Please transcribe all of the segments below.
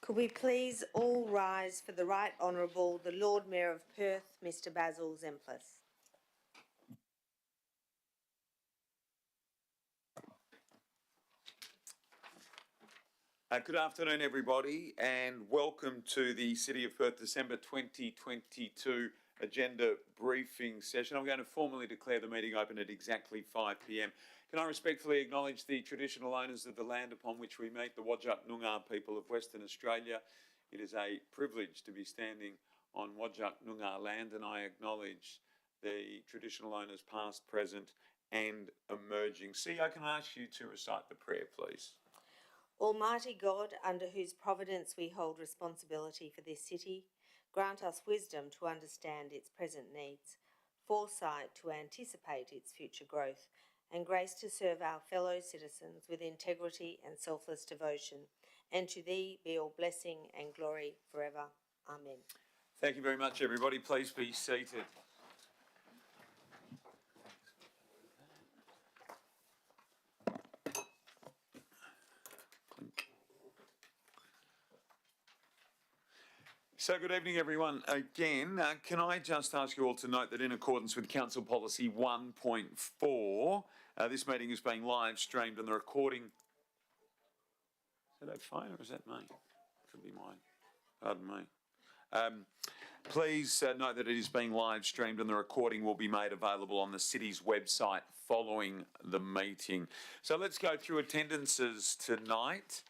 Could we please all rise for the Right Honourable the Lord Mayor of Perth, Mr Basil Zemplis. Good afternoon, everybody, and welcome to the City of Perth December 2022 agenda briefing session. I'm going to formally declare the meeting open at exactly 5 p.m. Can I respectfully acknowledge the traditional owners of the land upon which we meet, the Whadjuk Noongar people of Western Australia. It is a privilege to be standing on Whadjuk Noongar land, and I acknowledge the traditional owners past, present and emerging. CEO, can I ask you to recite the prayer, please? Almighty God, under whose providence we hold responsibility for this city, grant us wisdom to understand its present needs, foresight to anticipate its future growth, and grace to serve our fellow citizens with integrity and selfless devotion. And to thee be all blessing and glory forever. Amen. Thank you very much, everybody. Please be seated. So good evening, everyone. Again, can I just ask you all to note that in accordance with Council Policy 1.4, this meeting is being live streamed and the recording... Is that fine or is that me? Could be mine. Pardon me. Please note that it is being live streamed and the recording will be made available on the city's website following the meeting. So let's go through attendances tonight.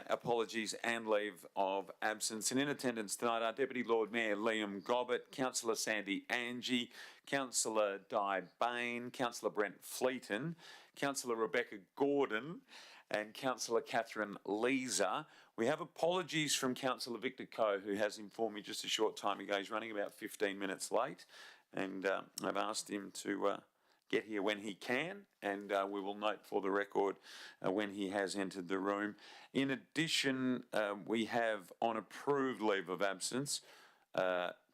Apologies and leave of absence. And in attendance tonight are Deputy Lord Mayor Liam Gobbett, Councillor Sandy Angie, Councillor Di Bain, Councillor Brent Fleeton, Councillor Rebecca Gordon and Councillor Catherine Leeser. We have apologies from Councillor Victor Coe, who has informed me just a short time ago he's running about 15 minutes late, and I've asked him to get here when he can, and we will note for the record when he has entered the room. In addition, we have on approved leave of absence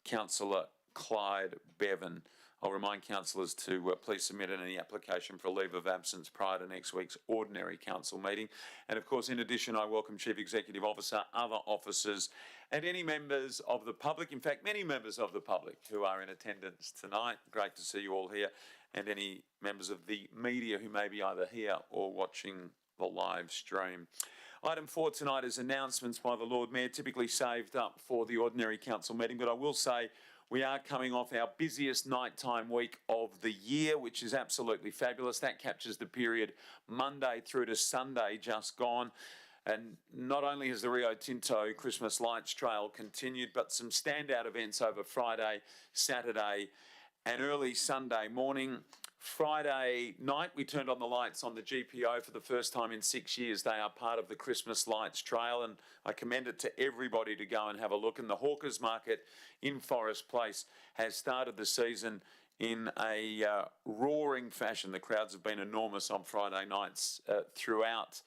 Councillor Clyde Bevan. I'll remind councillors to please submit any application for a leave of absence prior to next week's ordinary council meeting. And of course, in addition, I welcome Chief Executive Officer, other officers and any members of the public, in fact, many members of the public who are in attendance tonight. Great to see you all here, and any members of the media who may be either here or watching the live stream. Item 4 tonight is announcements by the Lord Mayor, typically saved up for the ordinary council meeting, but I will say we are coming off our busiest nighttime week of the year, which is absolutely fabulous. That captures the period Monday through to Sunday just gone. And not only has the Rio Tinto Christmas Lights Trail continued, but some standout events over Friday, Saturday and early Sunday morning. Friday night, we turned on the lights on the GPO for the first time in 6 years. They are part of the Christmas Lights Trail, and I commend it to everybody to go and have a look. And the Hawkers Market in Forest Place has started the season in a roaring fashion. The crowds have been enormous on Friday nights throughout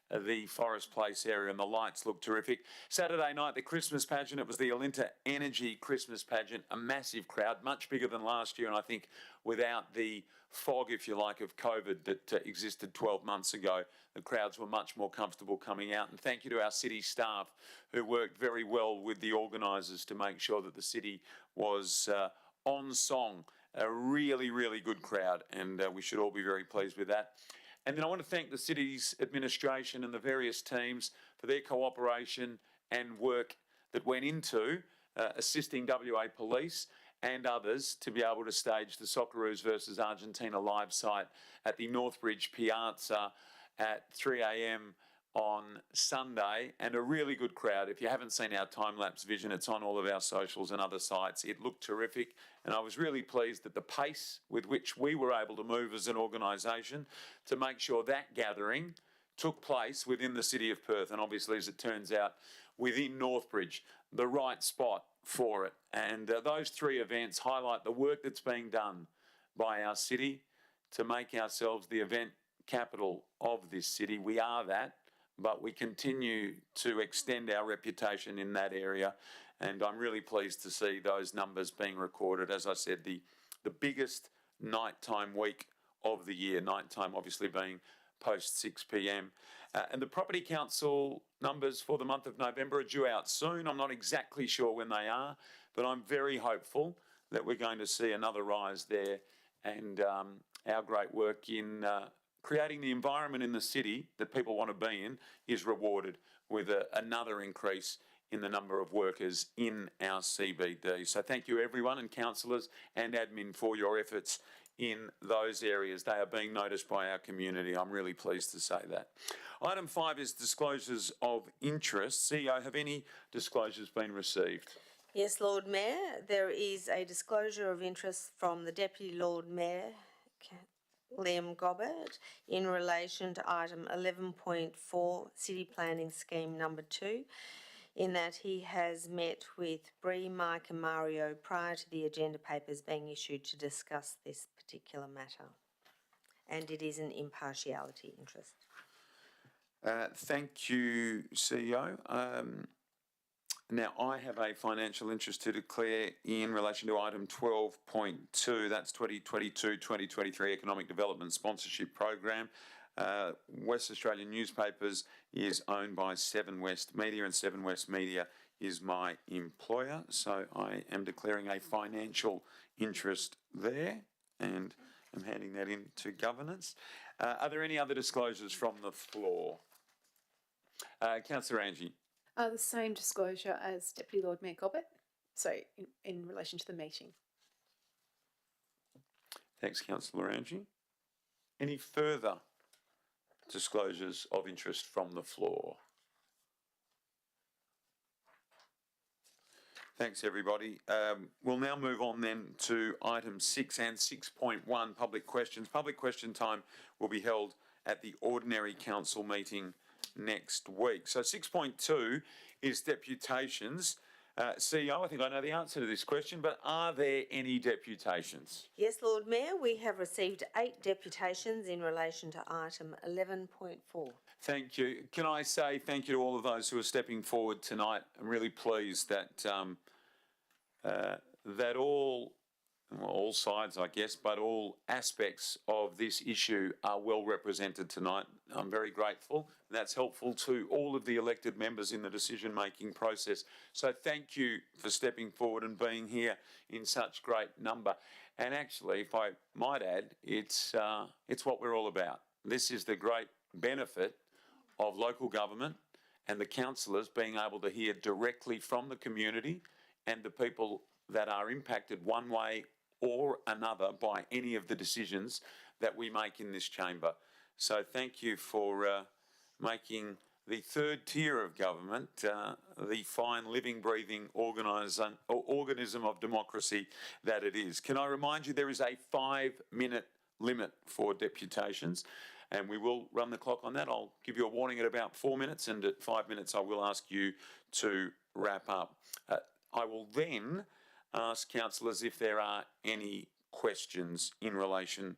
the Forest Place area, and the lights look terrific. Saturday night, the Christmas pageant, it was the Alinta Energy Christmas pageant, a massive crowd, much bigger than last year, and I think without the fog, if you like, of COVID that existed 12 months ago, the crowds were much more comfortable coming out. And thank you to our city staff who worked very well with the organisers to make sure that the city was on song. A really, really good crowd, and we should all be very pleased with that. And then I want to thank the city's administration and the various teams for their cooperation and work that went into assisting WA Police and others to be able to stage the Socceroos versus Argentina live site at the Northbridge Piazza at 3 a.m. on Sunday, and a really good crowd. If you haven't seen our time-lapse vision, it's on all of our socials and other sites. It looked terrific, and I was really pleased at the pace with which we were able to move as an organisation to make sure that gathering took place within the city of Perth, and obviously, as it turns out, within Northbridge, the right spot for it. And those three events highlight the work that's being done by our city to make ourselves the event capital of this city. We are that, but we continue to extend our reputation in that area, and I'm really pleased to see those numbers being recorded. As I said, the biggest nighttime week of the year, nighttime obviously being post 6 p.m. And the Property Council numbers for the month of November are due out soon. I'm not exactly sure when they are, but I'm very hopeful that we're going to see another rise there, and our great work in creating the environment in the city that people want to be in is rewarded with another increase in the number of workers in our CBD. So thank you everyone, and councillors and admin, for your efforts in those areas. They are being noticed by our community. I'm really pleased to say that. Item 5 is disclosures of interest. CEO, have any disclosures been received? Yes, Lord Mayor, there is a disclosure of interest from the Deputy Lord Mayor, Liam Gobbert, in relation to item 11.4, City Planning Scheme number 2, in that he has met with Bree, Mike and Mario prior to the agenda papers being issued to discuss this particular matter. And it is an impartiality interest. Thank you, CEO. Now, I have a financial interest to declare in relation to item 12.2, that's 2022-2023 Economic Development Sponsorship Program. West Australian Newspapers is owned by Seven West Media, and Seven West Media is my employer, so I am declaring a financial interest there, and I'm handing that in to governance. Are there any other disclosures from the floor? Councillor Angie. The same disclosure as Deputy Lord Mayor Gobbett, so in relation to the meeting. Thanks, Councillor Angie. Any further disclosures of interest from the floor? Thanks, everybody. We'll now move on then to item 6 and 6.1, public questions. Public question time will be held at the ordinary council meeting next week. So 6.2 is deputations. CEO, I think I know the answer to this question, but are there any deputations? Yes, Lord Mayor, we have received 8 deputations in relation to item 11.4. Thank you. Can I say thank you to all of those who are stepping forward tonight? I'm really pleased that that all sides, I guess, but all aspects of this issue are well represented tonight. I'm very grateful. That's helpful to all of the elected members in the decision-making process. So thank you for stepping forward and being here in such great number. And actually, if I might add, it's what we're all about. This is the great benefit of local government and the councillors being able to hear directly from the community and the people that are impacted one way or another by any of the decisions that we make in this chamber. So thank you for making the third tier of government the fine, living, breathing organism of democracy that it is. Can I remind you there is a 5-minute limit for deputations, and we will run the clock on that. I'll give you a warning at about 4 minutes, and at 5 minutes I will ask you to wrap up. I will then ask councillors if there are any questions in relation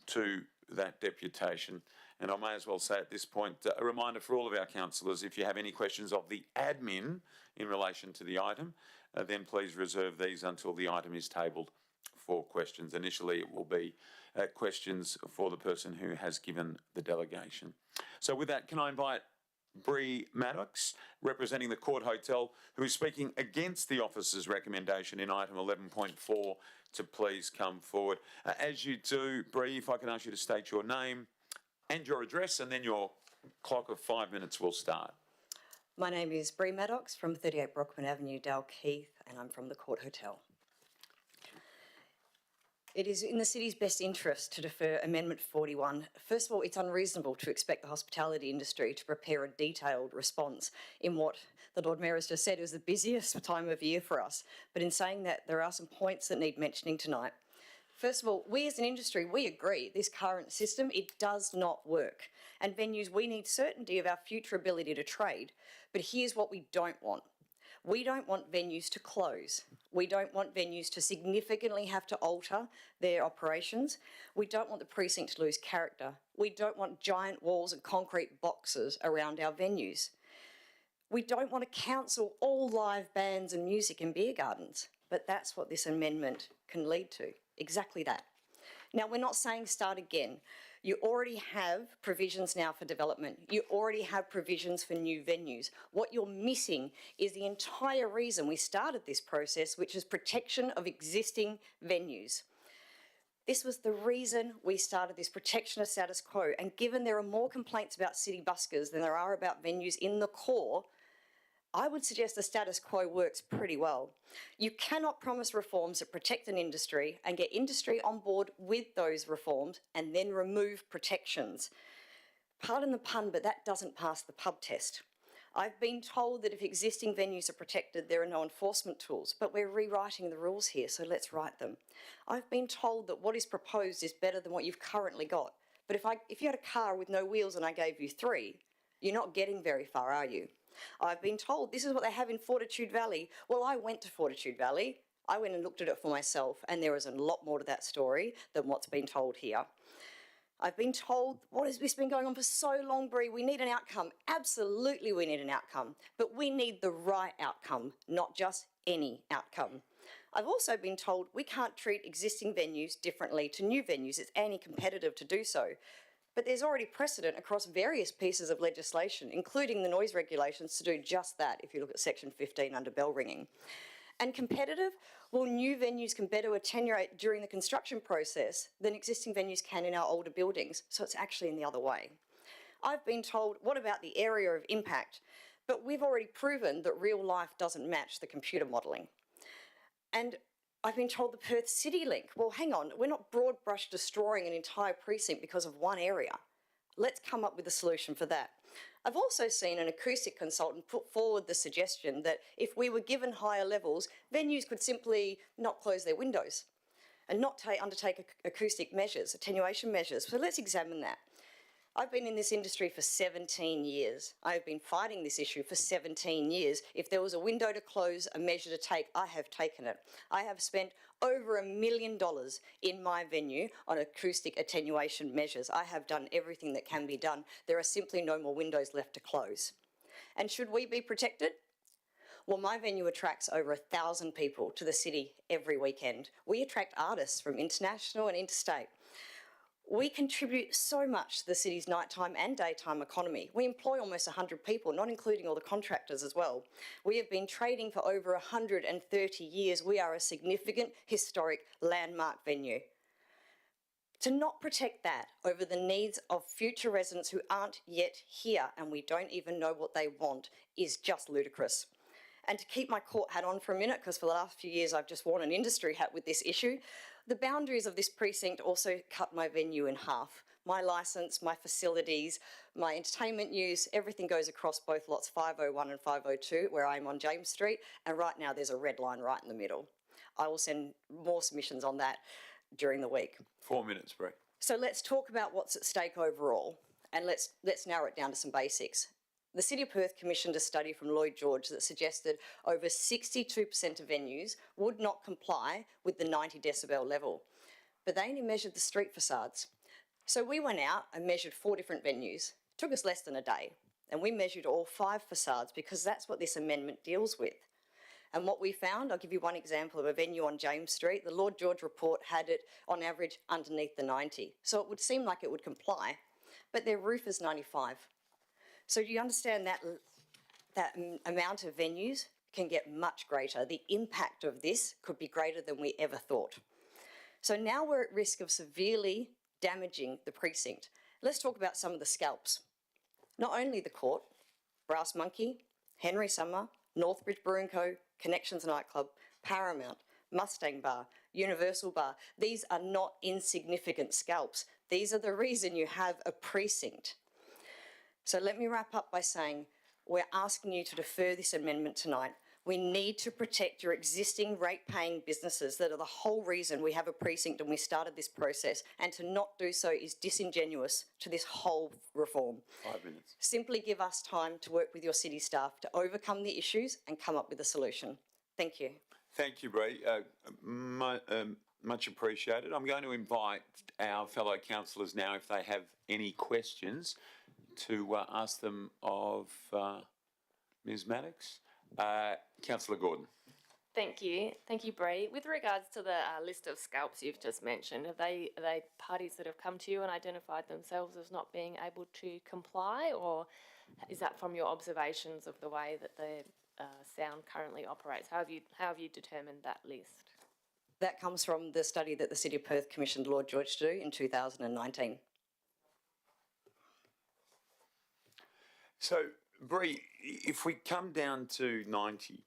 to that deputation. And I may as well say at this point, a reminder for all of our councillors, if you have any questions of the admin in relation to the item, then please reserve these until the item is tabled for questions. Initially it will be questions for the person who has given the delegation. So with that, can I invite Bree Maddox, representing the Court Hotel, who is speaking against the officer's recommendation in item 11.4, to please come forward. As you do, Bree, if I can ask you to state your name and your address, and then your clock of 5 minutes will start. My name is Bree Maddox from 38 Brockman Avenue, Dalkeith, and I'm from the Court Hotel. It is in the city's best interest to defer Amendment 41. First of all, it's unreasonable to expect the hospitality industry to prepare a detailed response in what the Lord Mayor has just said is the busiest time of year for us. But in saying that, there are some points that need mentioning tonight. First of all, we as an industry, we agree this current system, it does not work. And venues, we need certainty of our future ability to trade. But here's what we don't want. We don't want venues to close. We don't want venues to significantly have to alter their operations. We don't want the precinct to lose character. We don't want giant walls and concrete boxes around our venues. We don't want to cancel all live bands and music in beer gardens, but that's what this amendment can lead to, exactly that. Now, we're not saying start again. You already have provisions now for development. You already have provisions for new venues. What you're missing is the entire reason we started this process, which is protection of existing venues. This was the reason we started this protection of status quo. And given there are more complaints about city buskers than there are about venues in the core, I would suggest the status quo works pretty well. You cannot promise reforms that protect an industry and get industry on board with those reforms and then remove protections. Pardon the pun, but that doesn't pass the pub test. I've been told that if existing venues are protected, there are no enforcement tools, but we're rewriting the rules here, so let's write them. I've been told that what is proposed is better than what you've currently got. But if you had a car with no wheels and I gave you 3, you're not getting very far, are you? I've been told this is what they have in Fortitude Valley. Well, I went to Fortitude Valley. I went and looked at it for myself, and there is a lot more to that story than what's been told here. I've been told, what has this been going on for so long, Bree? We need an outcome. Absolutely we need an outcome, but we need the right outcome, not just any outcome. I've also been told we can't treat existing venues differently to new venues. It's anti-competitive to do so. But there's already precedent across various pieces of legislation, including the noise regulations, to do just that if you look at section 15 under bell ringing. And competitive? Well, new venues can better attenuate during the construction process than existing venues can in our older buildings, so it's actually in the other way. I've been told, what about the area of impact? But we've already proven that real life doesn't match the computer modelling. And I've been told the Perth City Link. Well, hang on, we're not broad brush destroying an entire precinct because of one area. Let's come up with a solution for that. I've also seen an acoustic consultant put forward the suggestion that if we were given higher levels, venues could simply not close their windows and not undertake acoustic measures, attenuation measures. So let's examine that. I've been in this industry for 17 years. I've been fighting this issue for 17 years. If there was a window to close, a measure to take, I have taken it. I have spent over $1 million in my venue on acoustic attenuation measures. I have done everything that can be done. There are simply no more windows left to close. And should we be protected? Well, my venue attracts over 1,000 people to the city every weekend. We attract artists from international and interstate. We contribute so much to the city's nighttime and daytime economy. We employ almost 100 people, not including all the contractors as well. We have been trading for over 130 years. We are a significant historic landmark venue. To not protect that over the needs of future residents who aren't yet here and we don't even know what they want is just ludicrous. And to keep my court hat on for a minute, because for the last few years I've just worn an industry hat with this issue, the boundaries of this precinct also cut my venue in half. My licence, my facilities, my entertainment use, everything goes across both lots 501 and 502, where I'm on James Street, and right now there's a red line right in the middle. I will send more submissions on that during the week. 4 minutes, Bree. So let's talk about what's at stake overall, and let's narrow it down to some basics. The City of Perth commissioned a study from Lloyd George that suggested over 62% of venues would not comply with the 90 decibel level, but they only measured the street facades. So we went out and measured 4 different venues. It took us less than a day, and we measured all 5 facades because that's what this amendment deals with. And what we found, I'll give you one example of a venue on James Street. The Lord George report had it on average underneath the 90. So it would seem like it would comply, but their roof is 95. So do you understand that amount of venues can get much greater? The impact of this could be greater than we ever thought. So now we're at risk of severely damaging the precinct. Let's talk about some of the scalps. Not only the court, Brass Monkey, Henry Summer, Northbridge Brewing Co, Connections Nightclub, Paramount, Mustang Bar, Universal Bar. These are not insignificant scalps. These are the reason you have a precinct. So let me wrap up by saying we're asking you to defer this amendment tonight. We need to protect your existing rate-paying businesses that are the whole reason we have a precinct and we started this process, and to not do so is disingenuous to this whole reform. 5 minutes. Simply give us time to work with your city staff to overcome the issues and come up with a solution. Thank you. Thank you, Bree. Much appreciated. I'm going to invite our fellow councillors now, if they have any questions, to ask them of Ms Maddox. Councillor Gordon. Thank you, Bree. With regards to the list of scalps you've just mentioned, are they parties that have come to you and identified themselves as not being able to comply, or is that from your observations of the way that the sound currently operates? How have you determined that list? That comes from the study that the City of Perth commissioned Lord George to do in 2019. So, Bree, if we come down to 90,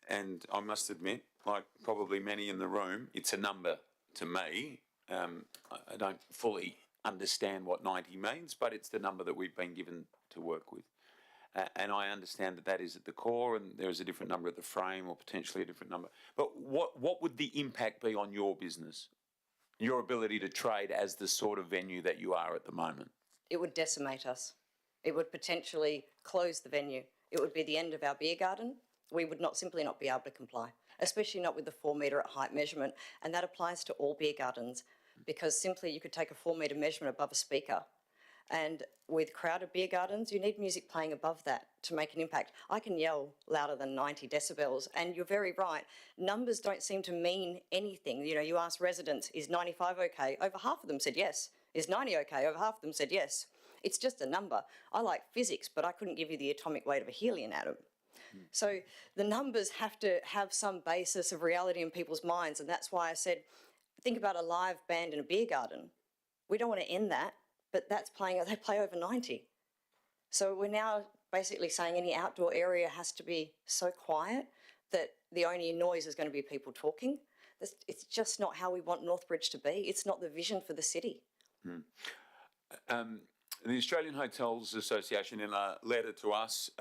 and I must admit, like probably many in the room, it's a number to me. I don't fully understand what 90 means, but it's the number that we've been given to work with. And I understand that that is at the core, and there is a different number at the frame, or potentially a different number. But what would the impact be on your business, your ability to trade as the sort of venue that you are at the moment? It would decimate us. It would potentially close the venue. It would be the end of our beer garden. We would simply not be able to comply, especially not with the 4 metre height measurement. And that applies to all beer gardens, because simply you could take a 4 metre measurement above a speaker. And with crowded beer gardens, you need music playing above that to make an impact. I can yell louder than 90 decibels, and you're very right. Numbers don't seem to mean anything. You know, you ask residents, is 95 okay? Over half of them said yes. Is 90 okay? Over half of them said yes. It's just a number. I like physics, but I couldn't give you the atomic weight of a helium atom. So the numbers have to have some basis of reality in people's minds, and that's why I said, think about a live band in a beer garden. We don't want to end that, but they play over 90. So we're now basically saying any outdoor area has to be so quiet that the only noise is going to be people talking. It's just not how we want Northbridge to be. It's not the vision for the city. The Australian Hotels Association, in a letter to us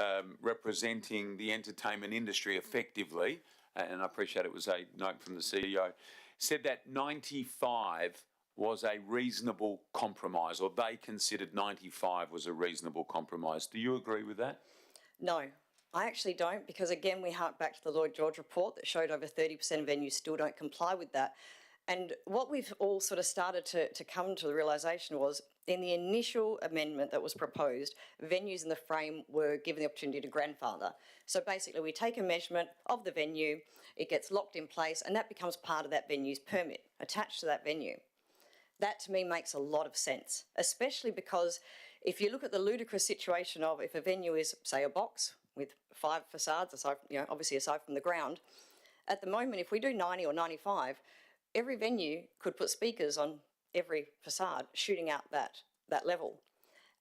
representing the entertainment industry effectively, and I appreciate it was a note from the CEO, said that 95 was a reasonable compromise, or they considered 95 was a reasonable compromise. Do you agree with that? No, I actually don't, because again, we hark back to the Lloyd George report that showed over 30% of venues still don't comply with that. And what we've all sort of started to come to the realisation was, in the initial amendment that was proposed, venues in the frame were given the opportunity to grandfather. So basically we take a measurement of the venue, it gets locked in place, and that becomes part of that venue's permit, attached to that venue. That to me makes a lot of sense, especially because if you look at the ludicrous situation of if a venue is, say, a box with 5 facades, aside, obviously aside from the ground, at the moment, if we do 90 or 95, every venue could put speakers on every facade shooting out that level.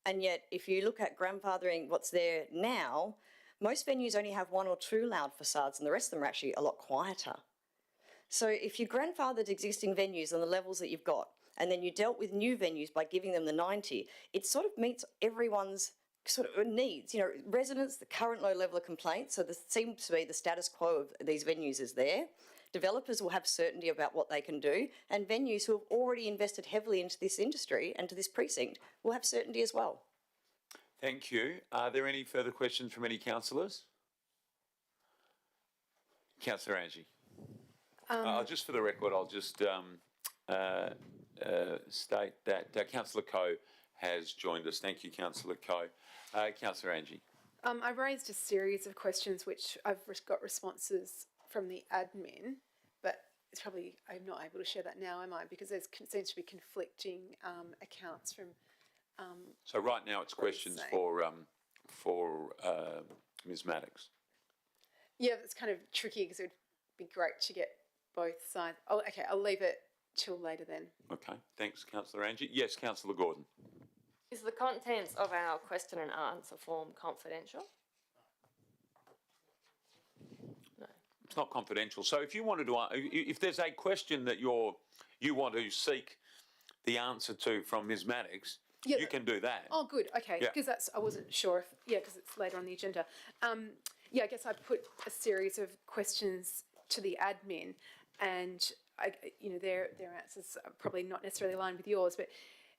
And yet, if you look at grandfathering what's there now, most venues only have 1 or 2 loud facades, and the rest of them are actually a lot quieter. So if you grandfathered existing venues on the levels that you've got, and then you dealt with new venues by giving them the 90, it sort of meets everyone's sort of needs. Residents, the current low level of complaints, so there seems to be the status quo of these venues is there. Developers will have certainty about what they can do, and venues who have already invested heavily into this industry and to this precinct will have certainty as well. Thank you. Are there any further questions from any councillors? Councillor Angie. Just for the record, I'll just state that Councillor Coe has joined us. Thank you, Councillor Coe. Councillor Angie. I raised a series of questions which I've got responses from the admin, but it's probably, I'm not able to share that now, am I? Because there seems to be conflicting accounts from... So right now it's questions for Ms Maddox. Yeah, it's kind of tricky because it would be great to get both sides. Oh, okay, I'll leave it till later then. Okay, thanks, Councillor Angie. Yes, Councillor Gordon. Is the contents of our question and answer form confidential? No. It's not confidential. So if you wanted to, if there's a question that you want to seek the answer to from Ms Maddox, you can do that. Oh, good. Okay, because I wasn't sure if, because it's later on the agenda. I guess I put a series of questions to the admin, and their answers are probably not necessarily aligned with yours, but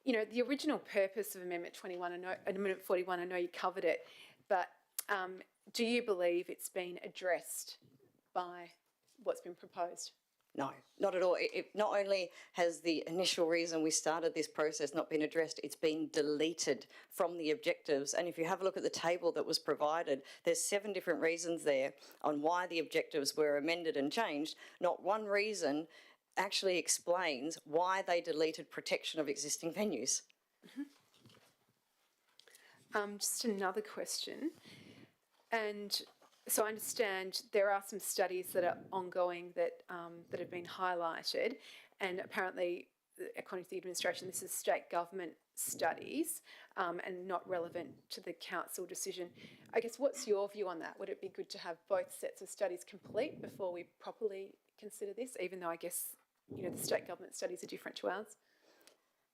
the original purpose of Amendment 21, Amendment 41, I know you covered it, but do you believe it's been addressed by what's been proposed? No, not at all. Not only has the initial reason we started this process not been addressed, it's been deleted from the objectives. And if you have a look at the table that was provided, there's 7 different reasons there on why the objectives were amended and changed. Not one reason actually explains why they deleted protection of existing venues. Just another question. And so I understand there are some studies that are ongoing that that have been highlighted, and apparently, according to the administration, this is state government studies and not relevant to the council decision. I guess what's your view on that? Would it be good to have both sets of studies complete before we properly consider this, even though I guess, you know, the state government studies are different to ours?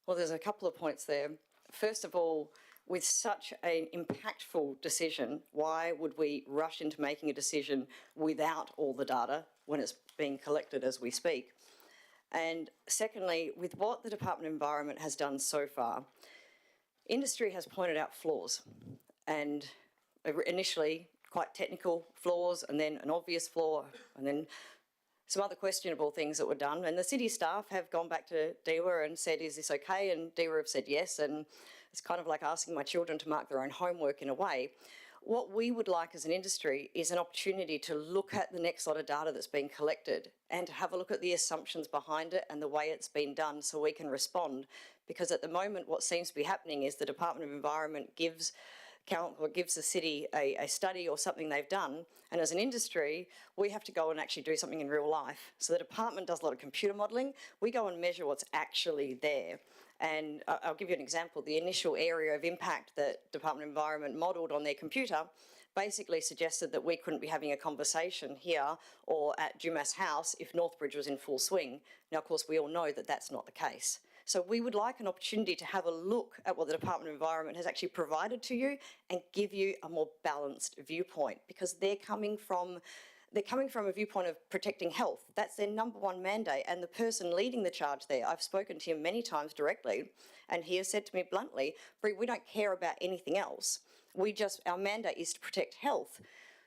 Well, there's a couple of points there. First of all, with such an impactful decision, why would we rush into making a decision without all the data when it's being collected as we speak? And secondly, with what the Department of Environment has done so far, industry has pointed out flaws, and initially quite technical flaws, and then an obvious flaw, and then some other questionable things that were done. And the city staff have gone back to DEWA and said, is this okay? And DEWA have said yes, and it's kind of like asking my children to mark their own homework in a way. What we would like as an industry is an opportunity to look at the next lot of data that's been collected and to have a look at the assumptions behind it and the way it's been done so we can respond. Because at the moment, what seems to be happening is the Department of Environment gives the city a study or something they've done, and as an industry, we have to go and actually do something in real life. So the department does a lot of computer modelling. We go and measure what's actually there. And I'll give you an example. The initial area of impact that Department of Environment modelled on their computer basically suggested that we couldn't be having a conversation here or at Dumas House if Northbridge was in full swing. Now, of course, we all know that that's not the case. So we would like an opportunity to have a look at what the Department of Environment has actually provided to you and give you a more balanced viewpoint, because they're coming from a viewpoint of protecting health. That's their number one mandate, and the person leading the charge there, I've spoken to him many times directly, and he has said to me bluntly, Brie, we don't care about anything else. Our mandate is to protect health.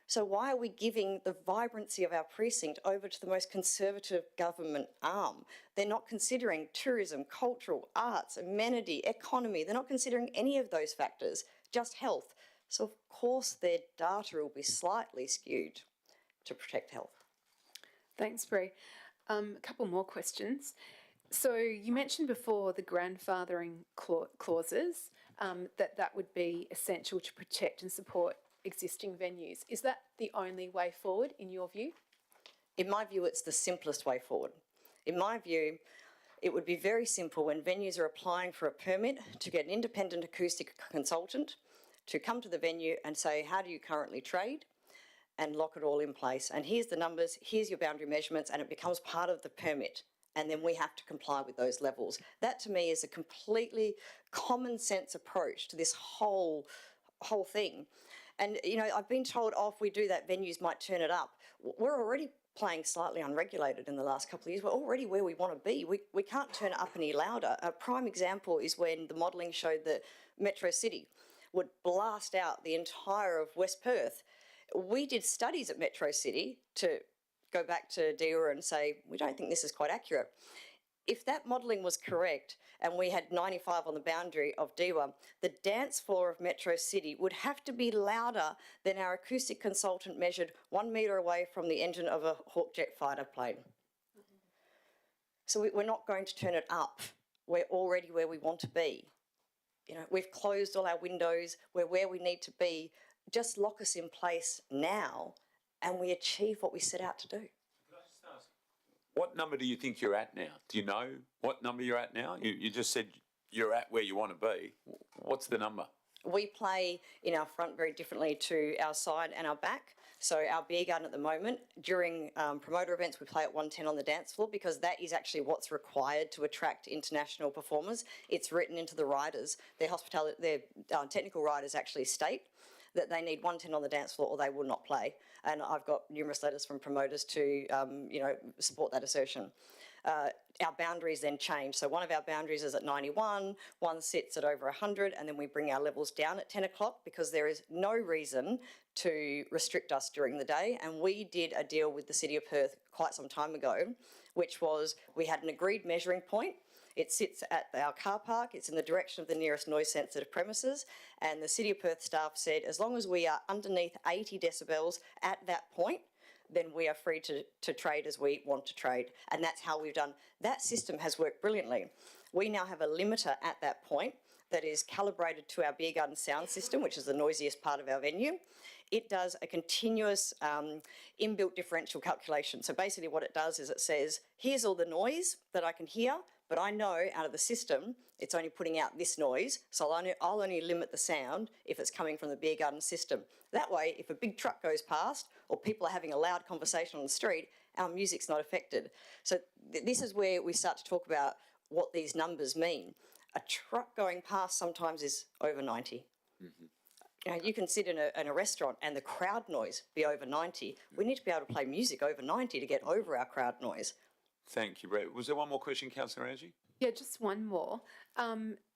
So why are we giving the vibrancy of our precinct over to the most conservative government arm? They're not considering tourism, cultural, arts, amenity, economy. They're not considering any of those factors, just health. So of course their data will be slightly skewed to protect health. Thanks, Brie. A couple more questions. So you mentioned before the grandfathering clauses, that would be essential to protect and support existing venues. Is that the only way forward in your view? In my view, it's the simplest way forward. In my view, it would be very simple when venues are applying for a permit to get an independent acoustic consultant to come to the venue and say, how do you currently trade? And lock it all in place. And here's the numbers, here's your boundary measurements, and it becomes part of the permit. And then we have to comply with those levels. That to me is a completely common sense approach to this whole thing. And, you know, I've been told, oh, if we do that, venues might turn it up. We're already playing slightly unregulated in the last couple of years. We're already where we want to be. We can't turn it up any louder. A prime example is when the modelling showed that Metro City would blast out the entire of West Perth. We did studies at Metro City to go back to DEWA and say, we don't think this is quite accurate. If that modelling was correct and we had 95 on the boundary of DEWA, the dance floor of Metro City would have to be louder than our acoustic consultant measured 1 metre away from the engine of a Hawk jet fighter plane. So we're not going to turn it up. We're already where we want to be. You know, we've closed all our windows. We're where we need to be. Just lock us in place now and we achieve what we set out to do. What number do you think you're at now? Do you know what number you're at now? You just said you're at where you want to be. What's the number? We play in our front very differently to our side and our back. So our beer garden at the moment, during promoter events, we play at 110 on the dance floor because that is actually what's required to attract international performers. It's written into the riders. Their technical riders actually state that they need 110 on the dance floor or they will not play. And I've got numerous letters from promoters to, support that assertion. our boundaries then change. So one of our boundaries is at 91, one sits at over 100, and then we bring our levels down at 10 o'clock because there is no reason to restrict us during the day. And we did a deal with the City of Perth quite some time ago, which was we had an agreed measuring point. It sits at our car park, it's in the direction of the nearest noise-sensitive premises, and the City of Perth staff said as long as we are underneath 80 decibels at that point, then we are free to trade as we want to trade. And that's how we've done. That system has worked brilliantly. We now have a limiter at that point that is calibrated to our beer garden sound system, which is the noisiest part of our venue. It does a continuous inbuilt differential calculation. So basically what it does is it says, here's all the noise that I can hear, but I know out of the system it's only putting out this noise, so I'll only limit the sound if it's coming from the beer garden system. That way, if a big truck goes past or people are having a loud conversation on the street, our music's not affected. So this is where we start to talk about what these numbers mean. A truck going past sometimes is over 90. You know, you can sit in a restaurant and the crowd noise be over 90. We need to be able to play music over 90 to get over our crowd noise. Thank you, Brett. Was there one more question, Councillor Angie? Yeah, just one more.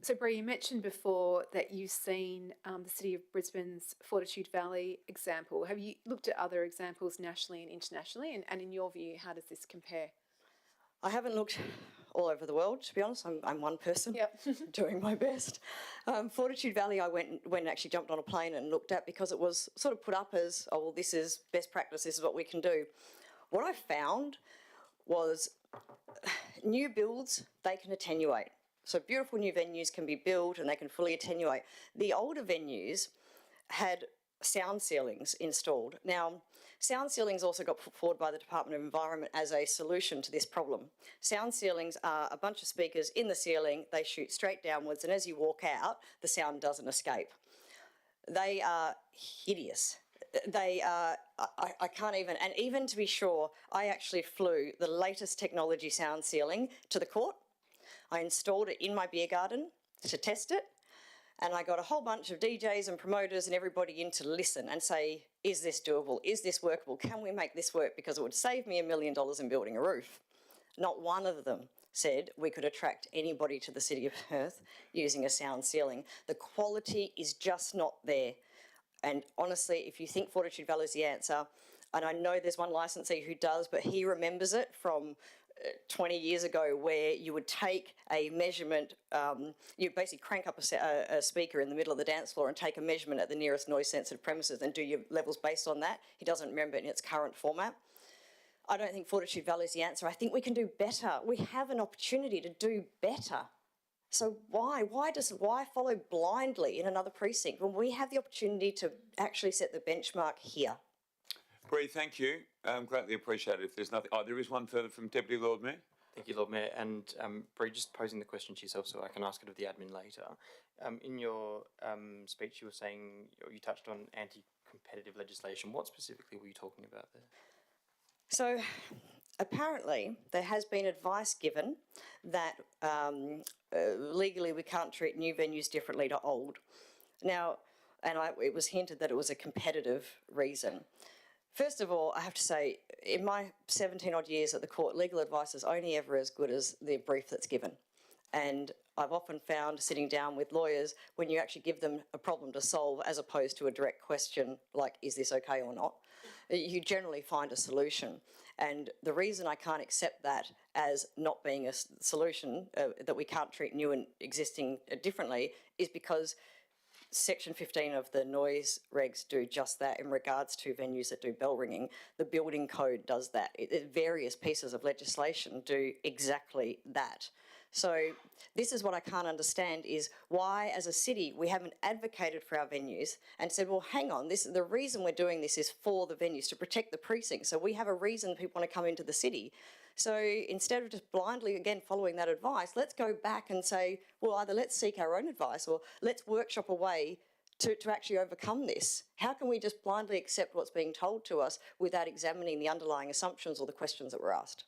So, Bree, you mentioned before that you've seen the City of Brisbane's Fortitude Valley example. Have you looked at other examples nationally and internationally? And in your view, how does this compare? I haven't looked all over the world, to be honest. I'm one person doing my best. Fortitude Valley I went and actually jumped on a plane and looked at because it was sort of put up as, oh, well, this is best practice, this is what we can do. What I found was new builds, they can attenuate. So beautiful new venues can be built and they can fully attenuate. The older venues had sound ceilings installed. Now, sound ceilings also got put forward by the Department of Environment as a solution to this problem. Sound ceilings are a bunch of speakers in the ceiling, they shoot straight downwards, and as you walk out, the sound doesn't escape. They are hideous. They are, I can't even, and even to be sure, I actually flew the latest technology sound ceiling to the court. I installed it in my beer garden to test it, and I got a whole bunch of DJs and promoters and everybody in to listen and say, is this doable? Is this workable? Can we make this work? Because it would save me $1 million in building a roof. Not one of them said we could attract anybody to the City of Perth using a sound ceiling. The quality is just not there. And honestly, if you think Fortitude Valley is the answer, and I know there's one licensee who does, but he remembers it from 20 years ago where you would take a measurement, you basically crank up a speaker in the middle of the dance floor and take a measurement at the nearest noise-sensitive premises and do your levels based on that. He doesn't remember it in its current format. I don't think Fortitude Valley is the answer. I think we can do better. We have an opportunity to do better. So why follow blindly in another precinct when we have the opportunity to actually set the benchmark here? Bree, thank you. Greatly appreciated. If there's nothing, there is one further from Deputy Lord Mayor. Thank you, Lord Mayor. And Bree, just posing the question to yourself so I can ask it of the admin later. In your speech, you were saying, you touched on anti-competitive legislation. What specifically were you talking about there? So apparently, there has been advice given that legally we can't treat new venues differently to old. Now, it was hinted that it was a competitive reason. First of all, I have to say, in my 17 odd years at the court, legal advice is only ever as good as the brief that's given. And I've often found sitting down with lawyers, when you actually give them a problem to solve as opposed to a direct question like, is this okay or not, you generally find a solution. And the reason I can't accept that as not being a solution, that we can't treat new and existing differently, is because Section 15 of the noise regs do just that in regards to venues that do bell ringing. The building code does that. Various pieces of legislation do exactly that. So this is what I can't understand is why, as a city, we haven't advocated for our venues and said, well, hang on, the reason we're doing this is for the venues, to protect the precinct. So we have a reason people want to come into the city. So instead of just blindly, again, following that advice, let's go back and say, well, either let's seek our own advice or let's workshop a way to actually overcome this. How can we just blindly accept what's being told to us without examining the underlying assumptions or the questions that were asked?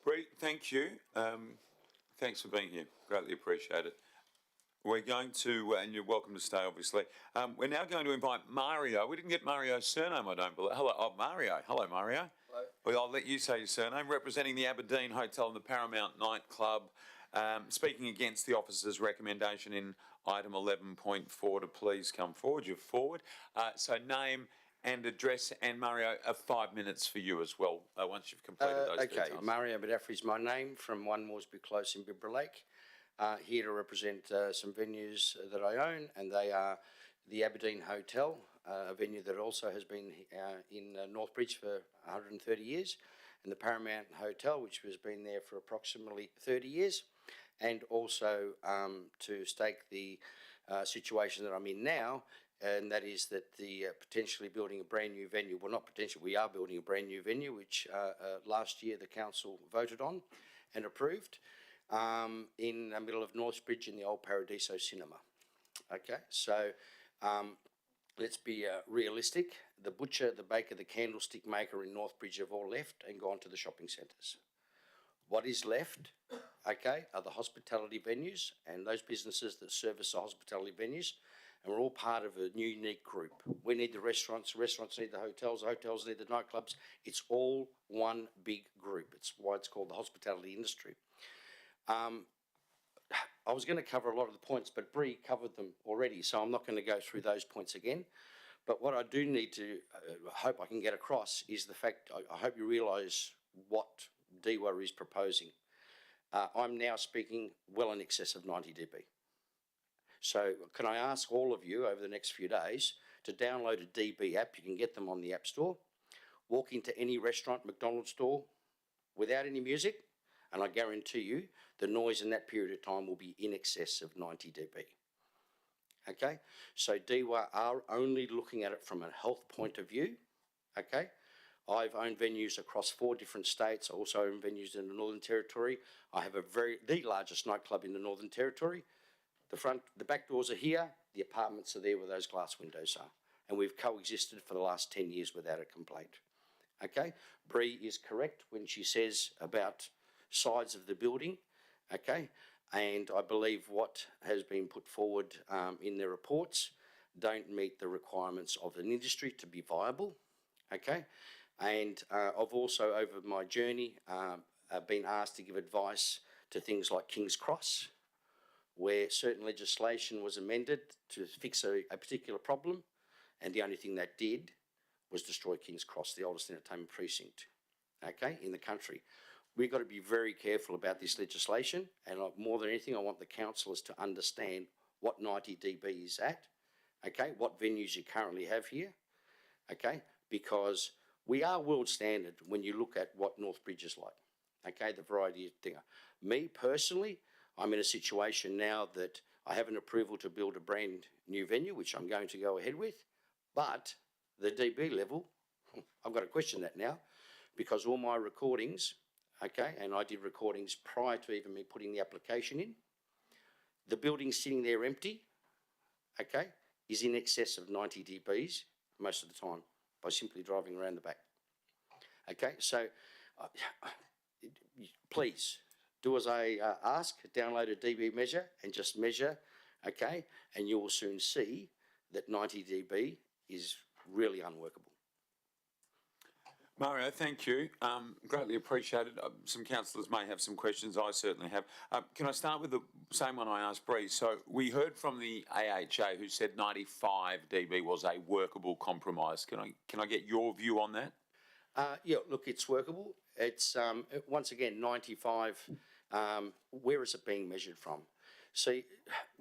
Bree, thank you. Thanks for being here. Greatly appreciate it. We're going to, and you're welcome to stay, obviously. We're now going to invite Mario. We didn't get Mario's surname, I don't believe. Hello, Mario. Hello, Mario. Hello. Well, I'll let you say your surname. Representing the Aberdeen Hotel and the Paramount Nightclub, speaking against the officer's recommendation in item 11.4 to please come forward. You're forward. So name and address, and Mario, 5 minutes for you as well, once you've completed those Okay, details. Mario Badafri is my name, from 1 Moresby Close in Bibra Lake. Here to represent some venues that I own, and they are the Aberdeen Hotel, a venue that also has been in Northbridge for 130 years, and the Paramount Hotel, which has been there for approximately 30 years, and also to stake the situation that I'm in now, and that is that the potentially building a brand new venue, well, not potentially, we are building a brand new venue, which last year the council voted on and approved, in the middle of Northbridge in the old Paradiso Cinema. Okay, so let's be realistic. The butcher, the baker, the candlestick maker in Northbridge have all left and gone to the shopping centres. What is left, okay, are the hospitality venues and those businesses that service the hospitality venues, and we're all part of a new unique group. We need the restaurants need the hotels need the nightclubs. It's all one big group. It's why it's called the hospitality industry. I was going to cover a lot of the points, but Bree covered them already, so I'm not going to go through those points again. But what I do need to hope I can get across is the fact, I hope you realise what DEWA is proposing. I'm now speaking well in excess of 90 dB. So can I ask all of you over the next few days to download a DB app? You can get them on the App Store. Walk into any restaurant, McDonald's store, without any music, and I guarantee you the noise in that period of time will be in excess of 90 dB. Okay, so DEWA are only looking at it from a health point of view. Okay, I've owned venues across 4 different states. I also own venues in the Northern Territory. I have the largest nightclub in the Northern Territory. The back doors are here, the apartments are there where those glass windows are. And we've coexisted for the last 10 years without a complaint. Okay, Bree is correct when she says about sides of the building, okay, and I believe what has been put forward in their reports don't meet the requirements of an industry to be viable, okay, and I've also, over my journey, been asked to give advice to things like King's Cross, where certain legislation was amended to fix a particular problem, and the only thing that did was destroy King's Cross, the oldest entertainment precinct, okay, in the country. We've got to be very careful about this legislation, and more than anything, I want the councillors to understand what 90 dB is at, okay, what venues you currently have here, okay, because we are world standard when you look at what Northbridge is like, okay, the variety of things. Me, personally, I'm in a situation now that I have an approval to build a brand new venue, which I'm going to go ahead with, but the dB level, I've got to question that now, because all my recordings, okay, and I did recordings prior to even me putting the application in, the building sitting there empty, okay, is in excess of 90 dBs most of the time by simply driving around the back. Okay, so please do as I ask, download a dB measure and just measure, okay, and you will soon see that 90 dB is really unworkable. Mario, thank you. Greatly appreciated. Some councillors may have some questions. I certainly have. Can I start with the same one I asked Bree? So we heard from the AHA who said 95 dB was a workable compromise. Can I get your view on that? Yeah, look, it's workable. It's once again 95. Where is it being measured from? See,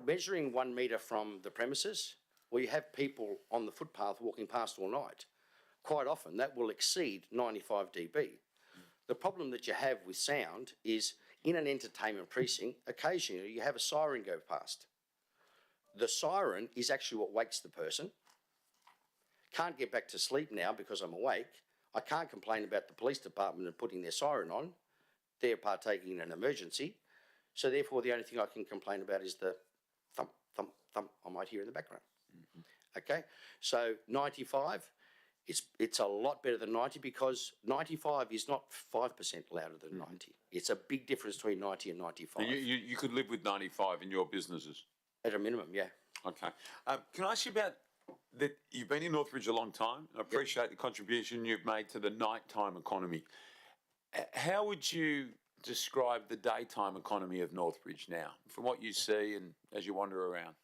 measuring 1 metre from the premises, well, you have people on the footpath walking past all night. Quite often that will exceed 95 dB. The problem that you have with sound is in an entertainment precinct, occasionally you have a siren go past. The siren is actually what wakes the person. Can't get back to sleep now because I'm awake. I can't complain about the police department and putting their siren on. They're partaking in an emergency. So therefore the only thing I can complain about is the thump, thump, thump I might hear in the background. Mm-hmm. Okay, so 95, it's a lot better than 90 because 95 is not 5% louder than 90. It's a big difference between 90 and 95. And you could live with 95 in your businesses? At a minimum, yeah. Okay. Can I ask you about that you've been in Northbridge a long time. I appreciate the contribution you've made to the nighttime economy. How would you describe the daytime economy of Northbridge now, from what you see and as you wander around?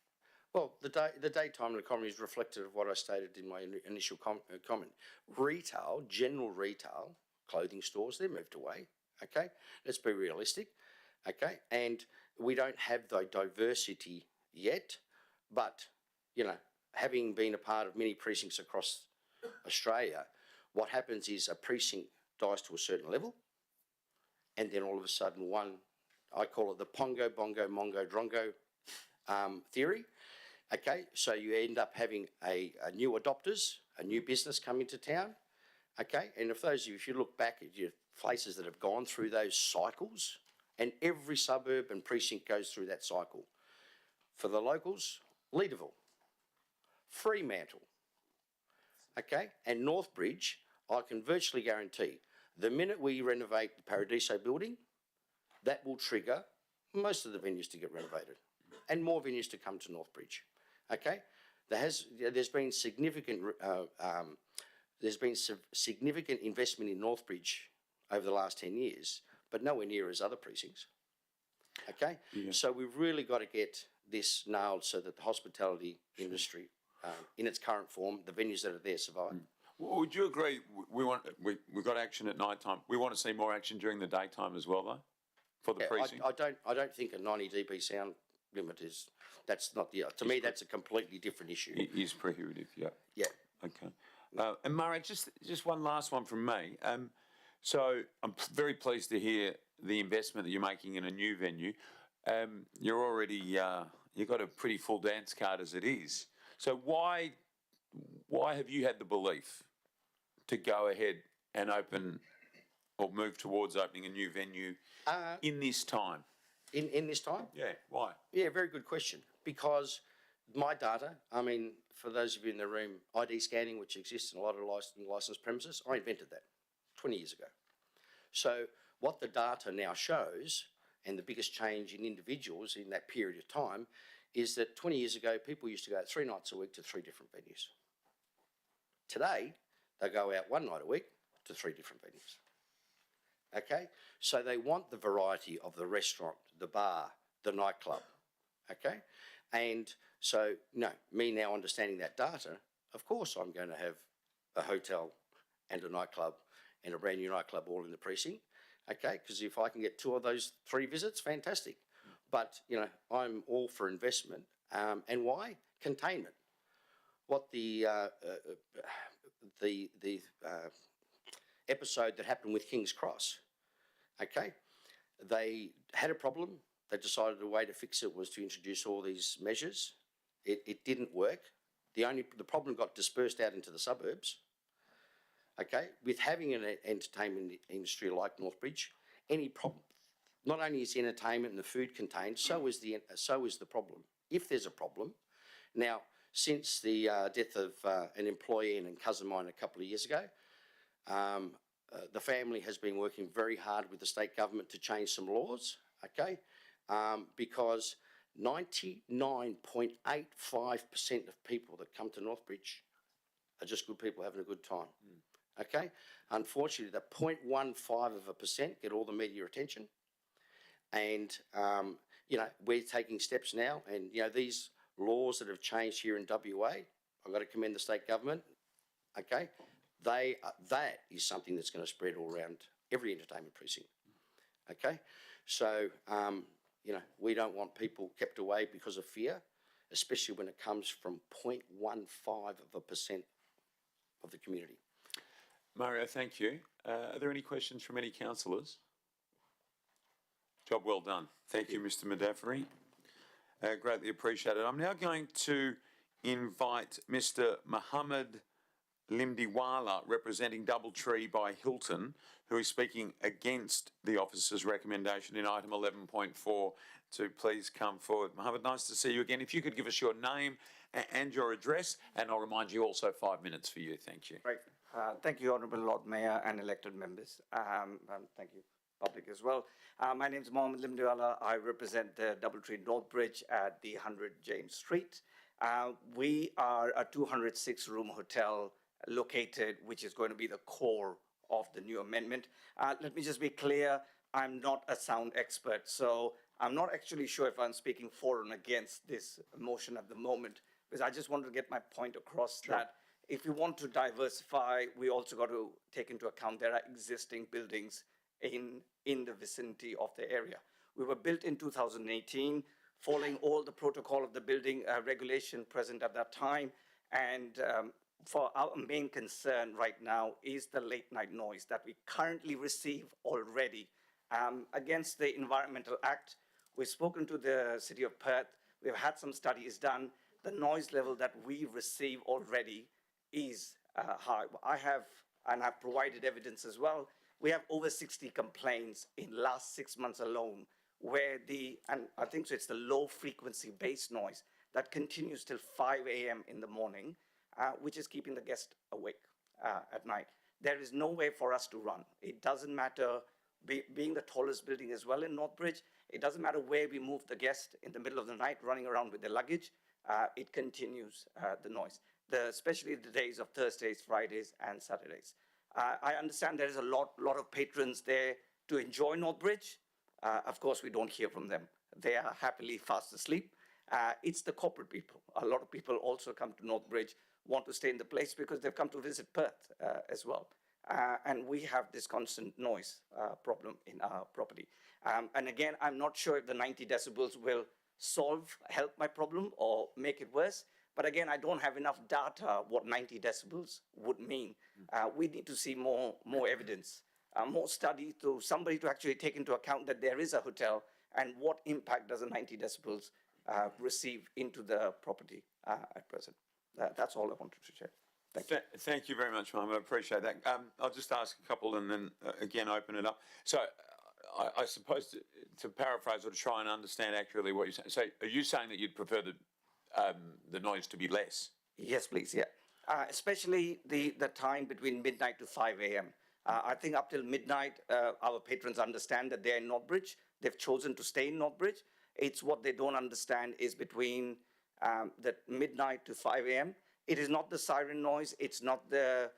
Well, the daytime economy is reflective of what I stated in my initial comment. Retail, general retail, clothing stores, they're moved away. Okay, let's be realistic. Okay, and we don't have the diversity yet, but you know, having been a part of many precincts across Australia, what happens is a precinct dies to a certain level, and then all of a sudden I call it the Pongo, Bongo, Mongo, Drongo theory. Okay, so you end up having a new adopters, a new business come into town. Okay, and if you look back at your places that have gone through those cycles, and every suburb and precinct goes through that cycle. For the locals, Leederville, Fremantle, okay, and Northbridge, I can virtually guarantee the minute we renovate the Paradiso building, that will trigger most of the venues to get renovated and more venues to come to Northbridge. Okay, there's been significant significant investment in Northbridge over the last 10 years, but nowhere near as other precincts. Okay, so we've really got to get this nailed so that the hospitality industry, in its current form, the venues that are there survive. Well, would you agree? We've got action at night time. We want to see more action during the daytime as well, though, for the precinct. I don't think a 90 dB sound limit is. That's not the. To me, that's a completely different issue. It is prohibitive. Yeah. Yeah. Okay. And Murray, just one last one from me. So I'm very pleased to hear the investment that you're making in a new venue. You're already you've got a pretty full dance card as it is. So why have you had the belief to go ahead and open or move towards opening a new venue in this time? In this time? Yeah. Why? Yeah, very good question. Because my data, I mean, for those of you in the room, ID scanning, which exists in a lot of licensed premises, I invented that 20 years ago. So what the data now shows, and the biggest change in individuals in that period of time, is that 20 years ago, people used to go out 3 nights a week to 3 different venues. Today, they go out 1 night a week to 3 different venues. Okay? So they want the variety of the restaurant, the bar, the nightclub. Okay? And so, me now understanding that data, of course I'm going to have a hotel and a nightclub and a brand new nightclub all in the precinct. Okay? Because if I can get 2 of those 3 visits, fantastic. But, I'm all for investment. And why? Containment. What the episode that happened with King's Cross, okay? They had a problem. They decided a way to fix it was to introduce all these measures. It didn't work. The problem got dispersed out into the suburbs. Okay, with having an entertainment industry like Northbridge, any problem, not only is the entertainment and the food contained, so is the problem. If there's a problem, now since the death of an employee and a cousin of mine a couple of years ago, the family has been working very hard with the state government to change some laws. Okay, because 99.85% of people that come to Northbridge are just good people having a good time. Okay, unfortunately, the 0.15% get all the media attention, and we're taking steps now. And these laws that have changed here in WA, I've got to commend the state government. Okay, that is something that's going to spread all around every entertainment precinct. Okay, so we don't want people kept away because of fear, especially when it comes from 0.15% of the community. Mario, thank you. Are there any questions from any councillors? Job well done. Thank you, Mr. Madafferi. Greatly appreciated. I'm now going to invite Mr. Mohammed Limdiwala, representing Doubletree by Hilton, who is speaking against the officer's recommendation in item 11.4, to please come forward. Mohammed, nice to see you again. If you could give us your name and your address, and I'll remind you also 5 minutes for you. Thank you. Right. Thank you, Honourable Lord Mayor and elected members. Thank you, public as well. My name is Mohammed Limdiwala. I represent the Doubletree Northbridge at the 100 James Street. We are a 206-room hotel located, which is going to be the core of the new amendment. Let me just be clear, I'm not a sound expert, so I'm not actually sure if I'm speaking for and against this motion at the moment, because I just wanted to get my point across that if we want to diversify, we also got to take into account there are existing buildings in the vicinity of the area. We were built in 2018, following all the protocol of the building regulation present at that time, and for our main concern right now is the late night noise that we currently receive already. Against the Environmental Act, we've spoken to the City of Perth, we've had some studies done, the noise level that we receive already is high. I have, and I've provided evidence as well, we have over 60 complaints in last 6 months alone, where and I think so it's the low frequency bass noise that continues till 5 a.m. in the morning, which is keeping the guest awake at night. There is no way for us to run. It doesn't matter, being the tallest building as well in Northbridge, it doesn't matter where we move the guest in the middle of the night running around with their luggage, it continues the noise, especially the days of Thursdays, Fridays, and Saturdays. I understand there is a lot of patrons there to enjoy Northbridge. Of course, we don't hear from them. They are happily fast asleep. It's the corporate people. A lot of people also come to Northbridge, want to stay in the place because they've come to visit Perth as well. And we have this constant noise problem in our property. And again, I'm not sure if the 90 decibels will help my problem or make it worse. But again, I don't have enough data what 90 decibels would mean. We need to see more evidence, more study, to somebody to actually take into account that there is a hotel and what impact does the 90 decibels receive into the property at present. That's all I wanted to share. Thank you. Thank you very much, Mohammed. I appreciate that. I'll just ask a couple and then again open it up. So I suppose to paraphrase or to try and understand accurately what you're saying. So are you saying that you'd prefer the noise to be less? Yes, please, yeah. Especially the time between midnight to 5 a.m. I think up till midnight, our patrons understand that they're in Northbridge. They've chosen to stay in Northbridge. It's what they don't understand is between the midnight to 5 a.m. It is not the siren noise. It's not the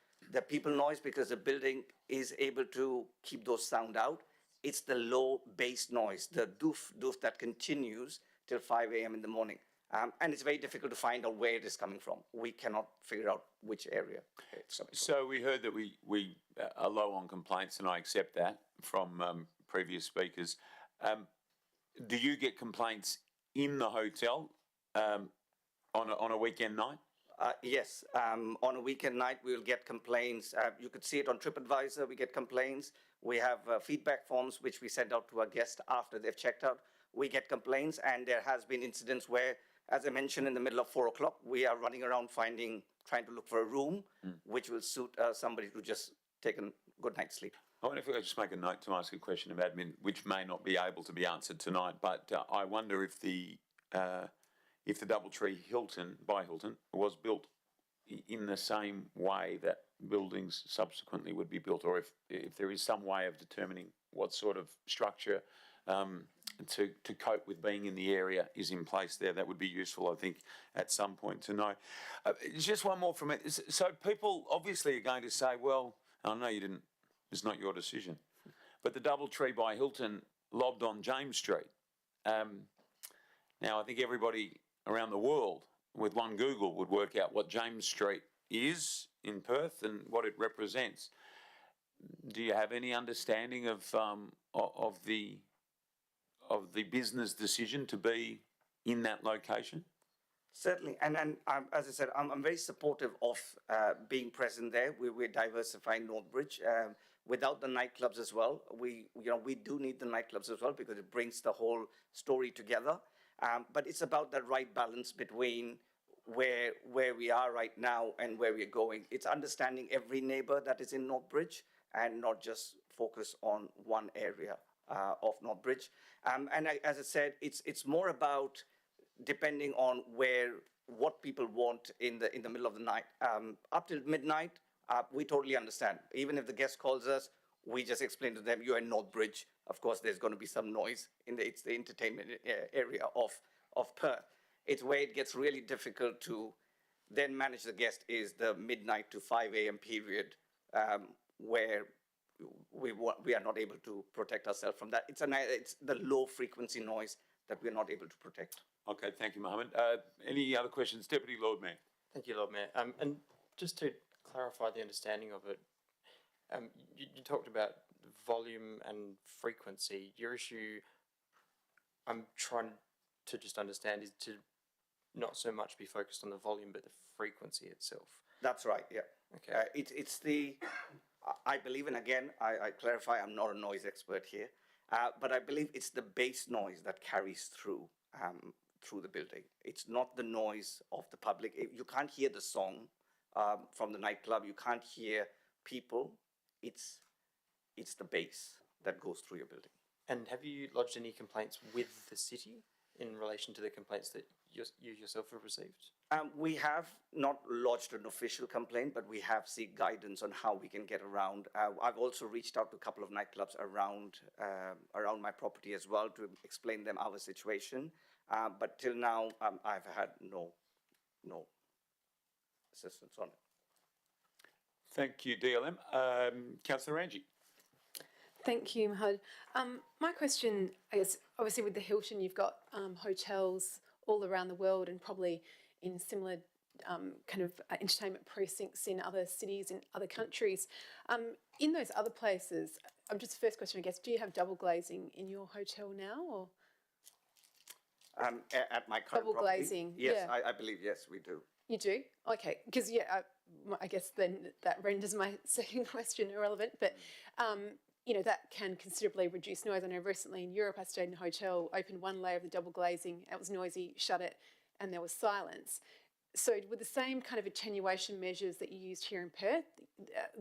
people noise because the building is able to keep those sound out. It's the low bass noise, the doof that continues till 5 a.m. in the morning. And it's very difficult to find out where it is coming from. We cannot figure out which area it's coming from. So we heard that we are low on complaints, and I accept that from previous speakers. Do you get complaints in the hotel on a weekend night? Yes, on a weekend night we will get complaints. You could see it on TripAdvisor, we get complaints. We have feedback forms which we send out to our guests after they've checked out. We get complaints, and there has been incidents where, as I mentioned, in the middle of 4 o'clock, we are running around trying to look for a room which will suit somebody to just take a good night's sleep. I wonder if I could just make a note to ask a question of admin, which may not be able to be answered tonight, but I wonder if the Doubletree by Hilton was built in the same way that buildings subsequently would be built, or if there is some way of determining what sort of structure to cope with being in the area is in place there. That would be useful, I think, at some point to know. Just one more from it. So people obviously are going to say, well, I know you didn't, it's not your decision, but the Doubletree by Hilton lobbed on James Street. Now, I think everybody around the world with one Google would work out what James Street is in Perth and what it represents. Do you have any understanding of the business decision to be in that location? Certainly, and as I said, I'm very supportive of being present there. We're diversifying Northbridge without the nightclubs as well. We do need the nightclubs as well because it brings the whole story together. But it's about the right balance between where we are right now and where we're going. It's understanding every neighbor that is in Northbridge and not just focus on one area of Northbridge. As I said, it's more about depending on what people want in the middle of the night. Up till midnight, we totally understand. Even if the guest calls us, we just explain to them, you're in Northbridge. Of course, there's going to be some noise it's the entertainment area of Perth. It's where it gets really difficult to then manage the guest is the midnight to 5 a.m. period, where we are not able to protect ourselves from that. It's the low frequency noise that we're not able to protect. Okay, thank you, Mohammed. Any other questions? Deputy Lord Mayor. Thank you, Lord Mayor. And just to clarify the understanding of it, you talked about volume and frequency. Your issue, I'm trying to just understand, is to not so much be focused on the volume, but the frequency itself. That's right, yeah. Okay. It's the, I believe, and again, I clarify, I'm not a noise expert here, but I believe it's the bass noise that carries through the building. It's not the noise of the public. You can't hear the song from the nightclub. You can't hear people. It's the bass that goes through your building. And have you lodged any complaints with the city in relation to the complaints that you yourself have received? We have not lodged an official complaint, but we have sought guidance on how we can get around. I've also reached out to a couple of nightclubs around my property as well to explain them our situation. But till now, I've had no assistance on it. Thank you, DLM. Councillor Angie. Thank you, Mahad. My question, I guess, obviously with the Hilton, you've got hotels all around the world and probably in similar kind of entertainment precincts in other cities, in other countries. In those other places, just first question, I guess, do you have double glazing in your hotel now, or? At my current double property? glazing, Yes, yeah. I believe, yes, we do. You do? Okay, because I guess then that renders my second question irrelevant, but that can considerably reduce noise. I know recently in Europe I stayed in a hotel, opened one layer of the double glazing, it was noisy, shut it, and there was silence. So with the same kind of attenuation measures that you used here in Perth,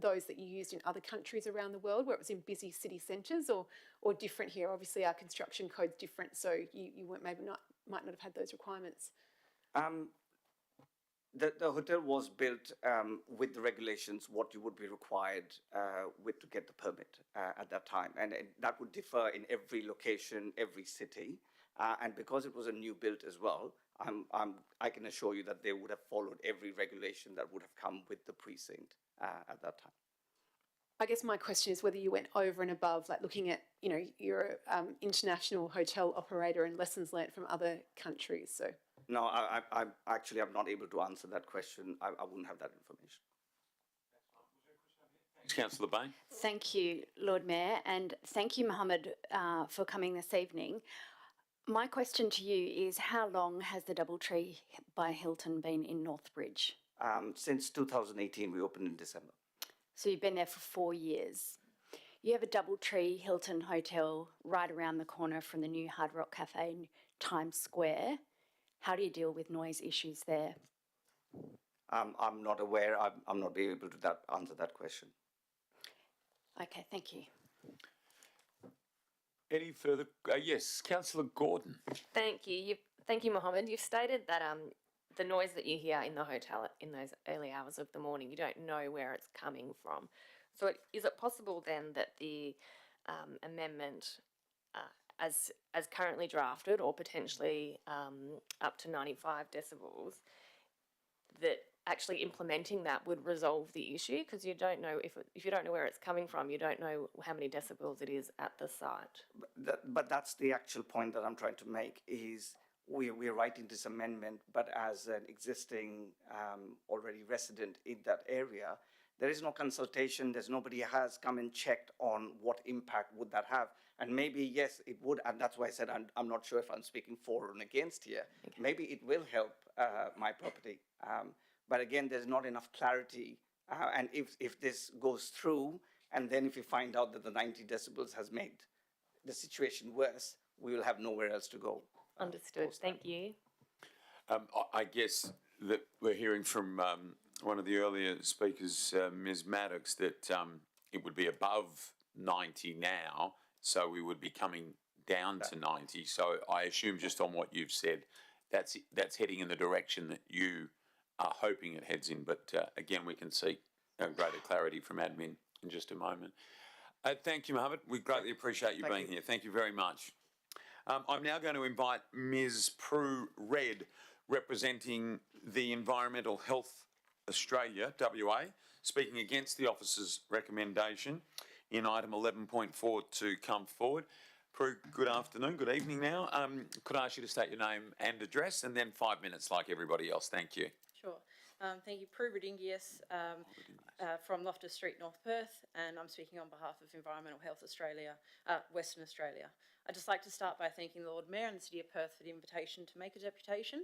those that you used in other countries around the world where it was in busy city centres, or different here? Obviously our construction code's different, so you might not have had those requirements. The hotel was built with the regulations, what you would be required to get the permit at that time. And that would differ in every location, every city. And because it was a new build as well, I can assure you that they would have followed every regulation that would have come with the precinct at that time. I guess my question is whether you went over and above, like looking at, you're an international hotel operator and lessons learnt from other countries, so. No, I'm not able to answer that question. I wouldn't have that information. Thanks, Councillor Bain. Thank you, Lord Mayor, and thank you, Mohammed, for coming this evening. My question to you is, how long has the Doubletree by Hilton been in Northbridge? Since 2018, we opened in December. So you've been there for 4 years. You have a Doubletree Hilton hotel right around the corner from the new Hard Rock Cafe in Times Square. How do you deal with noise issues there? I'm not aware. I'm not able to answer that question. Okay, thank you. Any further? Yes, Councillor Gordon. Thank you. Thank you, Mohammed. You've stated that the noise that you hear in the hotel in those early hours of the morning, you don't know where it's coming from. So is it possible then that the amendment, as currently drafted, or potentially up to 95 decibels, that actually implementing that would resolve the issue? Because you don't know, if you don't know where it's coming from, you don't know how many decibels it is at the site. But that's the actual point that I'm trying to make, is we're writing this amendment, but as an existing already resident in that area, there is no consultation. There's nobody has come and checked on what impact would that have. And maybe, yes, it would. And that's why I said I'm not sure if I'm speaking for or against here. Okay. Maybe it will help my property. But again, there's not enough clarity. And if this goes through, and then if we find out that the 90 decibels has made the situation worse, we will have nowhere else to go. Understood. Thank you. I guess that we're hearing from one of the earlier speakers, Ms. Maddox, that it would be above 90 now, so we would be coming down to 90. So I assume, just on what you've said, that's heading in the direction that you are hoping it heads in. But again, we can see greater clarity from admin in just a moment. Thank you, Mohammed. We greatly appreciate you being here. Thank you very much. I'm now going to invite Ms. Prue Red representing the Environmental Health Australia, WA, speaking against the officer's recommendation in item 11.4 to come forward. Prue, good afternoon, good evening now. Could I ask you to state your name and address, and then 5 minutes like everybody else? Thank you. Sure. Thank you. Prue Redingius from Loftus Street, North Perth, and I'm speaking on behalf of Environmental Health Australia, Western Australia. I'd just like to start by thanking the Lord Mayor and the City of Perth for the invitation to make a deputation.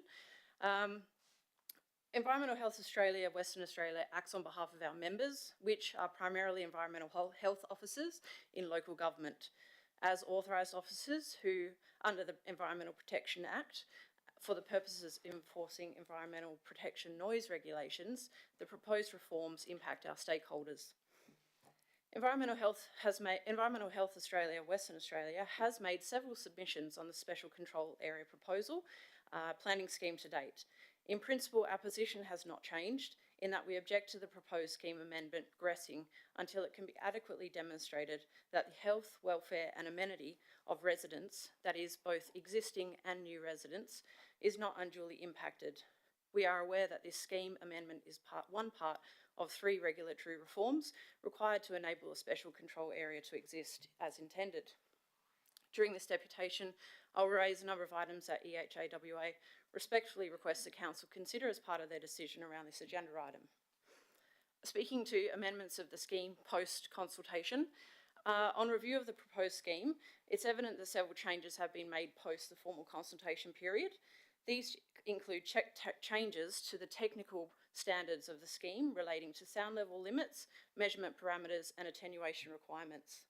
Environmental Health Australia, Western Australia acts on behalf of our members, which are primarily environmental health officers in local government. As authorised officers who, under the Environmental Protection Act, for the purposes of enforcing environmental protection noise regulations, the proposed reforms impact our stakeholders. Environmental Health Australia, Western Australia, has made several submissions on the Special Control Area Proposal planning scheme to date. In principle, our position has not changed in that we object to the proposed scheme amendment progressing until it can be adequately demonstrated that the health, welfare and amenity of residents, that is both existing and new residents, is not unduly impacted. We are aware that this scheme amendment is one part of 3 regulatory reforms required to enable a special control area to exist as intended. During this deputation, I'll raise a number of items that EHAWA respectfully requests the Council consider as part of their decision around this agenda item. Speaking to amendments of the scheme post-consultation, on review of the proposed scheme, it's evident that several changes have been made post the formal consultation period. These include changes to the technical standards of the scheme relating to sound level limits, measurement parameters and attenuation requirements.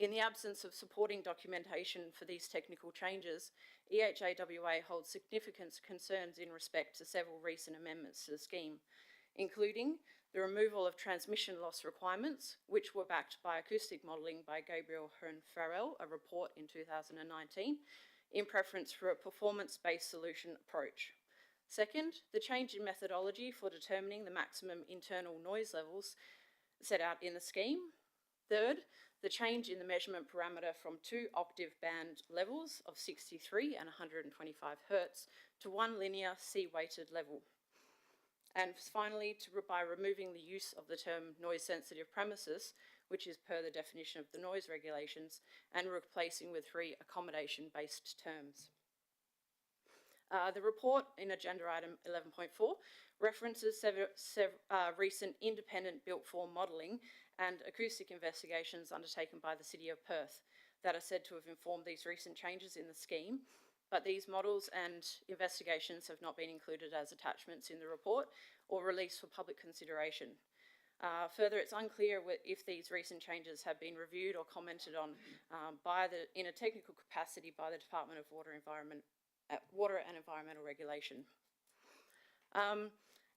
In the absence of supporting documentation for these technical changes, EHAWA holds significant concerns in respect to several recent amendments to the scheme, including the removal of transmission loss requirements, which were backed by acoustic modelling by Gabriel Hearn-Farrell, a report in 2019, in preference for a performance-based solution approach. Second, the change in methodology for determining the maximum internal noise levels set out in the scheme. Third, the change in the measurement parameter from 2 octave band levels of 63 and 125 Hertz to 1 linear C-weighted level. And finally, by removing the use of the term noise-sensitive premises, which is per the definition of the noise regulations, and replacing with 3 accommodation-based terms. The report in agenda item 11.4 references recent independent built-form modelling and acoustic investigations undertaken by the City of Perth that are said to have informed these recent changes in the scheme, but these models and investigations have not been included as attachments in the report or released for public consideration. Further, it's unclear if these recent changes have been reviewed or commented on in a technical capacity by the Department of Water and Environmental Regulation.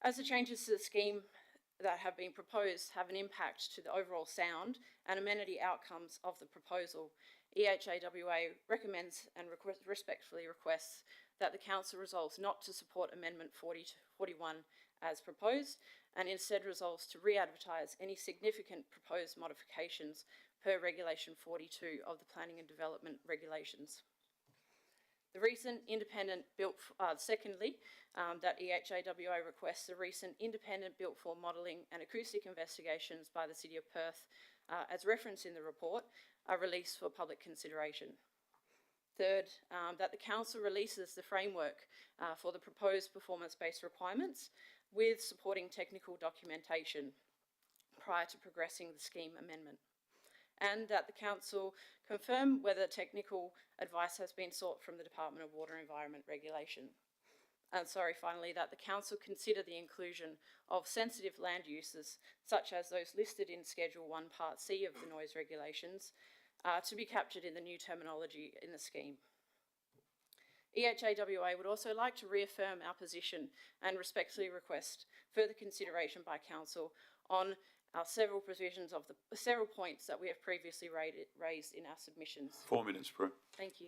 As the changes to the scheme that have been proposed have an impact to the overall sound and amenity outcomes of the proposal, EHAWA recommends and respectfully requests that the Council resolves not to support Amendment 40 to 41 as proposed, and instead resolves to re-advertise any significant proposed modifications per Regulation 42 of the Planning and Development Regulations. The recent independent secondly, that EHAWA requests the recent independent built-form modelling and acoustic investigations by the City of Perth, as referenced in the report, are released for public consideration. Third, that the Council releases the framework for the proposed performance-based requirements with supporting technical documentation prior to progressing the scheme amendment. And that the Council confirm whether technical advice has been sought from the Department of Water and Environment Regulation. And finally, that the Council consider the inclusion of sensitive land uses, such as those listed in Schedule 1 Part C of the noise regulations, to be captured in the new terminology in the scheme. EHAWA would also like to reaffirm our position and respectfully request further consideration by Council on our several provisions of the several points that we have previously raised in our submissions. 4 minutes, Prue. Thank you.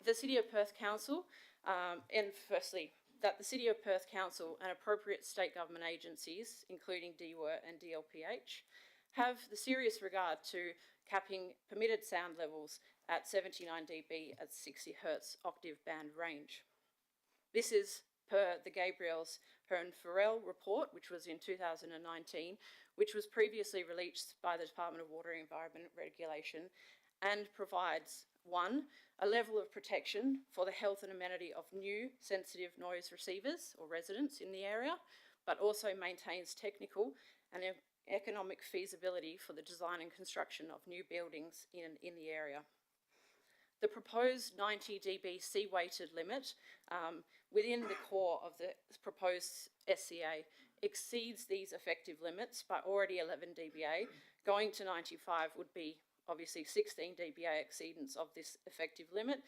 The City of Perth Council, and firstly, that the City of Perth Council and appropriate state government agencies, including DWER and DLPH, have the serious regard to capping permitted sound levels at 79 dB at 60 Hertz octave band range. This is per the Gabriels Hearn Farrell report, which was in 2019, which was previously released by the Department of Water and Environment Regulation, and provides 1, a level of protection for the health and amenity of new sensitive noise receivers or residents in the area, but also maintains technical and economic feasibility for the design and construction of new buildings in the area. The proposed 90 dB C-weighted limit within the core of the proposed SCA exceeds these effective limits by already 11 dBA. Going to 95 would be obviously 16 dBA exceedance of this effective limit,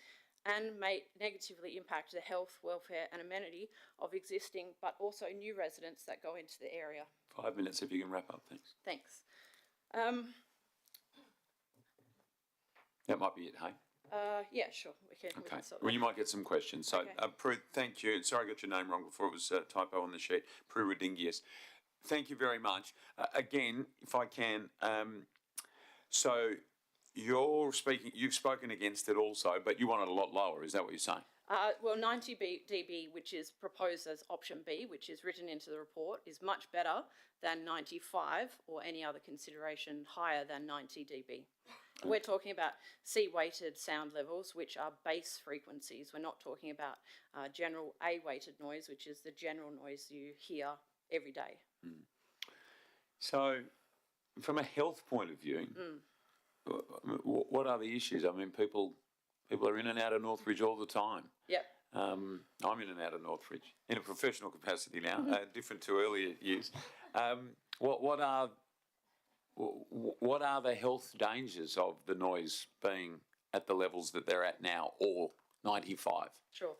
and may negatively impact the health, welfare and amenity of existing but also new residents that go into the area. 5 minutes if you can wrap up, thanks. Thanks. That might be it, hey? Yeah, sure. We Okay. can sort Well, that. you might get some questions. So, Okay. Prue, thank you. Sorry I got your name wrong before, it was a typo on the sheet. Prue Rodingius. Thank you very much. Again, if I can, so you've spoken against it also, but you want it a lot lower, is that what you're saying? Well, 90 dB, which is proposed as option B, which is written into the report, is much better than 95 or any other consideration higher than 90 dB. We're talking about C-weighted sound levels, which are base frequencies. We're not talking about general A-weighted noise, which is the general noise you hear every day. So, from a health point of view, what are the issues? I mean, people are in and out of Northbridge all the time. Yep. I'm in and out of Northbridge in a professional capacity now, different to earlier years. What are the health dangers of the noise being at the levels that they're at now, or 95? Sure.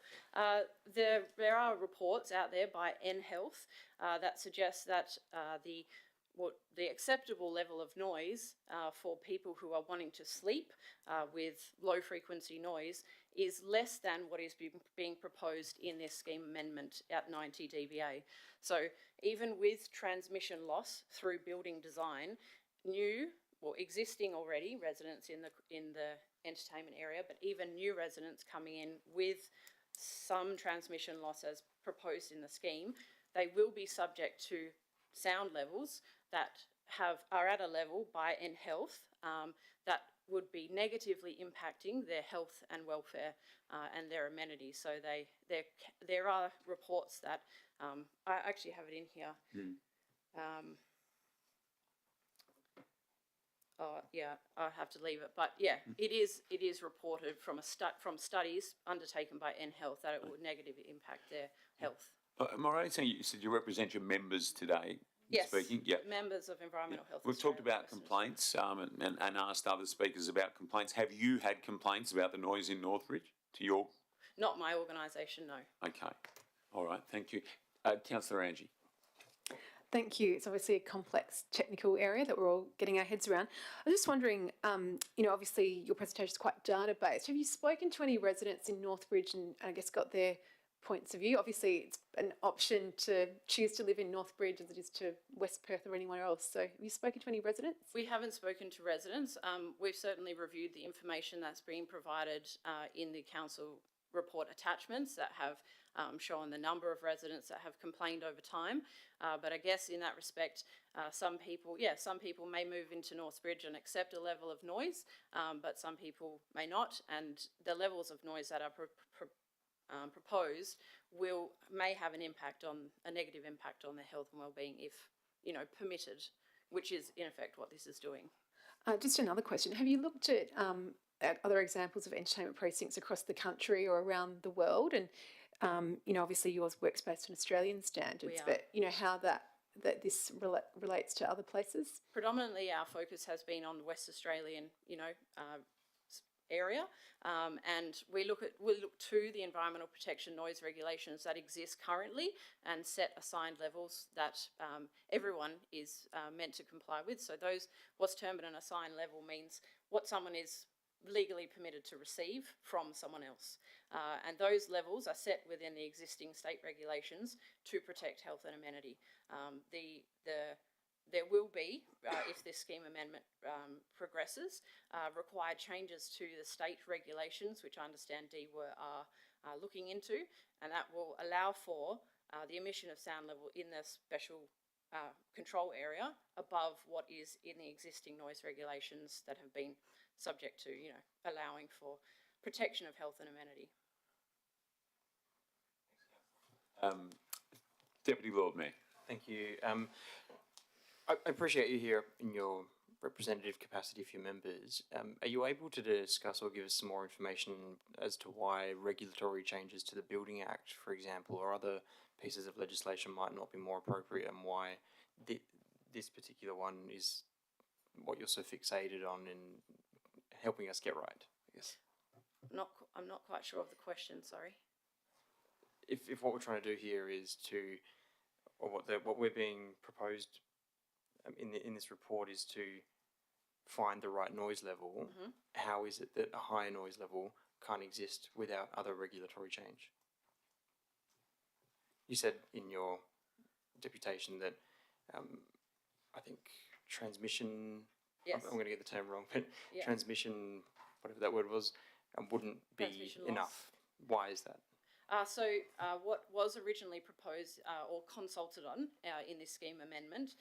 There are reports out there by nHealth that suggest that the acceptable level of noise for people who are wanting to sleep with low frequency noise is less than what is being proposed in this scheme amendment at 90 dBA. So even with transmission loss through building design, new or existing already residents in the entertainment area, but even new residents coming in with some transmission loss as proposed in the scheme, they will be subject to sound levels that are at a level by nHealth that would be negatively impacting their health and welfare and their amenities. So there are reports that I actually have it in here. Yeah, I have to leave it, but yeah, it is reported from studies undertaken by nHealth that it would negatively impact their health. Am I right in saying you said you represent your members today? Yes, Speaking? Yeah. members of Environmental Health. We've talked Australia, about complaints and asked other speakers about complaints. Have you had complaints about the noise in Northbridge to your? Not my organisation, no. Okay. All right. Thank you. Councillor Angie. Thank you. It's obviously a complex technical area that we're all getting our heads around. I'm just wondering, obviously your presentation is quite data-based. Have you spoken to any residents in Northbridge and I guess got their points of view? Obviously it's an option to choose to live in Northbridge as it is to West Perth or anywhere else. So have you spoken to any residents? We haven't spoken to residents. We've certainly reviewed the information that's been provided in the council report attachments that have shown the number of residents that have complained over time. But I guess in that respect, some people may move into Northbridge and accept a level of noise, but some people may not. And the levels of noise that are proposed may have a negative impact on their health and well-being if permitted, which is in effect what this is doing. Just another question. Have you looked at other examples of entertainment precincts across the country or around the world? And obviously yours works based on Australian standards, but how that this relates to other places? Predominantly our focus has been on the West Australian, area, and we look to the environmental protection noise regulations that exist currently and set assigned levels that everyone is meant to comply with. So what's termed an assigned level means what someone is legally permitted to receive from someone else. And those levels are set within the existing state regulations to protect health and amenity. There will be, if this scheme amendment progresses, required changes to the state regulations, which I understand DWER are looking into, and that will allow for the emission of sound level in the special control area above what is in the existing noise regulations that have been subject to, allowing for protection of health and amenity. Deputy Lord Mayor. Thank you. I appreciate you here in your representative capacity for your members. Are you able to discuss or give us some more information as to why regulatory changes to the Building Act, for example, or other pieces of legislation might not be more appropriate, and why this particular one is what you're so fixated on in helping us get right, I guess? I'm not quite sure of the question, sorry. If what we're trying to do here is or what we're being proposed in this report is to find the right noise level, how is it that a higher noise level can't exist without other regulatory change? You said in your deputation that I think transmission, Yes. I'm going to get the term wrong, but Yeah. transmission, whatever that word was, wouldn't be Transmission loss. enough. Why is that? What was originally proposed or consulted on in this scheme amendment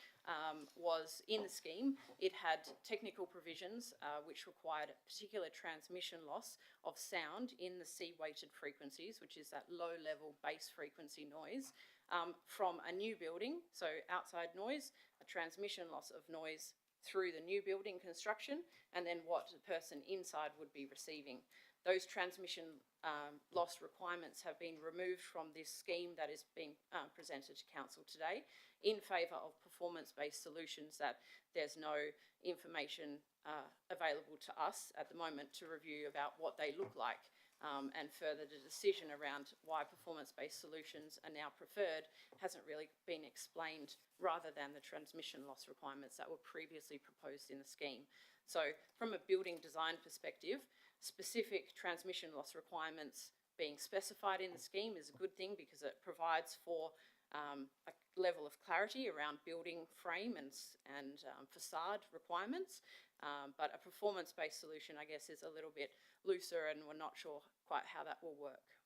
was in the scheme, it had technical provisions which required a particular transmission loss of sound in the C-weighted frequencies, which is that low-level base frequency noise, from a new building, so outside noise, a transmission loss of noise through the new building construction, and then what the person inside would be receiving. Those transmission loss requirements have been removed from this scheme that is being presented to Council today in favour of performance-based solutions that there's no information available to us at the moment to review about what they look like. And further, the decision around why performance-based solutions are now preferred hasn't really been explained, rather than the transmission loss requirements that were previously proposed in the scheme. So from a building design perspective, specific transmission loss requirements being specified in the scheme is a good thing, because it provides for a level of clarity around building frame and facade requirements. But a performance-based solution, I guess, is a little bit looser, and we're not sure quite how that will work.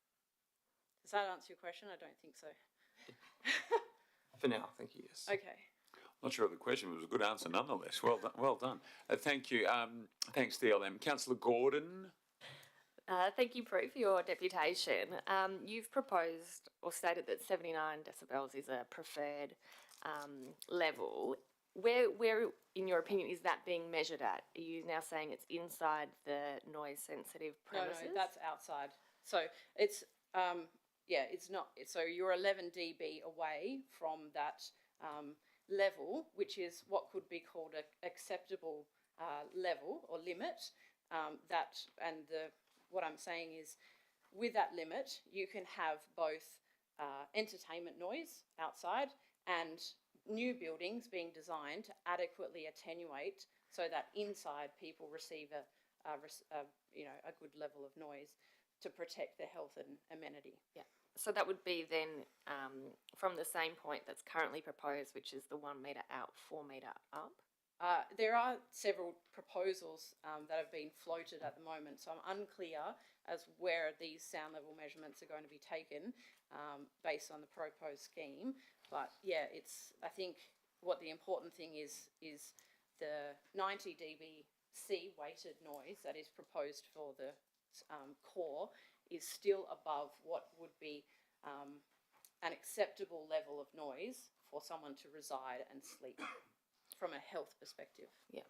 Does that answer your question? I don't think so. For now, thank you, yes. Okay. Not sure of the question, but it was a good answer nonetheless. Well done. Well done. Thank you. Thanks, DLM. Councillor Gordon. Thank you, Prue, for your deputation. You've proposed or stated that 79 decibels is a preferred level. Where, in your opinion, is that being measured at? Are you now saying it's inside the noise-sensitive premises? No, that's outside. So it's it's not. So you're 11 dB away from that level, which is what could be called an acceptable level or limit. What I'm saying is, with that limit, you can have both entertainment noise outside and new buildings being designed to adequately attenuate so that inside people receive a good level of noise to protect their health and amenity. Yeah. So that would be then from the same point that's currently proposed, which is the 1 metre out, 4 metre up? There are several proposals that have been floated at the moment, so I'm unclear as where these sound level measurements are going to be taken based on the proposed scheme. But yeah, I think what the important thing is the 90 dB C weighted noise that is proposed for the core is still above what would be an acceptable level of noise for someone to reside and sleep from a health perspective. Yeah.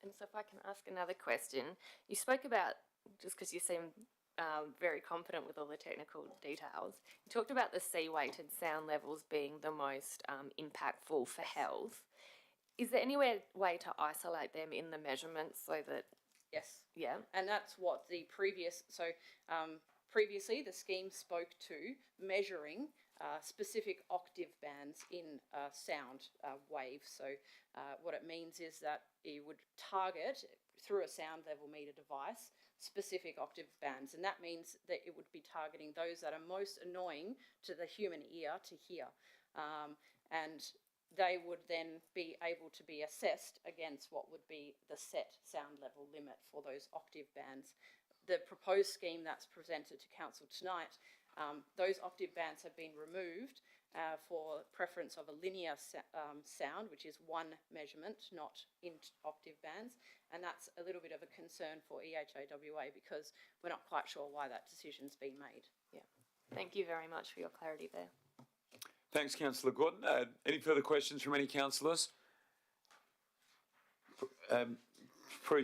And so if I can ask another question, you spoke about, just because you seem very confident with all the technical details, you talked about the C-weighted sound levels being the most impactful for health. Is there any way to isolate them in the measurements so that... Yes. Yeah. And that's what the previously the scheme spoke to measuring specific octave bands in sound waves. So what it means is that you would target, through a sound level meter device, specific octave bands, and that means that it would be targeting those that are most annoying to the human ear to hear. And they would then be able to be assessed against what would be the set sound level limit for those octave bands the proposed scheme that's presented to council tonight, those octave bands have been removed for preference of a linear sound, which is one measurement, not in octave bands. And that's a little bit of a concern for EHAWA because we're not quite sure why that decision's been made. Yeah. Thank you very much for your clarity there. Thanks, Councillor Gordon. Any further questions from any councillors?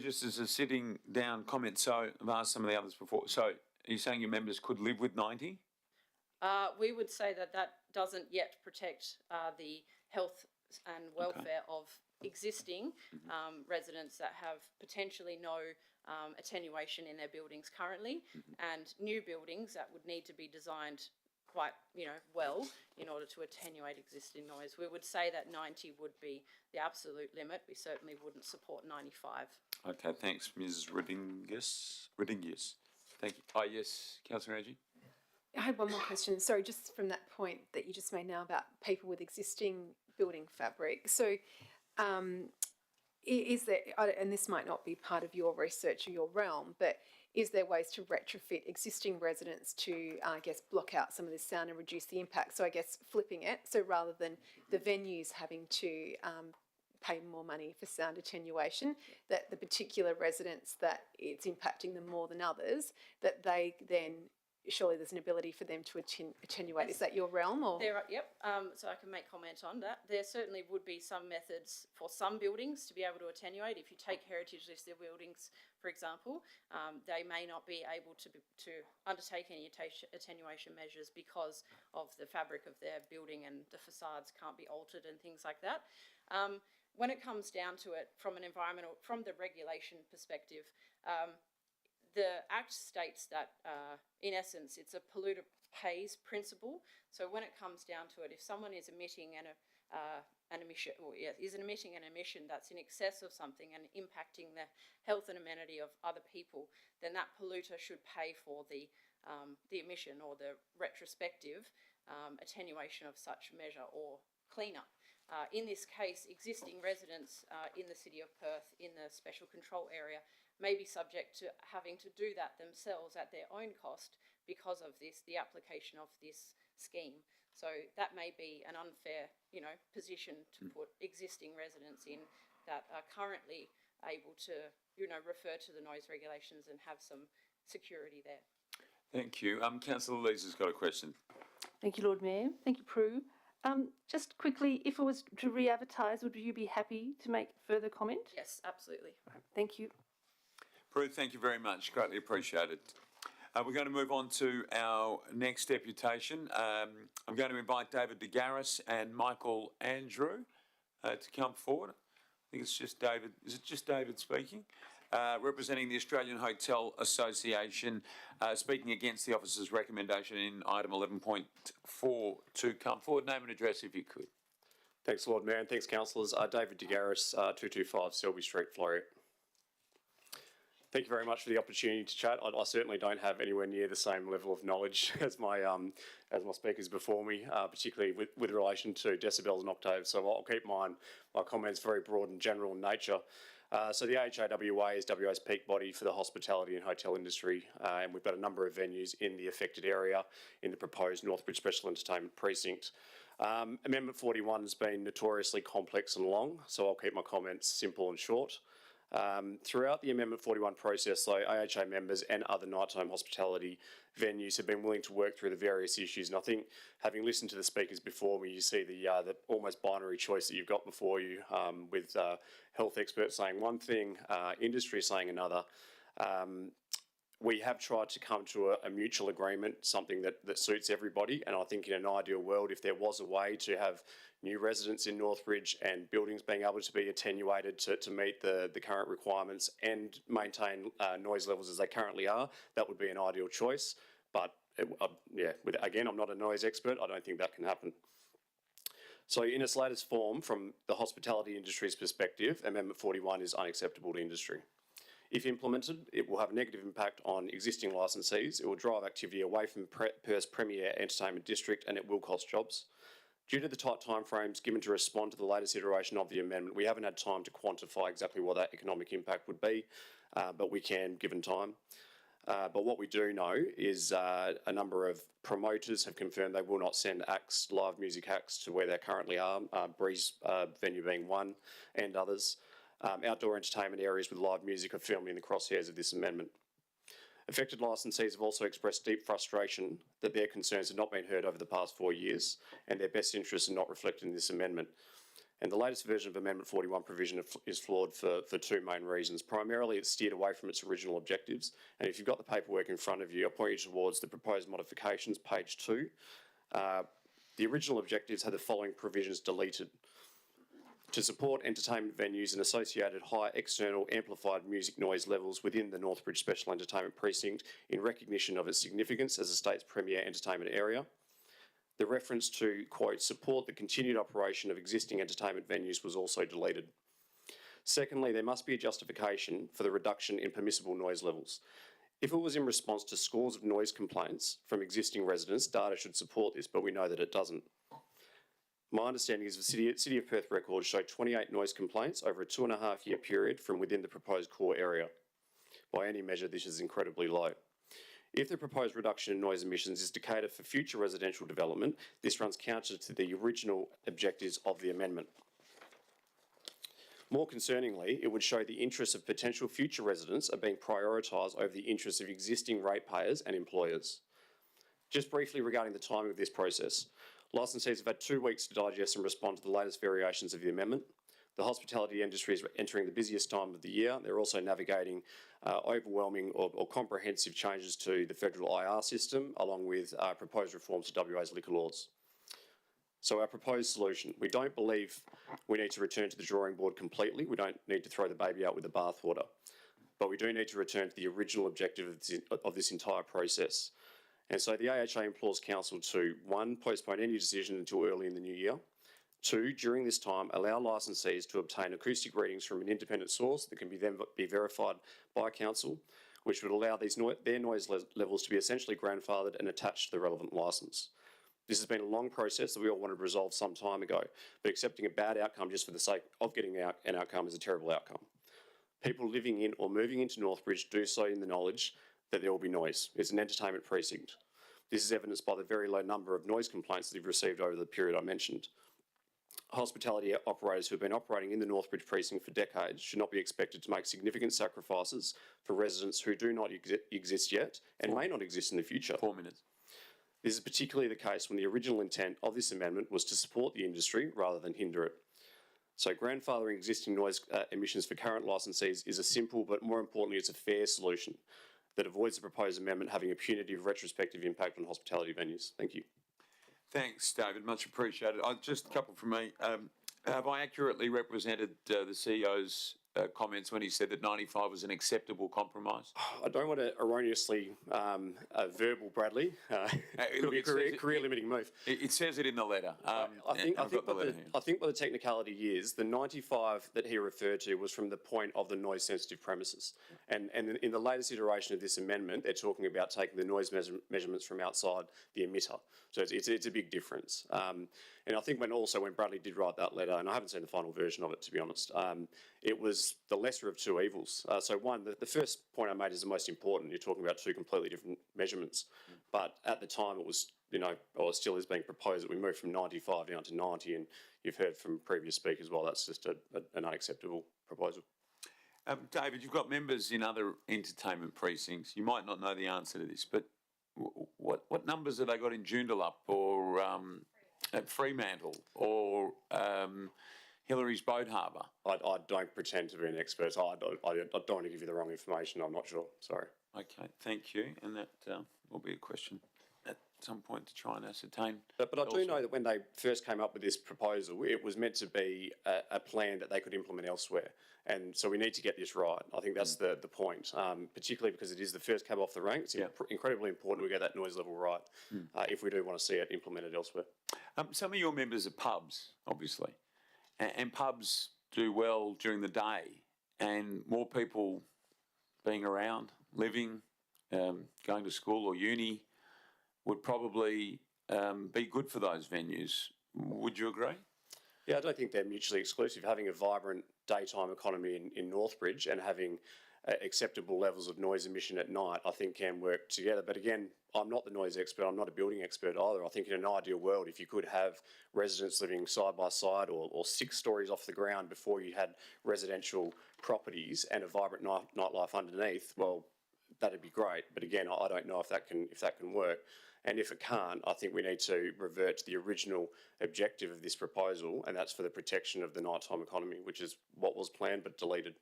Just as a sitting down comment, so I've asked some of the others before. So are you saying your members could live with 90? We would say that that doesn't yet protect the health and welfare of existing residents that have potentially no attenuation in their buildings currently, and new buildings that would need to be designed quite, well in order to attenuate existing noise. We would say that 90 would be the absolute limit. We certainly wouldn't support 95. Okay, thanks, Ms. Redingus. Thank you. Oh, yes, Councillor Angie. I had one more question. Sorry, just from that point that you just made now about people with existing building fabric. So is there, and this might not be part of your research or your realm, but is there ways to retrofit existing residents to, I guess, block out some of this sound and reduce the impact? So I guess flipping it, so rather than the venues having to pay more money for sound attenuation, that the particular residents that it's impacting them more than others, that they then, surely there's an ability for them to attenuate. Is that your realm? Or? Yep, so I can make comment on that. There certainly would be some methods for some buildings to be able to attenuate. If you take heritage listed buildings, for example, they may not be able to undertake any attenuation measures because of the fabric of their building, and the facades can't be altered and things like that. When it comes down to it, from the regulation perspective, the Act states that, in essence, it's a polluter pays principle. So when it comes down to it, if someone is emitting an emission that's in excess of something and impacting the health and amenity of other people, then that polluter should pay for the emission or the retrospective attenuation of such measure or cleanup. In this case, existing residents in the City of Perth in the special control area may be subject to having to do that themselves at their own cost because of the application of this scheme. So that may be an unfair, position to put existing residents in that are currently able to, refer to the noise regulations and have some security there. Thank you. Councillor Lees has got a question. Thank you, Lord Mayor. Thank you, Prue. Just quickly, if it was to re-advertise, would you be happy to make further comment? Yes, absolutely. Thank you. Prue, thank you very much. Greatly appreciated. We're going to move on to our next deputation. I'm going to invite David de Garis and Michael Andrew to come forward. I think it's just David. Is it just David speaking? Representing the Australian Hotel Association, speaking against the officer's recommendation in item 11.4 to come forward. Name and address if you could. Thanks, Lord Mayor, and thanks, councillors. David de Garis, 225 Selby Street, Floreat. Thank you very much for the opportunity to chat. I certainly don't have anywhere near the same level of knowledge as my speakers before me, particularly with relation to decibels and octaves. So I'll keep my comments very broad and general in nature. So the AHAWA is WA's peak body for the hospitality and hotel industry, and we've got a number of venues in the affected area in the proposed Northbridge Special Entertainment Precinct. Amendment 41 has been notoriously complex and long, so I'll keep my comments simple and short. Throughout the Amendment 41 process, though, AHA members and other nighttime hospitality venues have been willing to work through the various issues, and I think, having listened to the speakers before me, you see the almost binary choice that you've got before you, with health experts saying one thing, industry saying another. We have tried to come to a mutual agreement, something that suits everybody, and I think in an ideal world, if there was a way to have new residents in Northbridge and buildings being able to be attenuated to meet the current requirements and maintain noise levels as they currently are, that would be an ideal choice. But again, I'm not a noise expert. I don't think that can happen. So in its latest form, from the hospitality industry's perspective, Amendment 41 is unacceptable to industry. If implemented, it will have a negative impact on existing licensees, it will drive activity away from Perth's premier entertainment district, and it will cost jobs. Due to the tight timeframes given to respond to the latest iteration of the amendment, we haven't had time to quantify exactly what that economic impact would be, but we can, given time. But what we do know is a number of promoters have confirmed they will not send acts, live music acts, to where they currently are, Breeze venue being one, and others. Outdoor entertainment areas with live music are firmly in the crosshairs of this amendment. Affected licensees have also expressed deep frustration that their concerns have not been heard over the past 4 years and their best interests are not reflected in this amendment. And the latest version of Amendment 41 provision is flawed for two main reasons. Primarily, it's steered away from its original objectives. And if you've got the paperwork in front of you, I'll point you towards the proposed modifications, page 2. The original objectives had the following provisions deleted: to support entertainment venues and associated high external amplified music noise levels within the Northbridge Special Entertainment Precinct in recognition of its significance as the state's premier entertainment area. The reference to, quote, support the continued operation of existing entertainment venues was also deleted. Secondly, there must be a justification for the reduction in permissible noise levels. If it was in response to scores of noise complaints from existing residents, data should support this, but we know that it doesn't. My understanding is the City of Perth records show 28 noise complaints over a 2.5-year period from within the proposed core area. By any measure, this is incredibly low. If the proposed reduction in noise emissions is to cater for future residential development, this runs counter to the original objectives of the amendment. More concerningly, it would show the interests of potential future residents are being prioritised over the interests of existing ratepayers and employers. Just briefly regarding the timing of this process, licensees have had 2 weeks to digest and respond to the latest variations of the amendment. The hospitality industry is entering the busiest time of the year. They're also navigating overwhelming or comprehensive changes to the federal IR system, along with proposed reforms to WA's liquor laws. So our proposed solution: we don't believe we need to return to the drawing board completely. We don't need to throw the baby out with the bathwater. But we do need to return to the original objective of this entire process. And so the AHA implores Council to, 1, postpone any decision until early in the new year. 2, during this time, allow licensees to obtain acoustic readings from an independent source that can then be verified by Council, which would allow their noise levels to be essentially grandfathered and attached to the relevant licence. This has been a long process that we all wanted to resolve some time ago, but accepting a bad outcome just for the sake of getting an outcome is a terrible outcome. People living in or moving into Northbridge do so in the knowledge that there will be noise. It's an entertainment precinct. This is evidenced by the very low number of noise complaints that they've received over the period I mentioned. Hospitality operators who have been operating in the Northbridge precinct for decades should not be expected to make significant sacrifices for residents who do not exist yet and may not exist in the future. 4 minutes. This is particularly the case when the original intent of this amendment was to support the industry rather than hinder it. So grandfathering existing noise emissions for current licensees is a simple, but more importantly, it's a fair solution that avoids the proposed amendment having a punitive retrospective impact on hospitality venues. Thank you. Thanks, David. Much appreciated. Just a couple from me. Have I accurately represented the CEO's comments when he said that 95 was an acceptable compromise? I don't want to erroneously verbal Bradley. It'll be a career-limiting move. It says it in the letter. I think what the technicality is, the 95 that he referred to was from the point of the noise-sensitive premises. And in the latest iteration of this amendment, they're talking about taking the noise measurements from outside the emitter. So it's a big difference. And I think when Bradley did write that letter, and I haven't seen the final version of it, to be honest, it was the lesser of two evils. So one, the first point I made is the most important. You're talking about 2 completely different measurements. But at the time it was, or it still is being proposed that we move from 95 down to 90, and you've heard from previous speakers, well, that's just an unacceptable proposal. David, you've got members in other entertainment precincts. You might not know the answer to this, but what numbers have they got in Joondalup or at Fremantle or Hillary's Boat Harbour? I don't pretend to be an expert. I don't want to give you the wrong information. I'm not sure. Sorry. Okay, thank you. And that will be a question at some point to try and ascertain. But I do know that when they first came up with this proposal, it was meant to be a plan that they could implement elsewhere. And so we need to get this right. I think that's the point, particularly because it is the first cab off the rank. It's incredibly important we get that noise level right if we do want to see it implemented elsewhere. Some of your members are pubs, obviously, and pubs do well during the day, and more people being around, living, going to school or uni would probably be good for those venues. Would you agree? Yeah, I don't think they're mutually exclusive. Having a vibrant daytime economy in Northbridge and having acceptable levels of noise emission at night, I think can work together. But again, I'm not the noise expert, I'm not a building expert either. I think in an ideal world, if you could have residents living side by side or 6 stories off the ground before you had residential properties and a vibrant nightlife underneath, well, that'd be great. But again, I don't know if that can work. And if it can't, I think we need to revert to the original objective of this proposal, and that's for the protection of the nighttime economy, which is what was planned but deleted.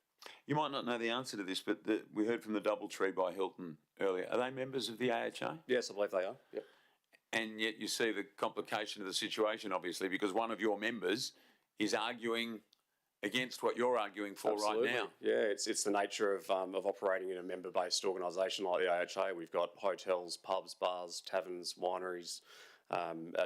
You might not know the answer to this, but we heard from the Doubletree by Hilton earlier. Are they members of the AHA? Yes, I believe they are. Yep. And yet you see the complication of the situation, obviously, because one of your members is arguing against what you're arguing for Absolutely. right now. Yeah, it's the nature of operating in a member-based organisation like the AHA. We've got hotels, pubs, bars, taverns, wineries,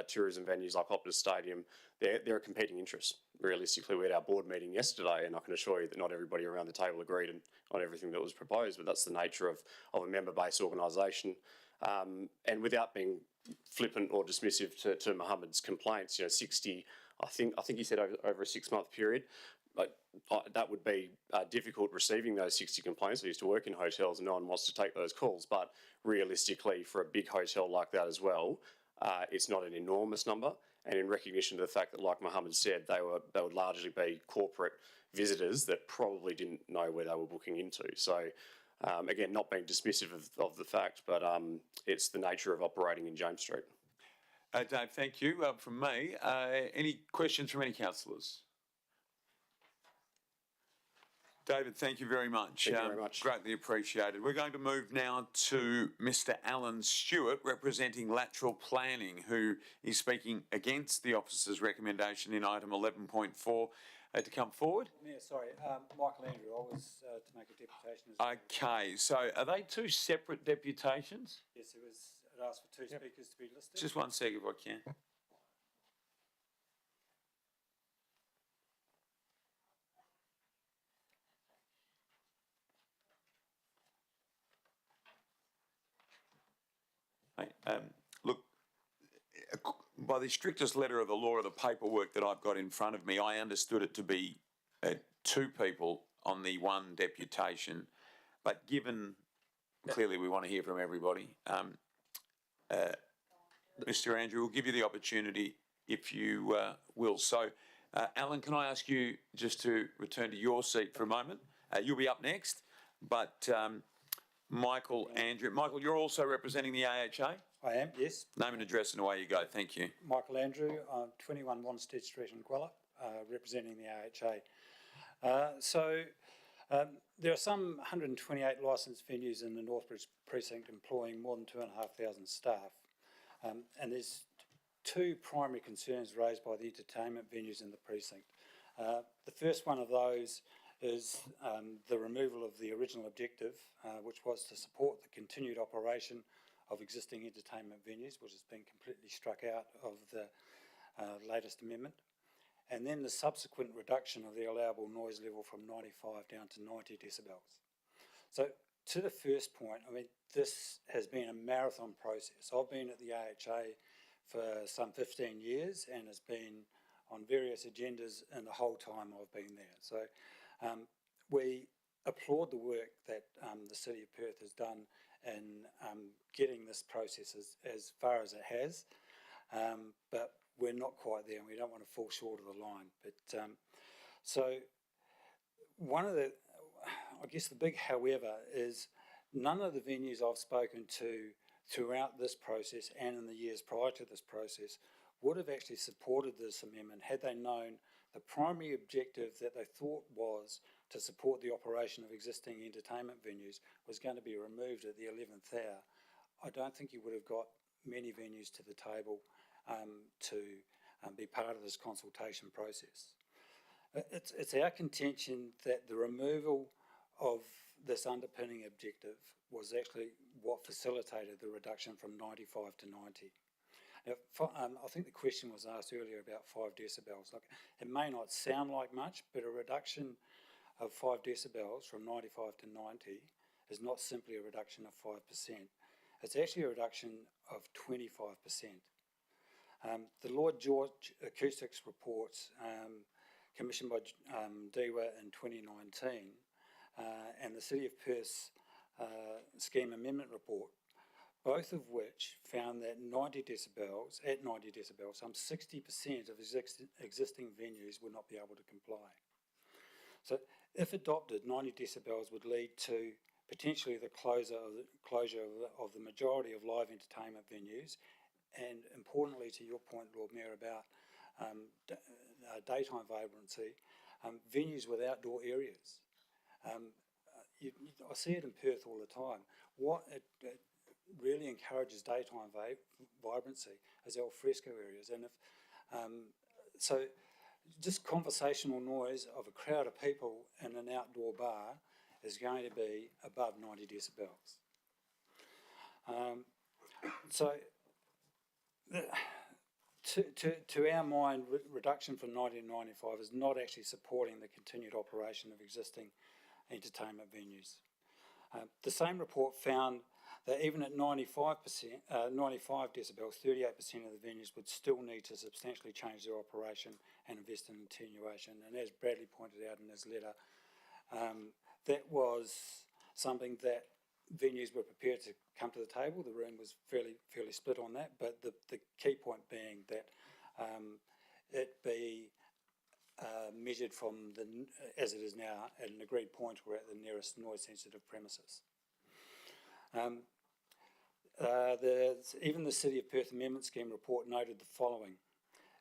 tourism venues like Optus Stadium. There are competing interests. Realistically, we had our board meeting yesterday, and I can assure you that not everybody around the table agreed on everything that was proposed, but that's the nature of a member-based organisation. And without being flippant or dismissive to Mohammed's complaints, 60, I think he said over a 6-month period. But that would be difficult receiving those 60 complaints. I used to work in hotels and no one wants to take those calls. But realistically, for a big hotel like that as well, it's not an enormous number. And in recognition of the fact that, like Mohammed said, they would largely be corporate visitors that probably didn't know where they were booking into. So, again, not being dismissive of the fact, but it's the nature of operating in James Street. Dave, thank you. From me, any questions from any councillors? David, thank you very much. Thank you very much. Greatly appreciated. We're going to move now to Mr. Alan Stewart, representing Lateral Planning, who is speaking against the officer's recommendation in item 11.4 to come forward. Yeah, sorry, Michael Andrew, I was to make a deputation as well. Okay, so are they 2 separate deputations? Yes, it asked for 2 speakers to be listed. Just 1 second if I can. Look, by the strictest letter of the law of the paperwork that I've got in front of me, I understood it to be 2 people on the 1 deputation. But given, clearly we want to hear from everybody, Mr. Andrew, we'll give you the opportunity if you will. So, Alan, can I ask you just to return to your seat for a moment? You'll be up next, but Michael Andrew. Michael, you're also representing the AHA? I am, yes. Name and address and away you go. Thank you. Michael Andrew, 21 Wanstead Street in Guelph, representing the AHA. There are some 128 licensed venues in the Northbridge precinct employing more than 2,500 staff. And there's 2 primary concerns raised by the entertainment venues in the precinct. The first one of those is the removal of the original objective, which was to support the continued operation of existing entertainment venues, which has been completely struck out of the latest amendment. And then the subsequent reduction of the allowable noise level from 95 down to 90 decibels. So to the first point, I mean, this has been a marathon process. I've been at the AHA for some 15 years and has been on various agendas in the whole time I've been there. So we applaud the work that the City of Perth has done in getting this process as far as it has, but we're not quite there and we don't want to fall short of the line. But so one of the, I guess the big however is none of the venues I've spoken to throughout this process and in the years prior to this process would have actually supported this amendment had they known the primary objective that they thought was to support the operation of existing entertainment venues was going to be removed at the 11th hour. I don't think you would have got many venues to the table to be part of this consultation process. It's our contention that the removal of this underpinning objective was actually what facilitated the reduction from 95 to 90. Now, I think the question was asked earlier about 5 decibels. Like, it may not sound like much, but a reduction of 5 decibels from 95 to 90 is not simply a reduction of 5%. It's actually a reduction of 25%. The Lloyd George acoustics reports commissioned by DEWA in 2019 and the City of Perth's scheme amendment report, both of which found that 90 decibels, some 60% of existing venues would not be able to comply. So if adopted, 90 decibels would lead to potentially the closure of the majority of live entertainment venues, and importantly to your point, Lord Mayor, about daytime vibrancy, venues with outdoor areas. I see it in Perth all the time. What it really encourages daytime vibrancy is al fresco areas, and if so, just conversational noise of a crowd of people in an outdoor bar is going to be above 90 decibels. To our mind, reduction from 90 to 95 is not actually supporting the continued operation of existing entertainment venues. The same report found that even at 95 decibels, 38% of the venues would still need to substantially change their operation and invest in attenuation. And as Bradley pointed out in his letter, that was something that venues were prepared to come to the table. The room was fairly split on that, but the key point being that it be measured from as it is now at an agreed point or at the nearest noise-sensitive premises. Even the City of Perth Amendment Scheme report noted the following: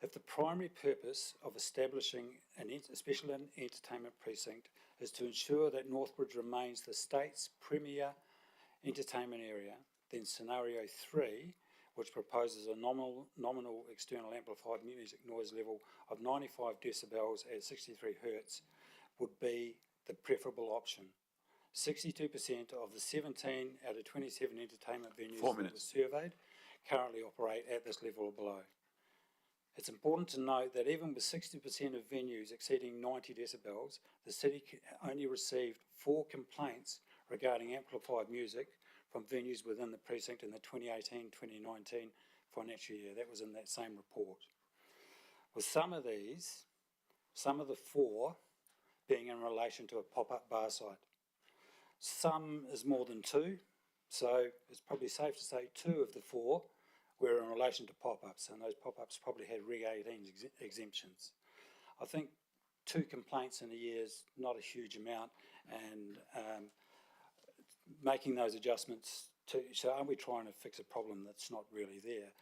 if the primary purpose of establishing a special entertainment precinct is to ensure that Northbridge remains the state's premier entertainment area, then scenario 3, which proposes a nominal external amplified music noise level of 95 decibels at 63 hertz, would be the preferable option. 62% of the 17 out of 27 entertainment venues that were surveyed currently operate at this level or below. It's important to note that even with 60% of venues exceeding 90 decibels, the City only received 4 complaints regarding amplified music from venues within the precinct in the 2018-2019 financial year. That was in that same report. With some of the 4 being in relation to a pop-up bar site. Some is more than 2, so it's probably safe to say 2 of the 4 were in relation to pop-ups, and those pop-ups probably had Reg 18 exemptions. I think 2 complaints in a year is not a huge amount, and making those adjustments so are we trying to fix a problem that's not really there?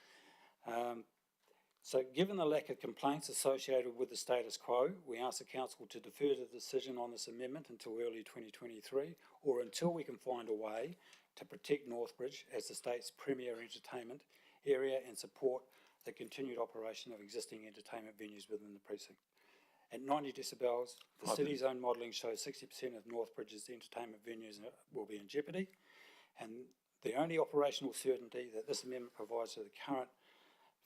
So given the lack of complaints associated with the status quo, we ask the Council to defer the decision on this amendment until early 2023, or until we can find a way to protect Northbridge as the state's premier entertainment area and support the continued operation of existing entertainment venues within the precinct. At 90 decibels, the City's own modelling shows 60% of Northbridge's entertainment venues will be in jeopardy, and the only operational certainty that this amendment provides to the current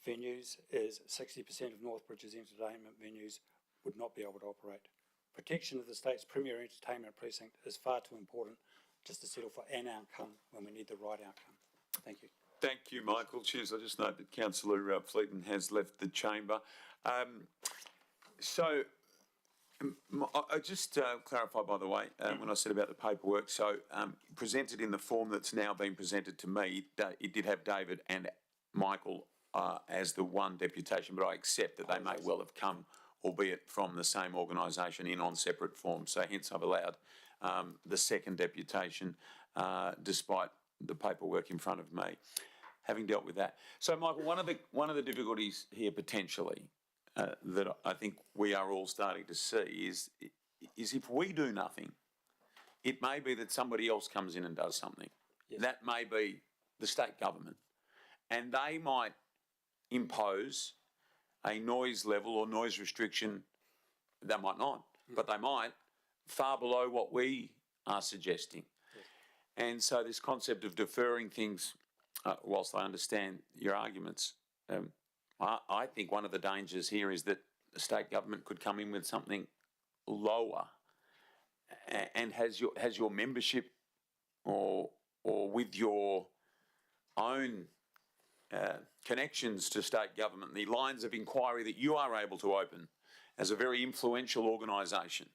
venues is 60% of Northbridge's entertainment venues would not be able to operate. Protection of the state's premier entertainment precinct is far too important just to settle for an outcome when we need the right outcome. Thank you. Thank you, Michael. Cheers. I just note that Councillor Fleeton has left the chamber. I just clarify, by the way, when I said about the paperwork, so presented in the form that's now been presented to me, it did have David and Michael as the one deputation, but I accept that they may well have come, albeit from the same organisation, in on separate forms. So hence I've allowed the second deputation, despite the paperwork in front of me. Having dealt with that, so Michael, one of the difficulties here potentially that I think we are all starting to see is if we do nothing, it may be that somebody else comes in and does something. Yes. That may be the state government, and they might impose a noise level or noise restriction. They might not, but they might, far below what we are suggesting. Yes. And so this concept of deferring things, whilst I understand your arguments, I think one of the dangers here is that the state government could come in with something lower. And has your membership or with your own connections to state government, the lines of inquiry that you are able to open as a very influential organisation.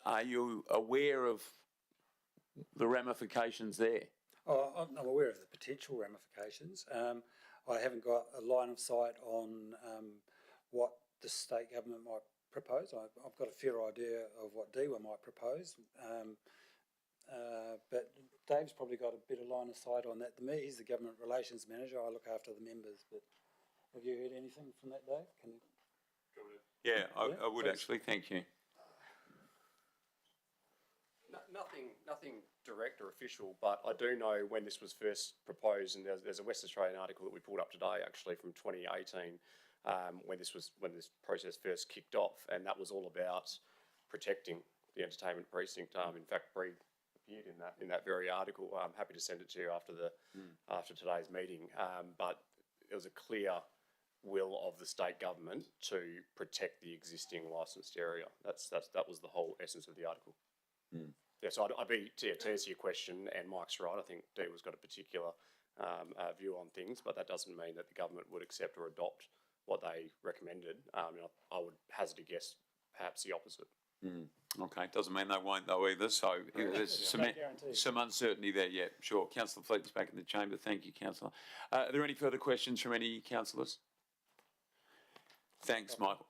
Are you aware of the ramifications there? Oh, I'm aware of the potential ramifications. I haven't got a line of sight on what the state government might propose. I've got a fair idea of what DEWA might propose, but Dave's probably got a better line of sight on that than me. He's the government relations manager. I look after the members. But have you heard anything from that, Dave? Can you... Yeah, I would actually. Thank you. Nothing direct or official, but I do know when this was first proposed, and there's a West Australian article that we pulled up today, actually from 2018, when this process first kicked off, and that was all about protecting the entertainment precinct. In fact, Bree appeared in that very article. I'm happy to send it to you after today's meeting. But it was a clear will of the state government to protect the existing licensed area. That was the whole essence of the article. Yeah, so to answer your question, and Mike's right, I think DEWA's got a particular view on things, but that doesn't mean that the government would accept or adopt what they recommended. I would hazard a guess, perhaps the opposite. Okay, doesn't mean they won't though either, so there's some uncertainty there, yeah, sure. Councillor Fleet's back in the chamber. Thank you, Councillor. Are there any further questions from any councillors? Thanks, Michael.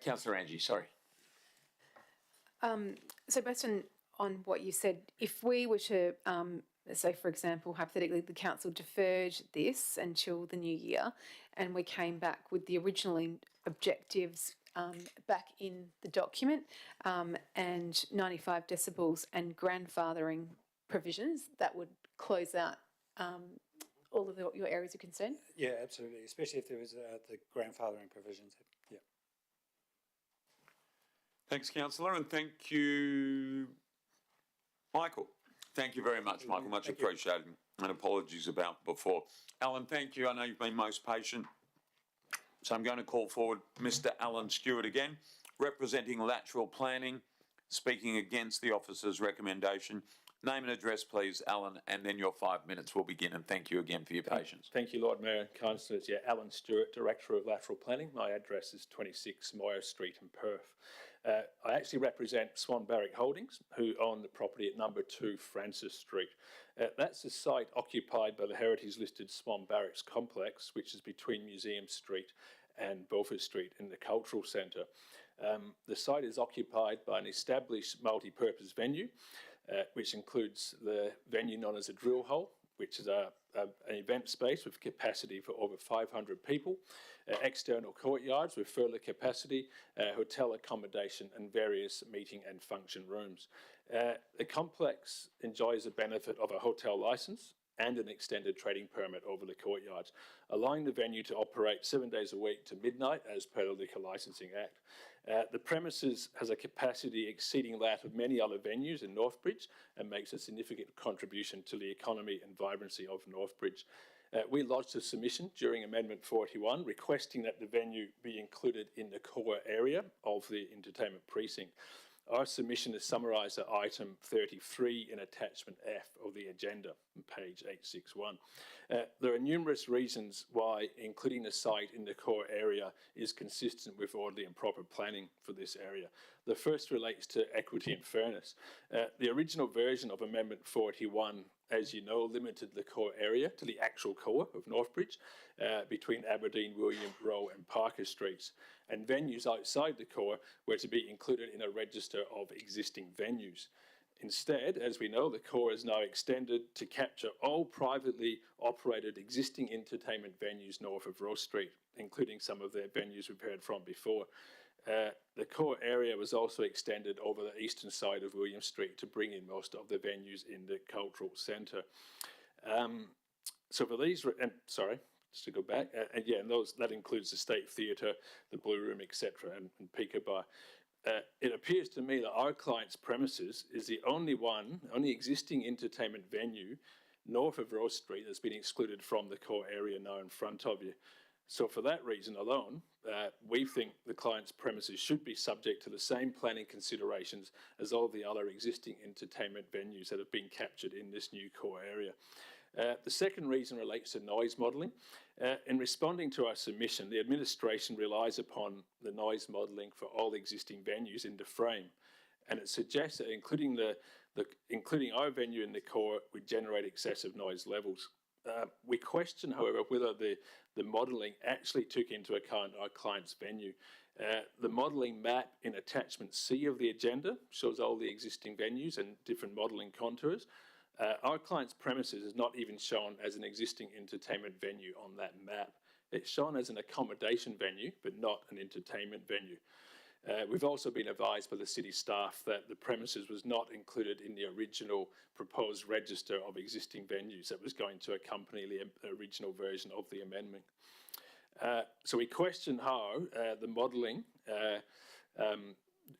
Councillor Angie, sorry. So based on what you said, if we were to, say for example, hypothetically the council deferred this until the new year and we came back with the original objectives back in the document and 95 decibels and grandfathering provisions, that would close out all of your areas of concern? Yeah, absolutely, especially if there was the grandfathering provisions. Yeah. Thanks, Councillor, and thank you, Michael. Thank you very much, Michael. Much appreciated. And apologies about before. Alan, thank you. I know you've been most patient. So I'm going to call forward Mr. Alan Stewart again, representing Lateral Planning, speaking against the officer's recommendation. Name and address, please, Alan, and then your 5 minutes will begin. And thank you again for your patience. Thank you, Lord Mayor and Councillors. Yeah, Alan Stewart, Director of Lateral Planning. My address is 26 Moyer Street in Perth. I actually represent Swan Barrack Holdings, who own the property at number 2 Francis Street. That's a site occupied by the heritage-listed Swan Barracks complex, which is between Museum Street and Beaufort Street in the Cultural Centre. The site is occupied by an established multi-purpose venue, which includes the venue known as a drill hole, which is an event space with capacity for over 500 people, external courtyards with further capacity, hotel accommodation and various meeting and function rooms. The complex enjoys the benefit of a hotel licence and an extended trading permit over the courtyards, allowing the venue to operate 7 days a week to midnight as per the Liquor Licensing Act. The premises has a capacity exceeding that of many other venues in Northbridge and makes a significant contribution to the economy and vibrancy of Northbridge. We lodged a submission during Amendment 41 requesting that the venue be included in the core area of the entertainment precinct. Our submission is summarised at item 33 in attachment F of the agenda on page 861. There are numerous reasons why including the site in the core area is consistent with orderly and proper planning for this area. The first relates to equity and fairness. The original version of Amendment 41, as you know, limited the core area to the actual core of Northbridge between Aberdeen, William, Rowe and Parker Streets, and venues outside the core were to be included in a register of existing venues. Instead, as we know, the core is now extended to capture all privately operated existing entertainment venues north of Rose Street, including some of the venues we've heard from before. The core area was also extended over the eastern side of William Street to bring in most of the venues in the cultural centre. So for these, just to go back, and that includes the State Theatre, the Blue Room, etc., and Peekabah. It appears to me that our client's premises is the only existing entertainment venue north of Rose Street that's been excluded from the core area now in front of you. So for that reason alone, we think the client's premises should be subject to the same planning considerations as all the other existing entertainment venues that have been captured in this new core area. The second reason relates to noise modelling. In responding to our submission, the administration relies upon the noise modelling for all existing venues in the frame, and it suggests that including including our venue in the core would generate excessive noise levels. We question, however, whether the modelling actually took into account our client's venue. The modelling map in attachment C of the agenda shows all the existing venues and different modelling contours. Our client's premises is not even shown as an existing entertainment venue on that map. It's shown as an accommodation venue, but not an entertainment venue. We've also been advised by the city staff that the premises was not included in the original proposed register of existing venues that was going to accompany the original version of the amendment. So we question how the modelling,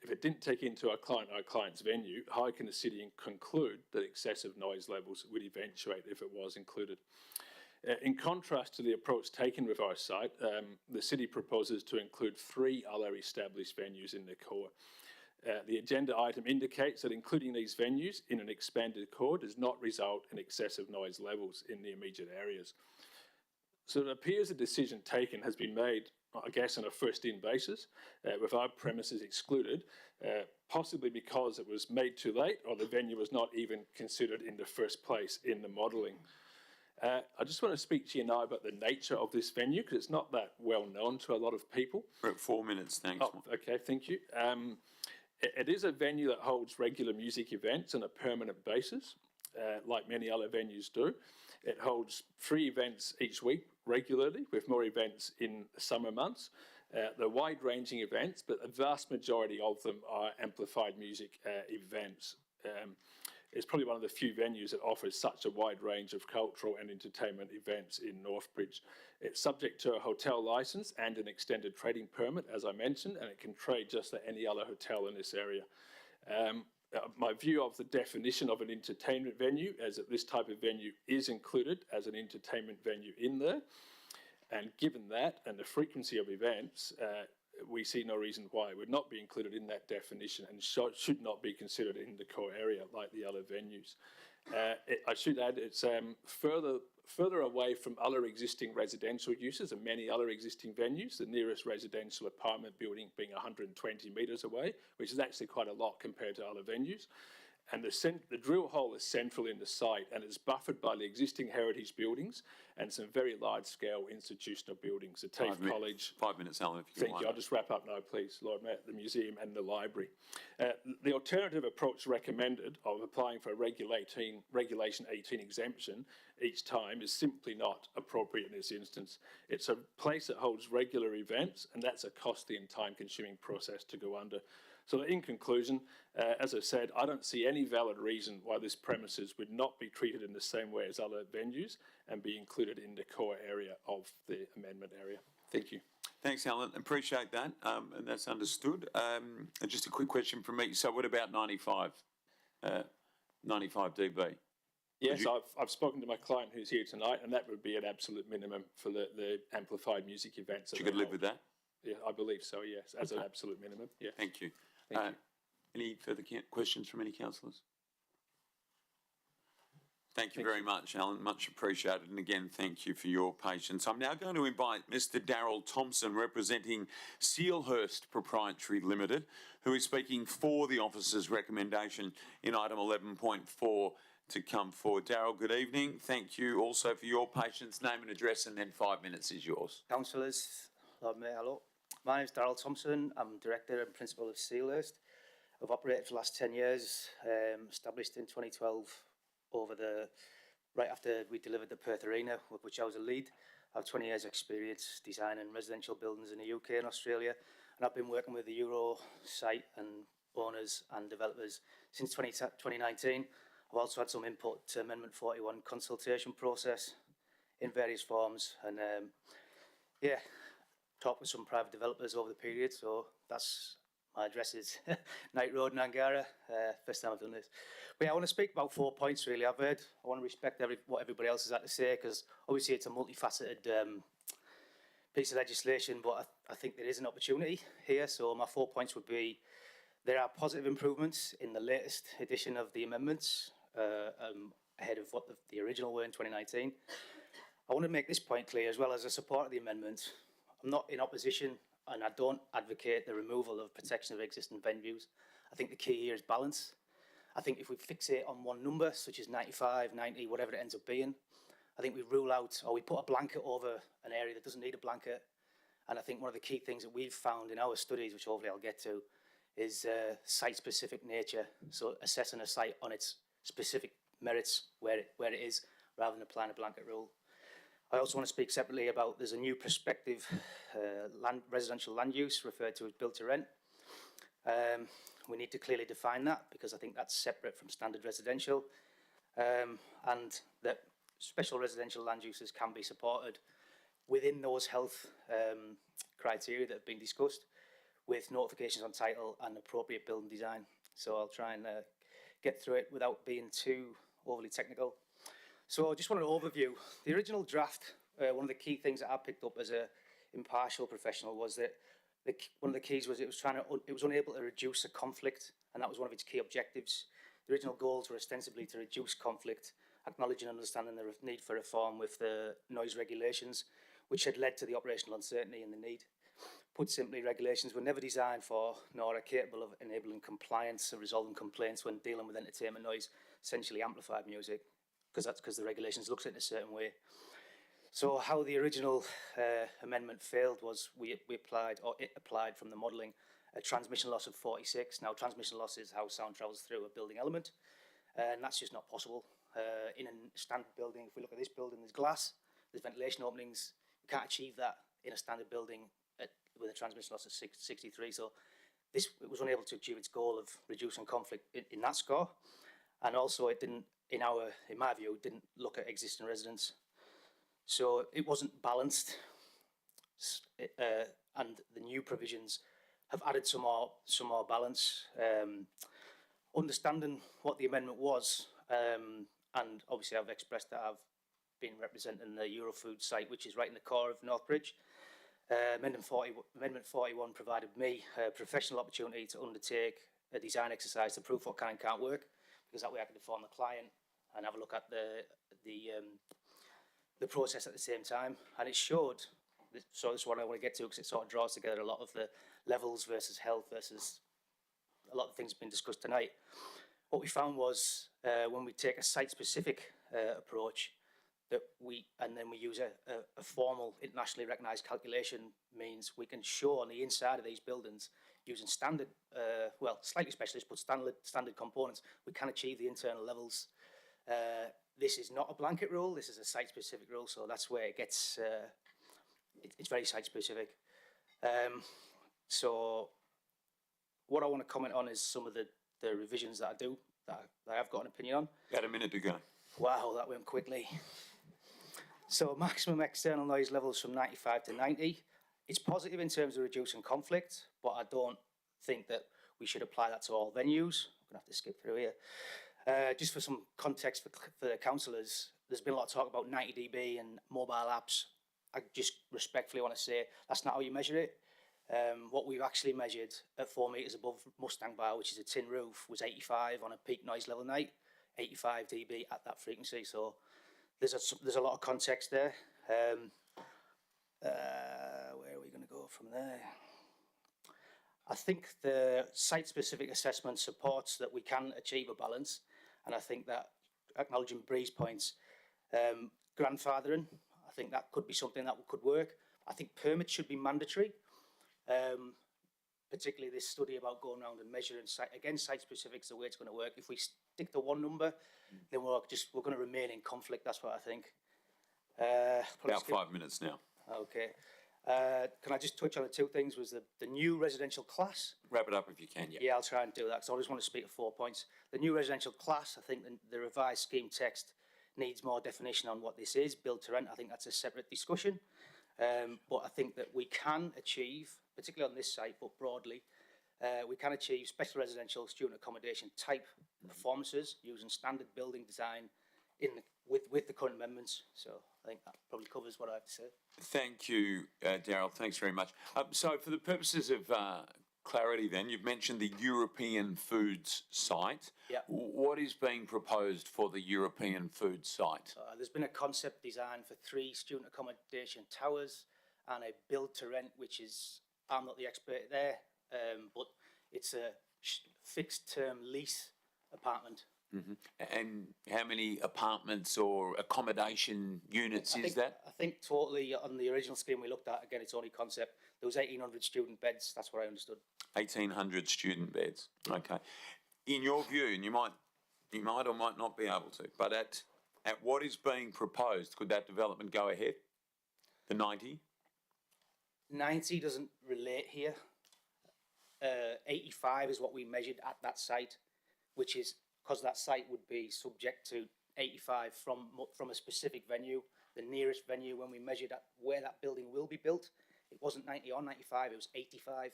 if it didn't take into account our client's venue, how can the city conclude that excessive noise levels would eventuate if it was included? In contrast to the approach taken with our site, the city proposes to include 3 other established venues in the core. The agenda item indicates that including these venues in an expanded core does not result in excessive noise levels in the immediate areas. So it appears a decision taken has been made, I guess, on a first-in basis, with our premises excluded, possibly because it was made too late or the venue was not even considered in the first place in the modelling. I just want to speak to you now about the nature of this venue, because it's not that well known to a lot of people. We're at 4 minutes, thanks. Oh, okay, thank you. It is a venue that holds regular music events on a permanent basis, like many other venues do. It holds 3 events each week regularly, with more events in the summer months. They're wide-ranging events, but the vast majority of them are amplified music events. It's probably one of the few venues that offers such a wide range of cultural and entertainment events in Northbridge. It's subject to a hotel licence and an extended trading permit, as I mentioned, and it can trade just like any other hotel in this area. My view of the definition of an entertainment venue is that this type of venue is included as an entertainment venue in there. And given that and the frequency of events, we see no reason why it would not be included in that definition and should not be considered in the core area like the other venues. I should add it's further away from other existing residential uses and many other existing venues, the nearest residential apartment building being 120 metres away, which is actually quite a lot compared to other venues. And the drill hole is central in the site and is buffered by the existing heritage buildings and some very large-scale institutional buildings. The TAFE College... 5 minutes, Alan, if you Thank want. you. I'll just wrap up now, please, Lord Mayor. The museum and the library. The alternative approach recommended of applying for a Regulation 18 exemption each time is simply not appropriate in this instance. It's a place that holds regular events, and that's a costly and time-consuming process to go under. So in conclusion, as I said, I don't see any valid reason why this premises would not be treated in the same way as other venues and be included in the core area of the amendment area. Thank you. Thanks, Alan. Appreciate that, and that's understood. And just a quick question from me. So what about 95 dB? Yes, I've spoken to my client who's here tonight, and that would be an absolute minimum for the amplified music events. You could live with that? Yeah, I believe so, yes, as an absolute minimum. Yeah. Thank you. Thank you. Any further questions from any councillors? Thank you very much, Alan. Much appreciated. And again, thank you for your patience. I'm now going to invite Mr. Darryl Thompson, representing Sealhurst Proprietary Limited, who is speaking for the officer's recommendation in item 11.4 to come forward. Darryl, good evening. Thank you also for your patience. Name and address, and then 5 minutes is yours. Councillors, Lord Mayor, hello. My name is Darryl Thompson. I'm Director and Principal of Sealhurst. I've operated for the last 10 years, established in 2012 right after we delivered the Perth Arena, of which I was a lead. I have 20 years experience designing residential buildings in the UK and Australia, and I've been working with the Euro site and owners and developers since 2019. I've also had some input to Amendment 41 consultation process in various forms, and talked with some private developers over the period, so that's my address is Knight Road in Angara, first time I've done this. But yeah, I want to speak about 4 points really. I want to respect what everybody else has had to say, because obviously it's a multifaceted piece of legislation, but I think there is an opportunity here. So my 4 points would be, there are positive improvements in the latest edition of the amendments. ahead of what the original were in 2019. I want to make this point clear as well as a support of the amendment. I'm not in opposition and I don't advocate the removal of protection of existing venues. I think the key here is balance. I think if we fixate on one number, such as 95, 90, whatever it ends up being, I think we rule out or we put a blanket over an area that doesn't need a blanket. And I think one of the key things that we've found in our studies, which hopefully I'll get to, is site-specific nature. So assessing a site on its specific merits where it is, rather than applying a blanket rule. I also want to speak separately about there's a new prospective residential land use referred to as built to rent. We need to clearly define that because I think that's separate from standard residential, and that special residential land uses can be supported within those health criteria that have been discussed with notifications on title and appropriate building design. So I'll try and get through it without being too overly technical. So I just want an overview. The original draft, one of the key things that I picked up as a impartial professional was that one of the keys was it was unable to reduce the conflict, and that was one of its key objectives. The original goals were ostensibly to reduce conflict, acknowledging and understanding the need for reform with the noise regulations, which had led to the operational uncertainty and the need. Put simply, regulations were never designed for, nor are capable of enabling compliance or resolving complaints when dealing with entertainment noise, essentially amplified music, because that's because the regulations looks at it in a certain way. So how the original amendment failed was it applied from the modelling a transmission loss of 46. Now transmission loss is how sound travels through a building element, and that's just not possible. In a standard building, if we look at this building, there's glass, there's ventilation openings. You can't achieve that in a standard building with a transmission loss of 63. So it was unable to achieve its goal of reducing conflict in that score, and also it didn't, in my view, it didn't look at existing residents. So it wasn't balanced, and the new provisions have added some more balance. Understanding what the amendment was, and obviously I've expressed that I've been representing the Eurofood site, which is right in the core of Northbridge. Amendment 41 provided me a professional opportunity to undertake a design exercise to prove what can and can't work, because that way I can inform the client and have a look at the process at the same time. And it showed, so this is what I want to get to, because it sort of draws together a lot of the levels versus health versus a lot of things have been discussed tonight. What we found was when we take a site-specific approach, that we use a formal internationally recognised calculation, means we can show on the inside of these buildings using standard, slightly specialist, but standard components, we can achieve the internal levels. This is not a blanket rule, this is a site-specific rule, so that's where it gets, it's very site-specific. So what I want to comment on is some of the revisions that I have got an opinion on. About a minute to go. Wow, that went quickly. So maximum external noise levels from 95 to 90. It's positive in terms of reducing conflict, but I don't think that we should apply that to all venues. I'm going to have to skip through here. Just for some context for the councillors, there's been a lot of talk about 90 dB and mobile apps. I just respectfully want to say that's not how you measure it. What we've actually measured at 4 metres above Mustang Bar, which is a tin roof, was 85 on a peak noise level night, 85 dB at that frequency. So there's a lot of context there. Where are we going to go from there? I think the site-specific assessment supports that we can achieve a balance, and I think that, acknowledging Bree's points, grandfathering, I think that could be something that could work. I think permits should be mandatory, particularly this study about going around and measuring site-specific is the way it's going to work. If we stick to one number, then we're going to remain in conflict. That's what I think. About 5 minutes now. Okay. Can I just touch on the two things? Was the new residential class? Wrap it up if you can, yeah. Yeah, I'll try and do that, because I just want to speak at 4 points. The new residential class, I think the revised scheme text needs more definition on what this is. Build to rent, I think that's a separate discussion. But I think that we can achieve, particularly on this site, but broadly, we can achieve special residential student accommodation type performances using standard building design with the current amendments. So I think that probably covers what I have to say. Thank you, Daryl. Thanks very much. So for the purposes of clarity then, you've mentioned the European Foods site. Yeah. What is being proposed for the European Foods site? There's been a concept design for 3 student accommodation towers and a build to rent, which is, I'm not the expert there, but it's a fixed term lease apartment. And how many apartments or accommodation units is that? I think totally on the original scheme we looked at, again, it's only concept, there was 1,800 student beds, that's what I understood. 1,800 student beds. Okay. In your view, and you might or might not be able to, but at what is being proposed, could that development go ahead? The 90? 90 doesn't relate here. 85 is what we measured at that site, which is because that site would be subject to 85 from a specific venue. The nearest venue, when we measured at where that building will be built, it wasn't 90 or 95, it was 85.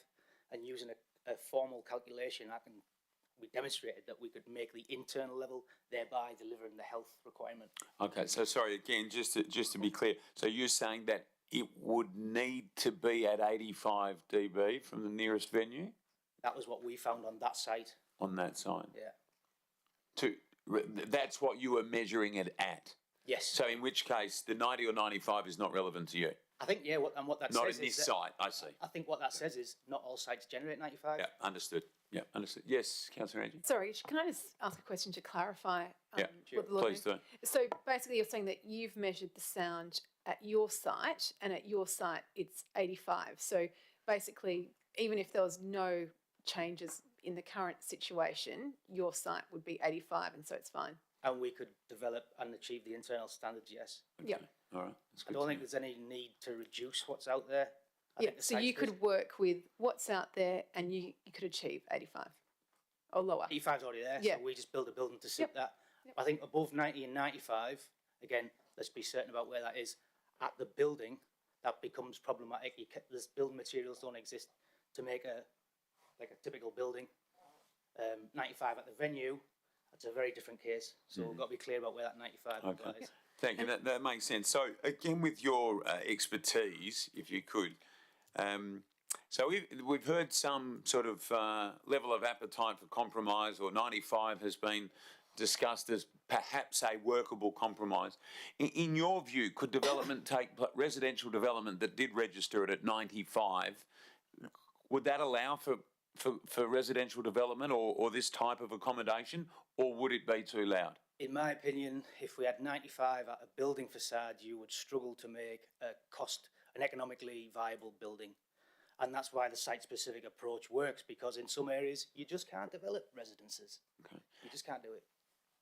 And using a formal calculation, we demonstrated that we could make the internal level, thereby delivering the health requirement. Okay, so sorry, again, just to be clear, so you're saying that it would need to be at 85 dB from the nearest venue? That was what we found on that site. On that side? Yeah. That's what you were measuring it at? Yes. So in which case, the 90 or 95 is not relevant to you? I think, yeah, what that not says in this is site, I see. I think what that says is not all sites generate 95. Yeah, understood. Yeah, understood. Yes, Councillor Angie? Sorry, can I just ask a question to clarify? What the please do. So basically you're saying that you've measured the sound at your site, and at your site it's 85. So basically, even if there was no changes in the current situation, your site would be 85, and so it's fine. And we could develop and achieve the internal standards, yes. Okay. Yeah. All right. I don't think there's any need to reduce what's out there. Yeah, so you could work with what's out there and you could achieve 85 or lower. 85's already there, Yeah. so we just build a building to suit that. I think above 90 and 95, again, let's be certain about where that is. At the building, that becomes problematic. There's building materials don't exist to make a typical building. 95 at the venue, that's a very different case. So we've got to be clear about where that 95 applies. Thank you. That makes sense. So again, with your expertise, if you could, so we've heard some sort of level of appetite for compromise, or 95 has been discussed as perhaps a workable compromise. In your view, could residential development that did register it at 95, would that allow for residential development or this type of accommodation, or would it be too loud? In my opinion, if we had 95 at a building facade, you would struggle to make an economically viable building. And that's why the site-specific approach works, because in some areas, you just can't develop residences. Okay. You just can't do it.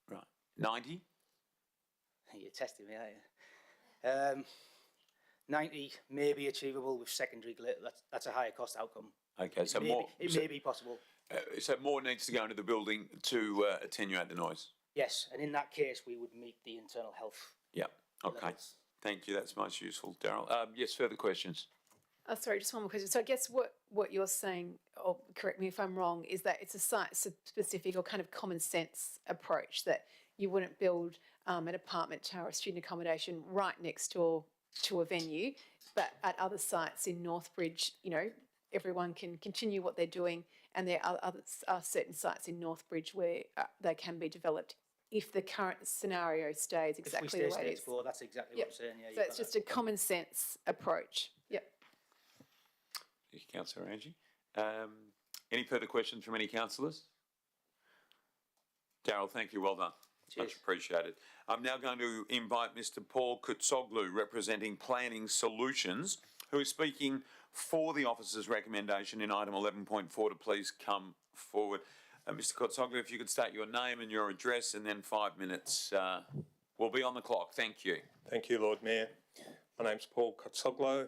Right. 90? You're testing me, aren't you? 90 may be achievable with secondary glitter. That's a higher cost outcome. Okay, so it may be possible. So more needs to go into the building to attenuate the noise? Yes, and in that case, we would meet the internal health. Yeah, okay. levels. Thank you, that's most useful. Daryl, yes, further questions? Sorry, just one more question. So I guess what you're saying, or correct me if I'm wrong, is that it's a site-specific or kind of common sense approach, that you wouldn't build an apartment tower or student accommodation right next door to a venue, but at other sites in Northbridge, everyone can continue what they're doing, and there are certain sites in Northbridge where they can be developed if the current scenario stays exactly the way it is. That's exactly what I'm saying. Yeah, So it's just a common sense approach. Yep. Thank you, Councillor Angie. Any further questions from any councillors? Daryl, thank you. Well done. Cheers. Much appreciated. I'm now going to invite Mr. Paul Kutsoglu, representing Planning Solutions, who is speaking for the officer's recommendation in item 11.4 to please come forward. Mr. Kutsoglu, if you could state your name and your address, and then 5 minutes will be on the clock. Thank you. Thank you, Lord Mayor. My name's Paul Kutsoglu.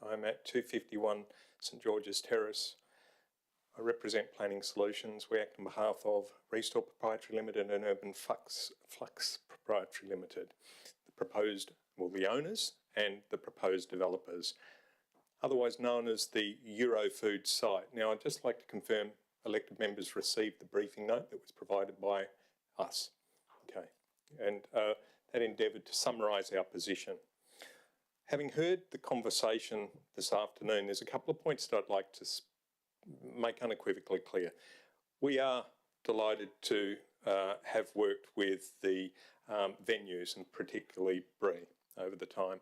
I'm at 251 St George's Terrace. I represent Planning Solutions. We act on behalf of Restore Proprietary Limited and Urban Flux Proprietary Limited, the owners and the proposed developers, otherwise known as the Eurofood site. Now, I'd just like to confirm elected members received the briefing note that was provided by us. Okay, and that endeavoured to summarise our position. Having heard the conversation this afternoon, there's a couple of points that I'd like to make unequivocally clear, we are delighted to have worked with the venues and particularly Bree over the time.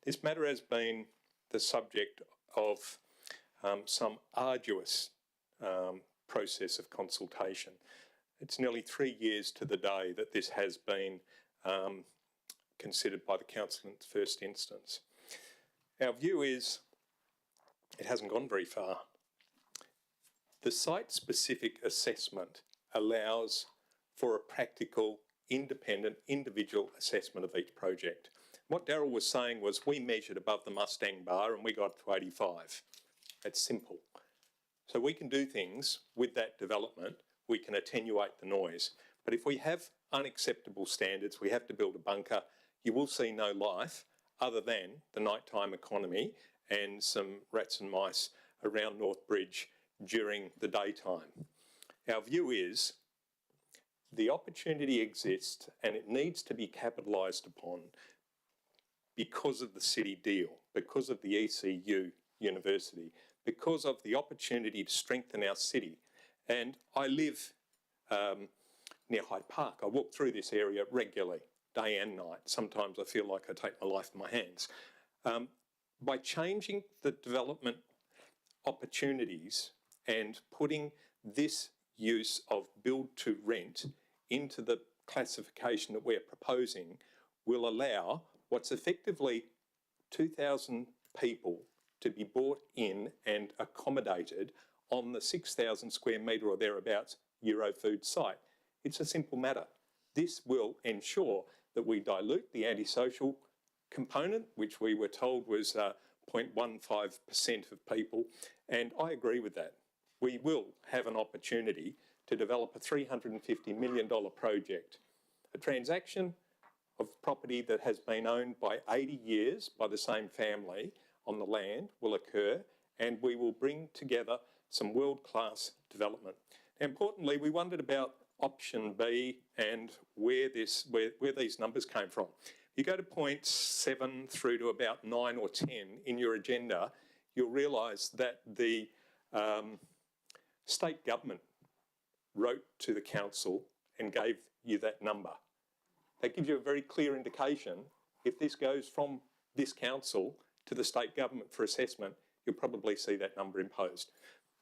This matter has been the subject of some arduous process of consultation. It's nearly 3 years to the day that this has been considered by the council in the first instance. Our view is it hasn't gone very far. The site-specific assessment allows for a practical, independent, individual assessment of each project. What Darryl was saying was we measured above the Mustang bar and we got to 85. It's simple. So we can do things with that development, we can attenuate the noise. But if we have unacceptable standards, we have to build a bunker, you will see no life other than the nighttime economy and some rats and mice around North Bridge during the daytime. Our view is the opportunity exists and it needs to be capitalised upon because of the city deal, because of the ECU University, because of the opportunity to strengthen our city. And I live near Hyde Park. I walk through this area regularly, day and night. Sometimes I feel like I take my life in my hands. By changing the development opportunities and putting this use of build to rent into the classification that we're proposing will allow what's effectively 2,000 people to be brought in and accommodated on the 6,000 square metre or thereabouts Eurofood site. It's a simple matter. This will ensure that we dilute the antisocial component, which we were told was 0.15% of people, and I agree with that. We will have an opportunity to develop a $350 million project, a transaction of property that has been owned by 80 years by the same family on the land will occur, and we will bring together some world-class development. Importantly, we wondered about option B and where these numbers came from. You go to point 7 through to about 9 or 10 in your agenda, you'll realise that the state government wrote to the council and gave you that number. That gives you a very clear indication if this goes from this council to the state government for assessment, you'll probably see that number imposed.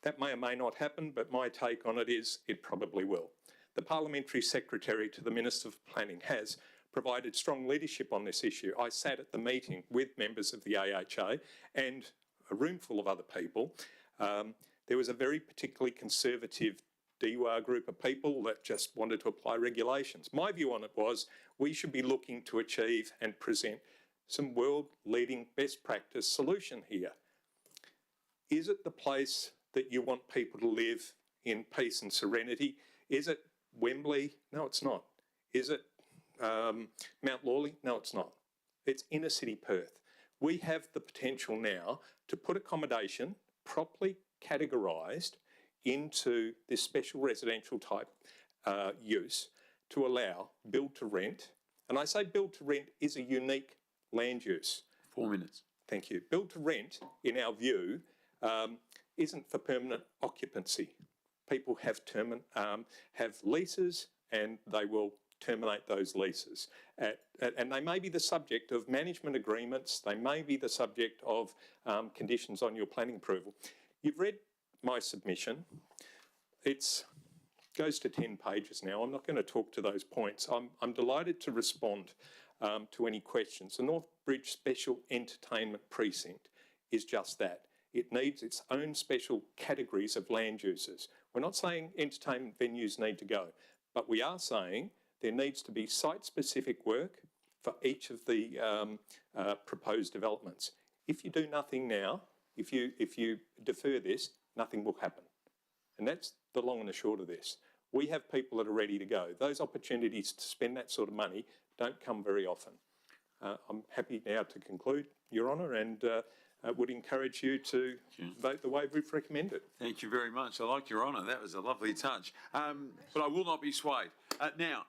That may or may not happen, but my take on it is it probably will. The Parliamentary Secretary to the Minister for Planning has provided strong leadership on this issue. I sat at the meeting with members of the AHA and a room full of other people. There was a very particularly conservative DWAR group of people that just wanted to apply regulations. My view on it was we should be looking to achieve and present some world-leading best practice solution here. Is it the place that you want people to live in peace and serenity? Is it Wembley? No, it's not. Is it Mount Lawley? No, it's not. It's inner city Perth. We have the potential now to put accommodation properly categorised into this special residential type use to allow build to rent. And I say build to rent is a unique land use. 4 minutes. Thank you. Build to rent, in our view, isn't for permanent occupancy. People have leases and they will terminate those leases. And they may be the subject of management agreements, they may be the subject of conditions on your planning approval. You've read my submission. It goes to 10 pages now. I'm not going to talk to those points. I'm delighted to respond to any questions. The North Bridge Special Entertainment Precinct is just that. It needs its own special categories of land uses. We're not saying entertainment venues need to go, but we are saying there needs to be site-specific work for each of the proposed developments. If you do nothing now, if you defer this, nothing will happen. And that's the long and the short of this. We have people that are ready to go. Those opportunities to spend that sort of money don't come very often. I'm happy now to conclude, Your Honour, and would encourage you to vote the way we've recommended. Thank you very much. I like Your Honour. That was a lovely touch. But I will not be swayed. Now,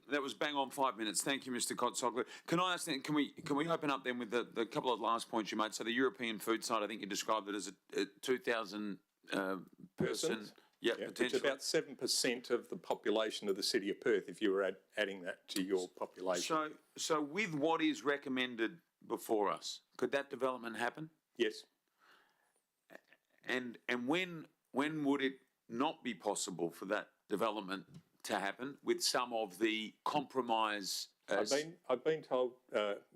that was bang on 5 minutes. Thank you, Mr. Kotsoglu. Can I ask then, can we open up then with the couple of last points you made? So the European food site, I think you described it as a 2,000 person. Persons? Yeah, Which is potentially. about 7% of the population of the city of Perth, if you were adding that to your population. So with what is recommended before us, could that development happen? Yes. And when would it not be possible for that development to happen with some of the compromise? I've been told,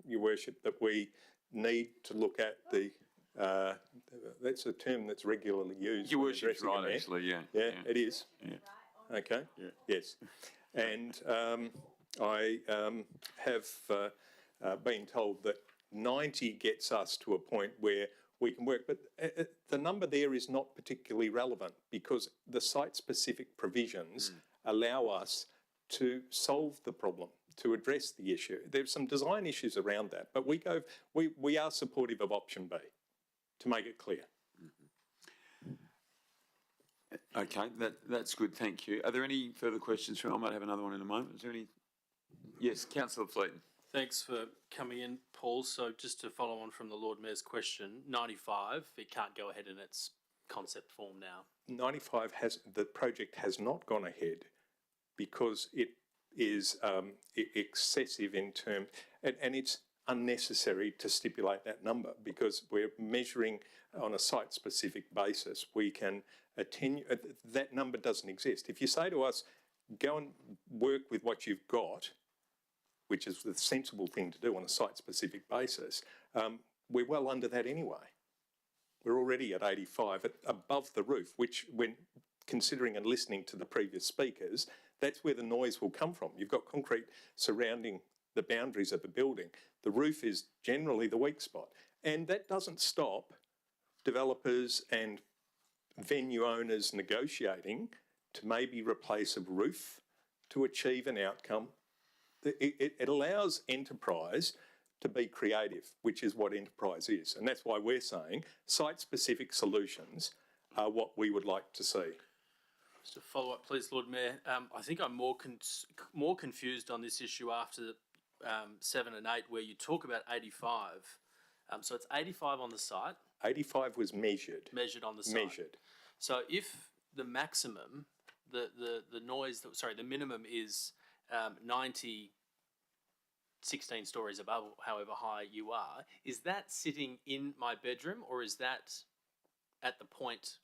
Your Worship, that we need to look at the. That's a term that's regularly used. Your Worship's right, actually. Yeah. Yeah, it is. Yeah. Okay. Yeah. Yes. And I have been told that 90 gets us to a point where we can work, but the number there is not particularly relevant because the site-specific provisions allow us to solve the problem, to address the issue. There's some design issues around that, but we are supportive of option B, to make it clear. Okay, that's good. Thank you. Are there any further questions? I might have another one in a moment. Is there any? Yes, Councillor Fleeton. Thanks for coming in, Paul. So just to follow on from the Lord Mayor's question, 95, it can't go ahead in its concept form now. 95 the project has not gone ahead because it is excessive in terms, and it's unnecessary to stipulate that number because we're measuring on a site-specific basis. We can attenuate, that number doesn't exist. If you say to us, go and work with what you've got, which is the sensible thing to do on a site-specific basis, we're well under that anyway. We're already at 85, above the roof, which when considering and listening to the previous speakers, that's where the noise will come from. You've got concrete surrounding the boundaries of a building. The roof is generally the weak spot. And that doesn't stop developers and venue owners negotiating to maybe replace a roof to achieve an outcome. It allows enterprise to be creative, which is what enterprise is. And that's why we're saying site-specific solutions are what we would like to see. Just a follow-up, please, Lord Mayor. I think I'm more confused on this issue after 7 and 8, where you talk about 85. So it's 85 on the site. 85 was measured. Measured on the site. Measured. So if the maximum, the noise, the minimum is 90, 16 stories above, however high you are, is that sitting in my bedroom or is that at the point?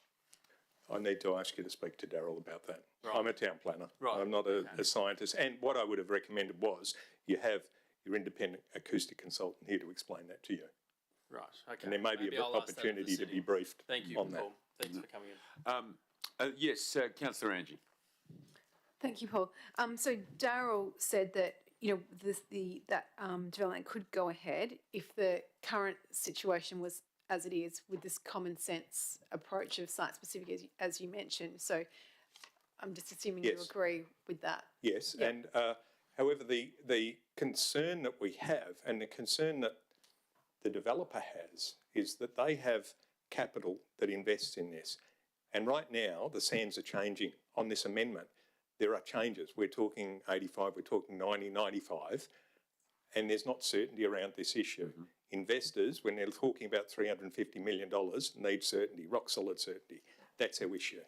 I need to ask you to speak to Daryl about that. Right. I'm a town planner. Right. I'm not a scientist. And what I would have recommended was you have your independent acoustic consultant here to explain that to you. Right, okay. And there may be an opportunity to be briefed on that. Thank you, Paul. Thanks for coming in. Yes, Councillor Angie. Thank you, Paul. So Daryl said that that development could go ahead if the current situation was as it is with this common sense approach of site specific, as you mentioned. So I'm just assuming you agree with that. Yes, yeah. And however, the concern that we have and the concern that the developer has is that they have capital that invests in this. And right now, the sands are changing on this amendment. There are changes. We're talking 85, we're talking 90, 95, and there's not certainty around this issue. Mm-hmm. Investors, when they're talking about $350 million, need certainty, rock solid certainty. That's our issue.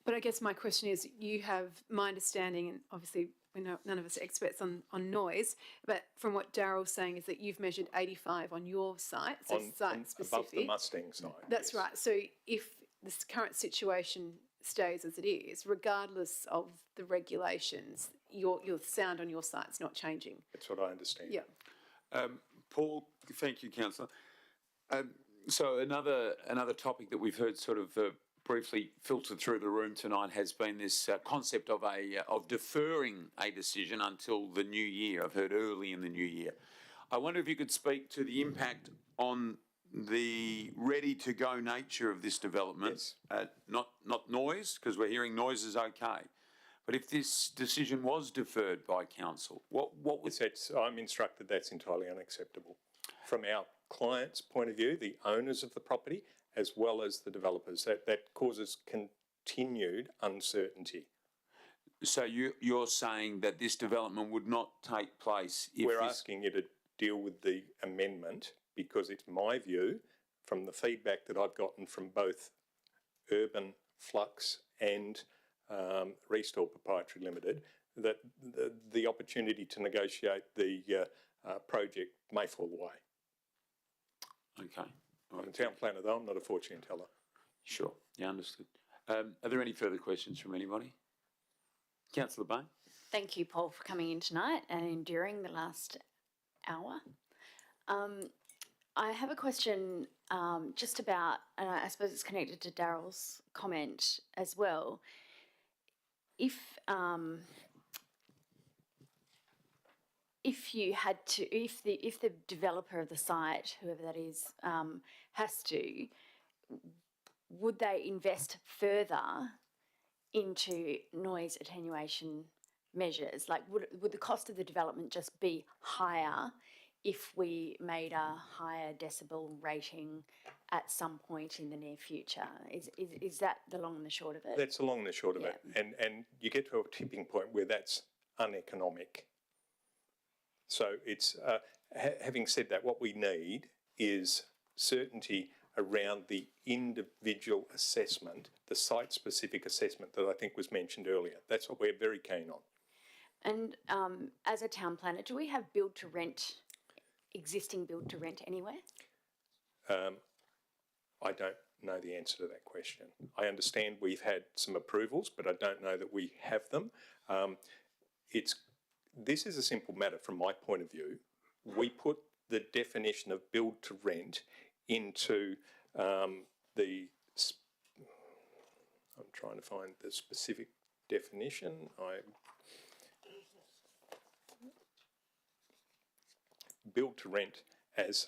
But I guess my question is, you have my understanding, and obviously we know none of us are experts on noise, but from what Daryl's saying is that you've measured 85 on your site, so site specific. Above the Mustang site. That's right. So if this current situation stays as it is, regardless of the regulations, your sound on your site's not changing. That's what I understand. Yeah. Paul, thank you, Councillor. So another topic that we've heard sort of briefly filtered through the room tonight has been this concept of deferring a decision until the new year. I've heard early in the new year. I wonder if you could speak to the impact on the ready-to-go nature of this development. Yes. Not noise, because we're hearing noise is okay. But if this decision was deferred by council, what would... I'm instructed that's entirely unacceptable. From our client's point of view, the owners of the property, as well as the developers, that causes continued uncertainty. So you're saying that this development would not take place if We're asking you to deal with the amendment because it's my view, from the feedback that I've gotten from both Urban Flux and Restore Proprietary Limited, that the opportunity to negotiate the project may fall away. Okay. I'm a town planner though, I'm not a fortune teller. Sure. Yeah, understood. Are there any further questions from anybody? Councillor Bain? Thank you, Paul, for coming in tonight and enduring the last hour. I have a question just about, and I suppose it's connected to Daryl's comment as well. If you had to, if the developer of the site, whoever that is, has to, would they invest further into noise attenuation measures? Like, would the cost of the development just be higher if we made a higher decibel rating at some point in the near future? Is that the long and the short of it? That's the long and the short of it. And you get to a tipping point where that's uneconomic. So it's, having said that, what we need is certainty around the individual assessment, the site-specific assessment that I think was mentioned earlier. That's what we're very keen on. And as a town planner, do we have existing build to rent anywhere? I don't know the answer to that question. I understand we've had some approvals, but I don't know that we have them. This is a simple matter from my point of view. We put the definition of build to rent into I'm trying to find the specific definition. Build to rent as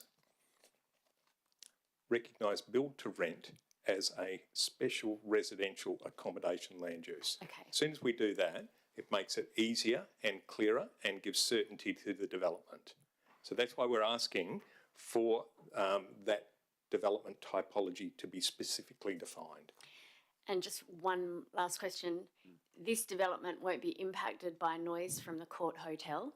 recognise build to rent as a special residential accommodation land use. Okay. As soon as we do that, it makes it easier and clearer and gives certainty to the development. So that's why we're asking for that development typology to be specifically defined. And just one last question. This development won't be impacted by noise from the Court Hotel?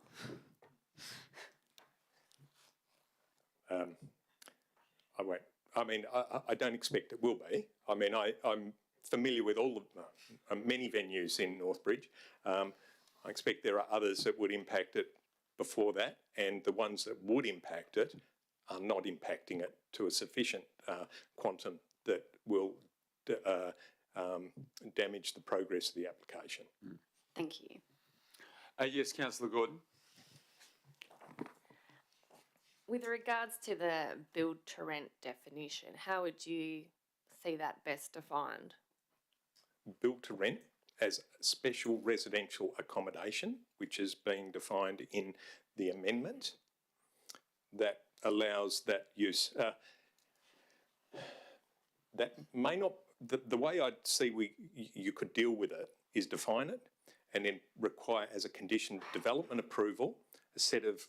I won't. I mean, I don't expect it will be. I mean, I'm familiar with all of many venues in Northbridge. I expect there are others that would impact it before that, and the ones that would impact it are not impacting it to a sufficient quantum that will damage the progress of the application. Thank you. Yes, Councillor Gordon. With regards to the build to rent definition, how would you see that best defined? Build to rent as special residential accommodation, which is being defined in the amendment, that allows that use. That may not, the way I'd see you could deal with it is define it and then require as a condition development approval, a set of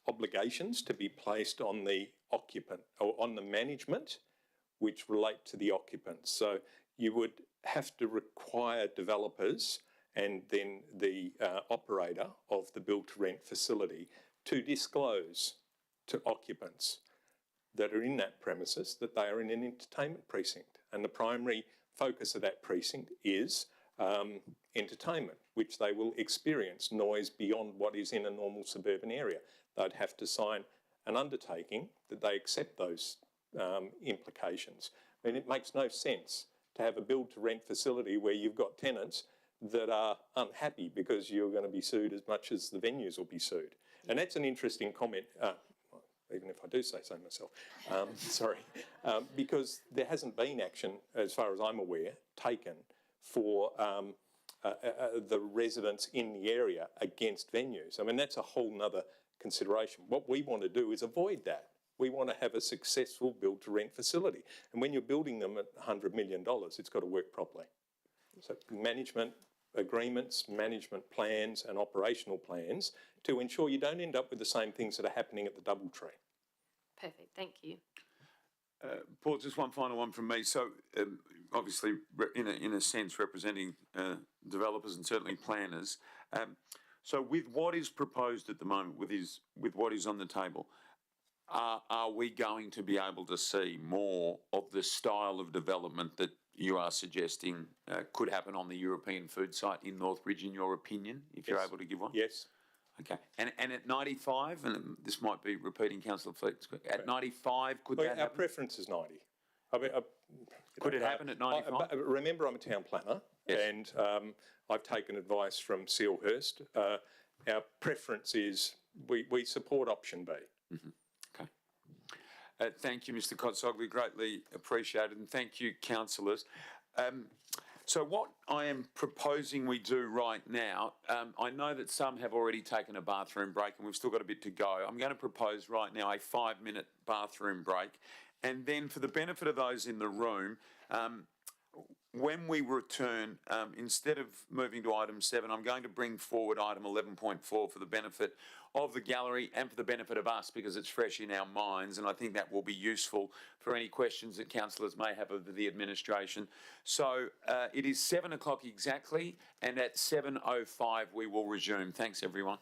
obligations to be placed on the occupant or on the management which relate to the occupants. So you would have to require developers and then the operator of the build to rent facility to disclose to occupants that are in that premises that they are in an entertainment precinct. And the primary focus of that precinct is entertainment, which they will experience noise beyond what is in a normal suburban area. They'd have to sign an undertaking that they accept those implications. I mean, it makes no sense to have a build to rent facility where you've got tenants that are unhappy because you're going to be sued as much as the venues will be sued. And that's an interesting comment, even if I do say so myself, because there hasn't been action, as far as I'm aware, taken for the residents in the area against venues. I mean, that's a whole nother consideration. What we want to do is avoid that. We want to have a successful build to rent facility. And when you're building them at $100 million, it's got to work properly. So management agreements, management plans and operational plans to ensure you don't end up with the same things that are happening at the Doubletree. Perfect, thank you. Paul, just one final one from me. So obviously, in a sense, representing developers and certainly planners. So with what is proposed at the moment, with what is on the table, are we going to be able to see more of the style of development that you are suggesting could happen on the European food site in Northbridge, in your opinion, if you're able to give one? Yes. Okay. And at 95, and this might be repeating Councillor Fleet's, at 95, could Well, that our happen? preference is 90. I mean, Could it happen at 95? Remember, I'm a town planner, Yes. and I've taken advice from Sealhurst. Our preference is we support option B. Okay. Thank you, Mr. Cotsoglu, greatly appreciated, and thank you, councillors. So what I am proposing we do right now, I know that some have already taken a bathroom break and we've still got a bit to go. I'm going to propose right now a 5-minute bathroom break, and then for the benefit of those in the room, when we return, instead of moving to item 7, I'm going to bring forward item 11.4 for the benefit of the gallery and for the benefit of us, because it's fresh in our minds, and I think that will be useful for any questions that councillors may have of the administration. So it is 7 o'clock exactly, and at 7:05 we will resume. Thanks, everyone.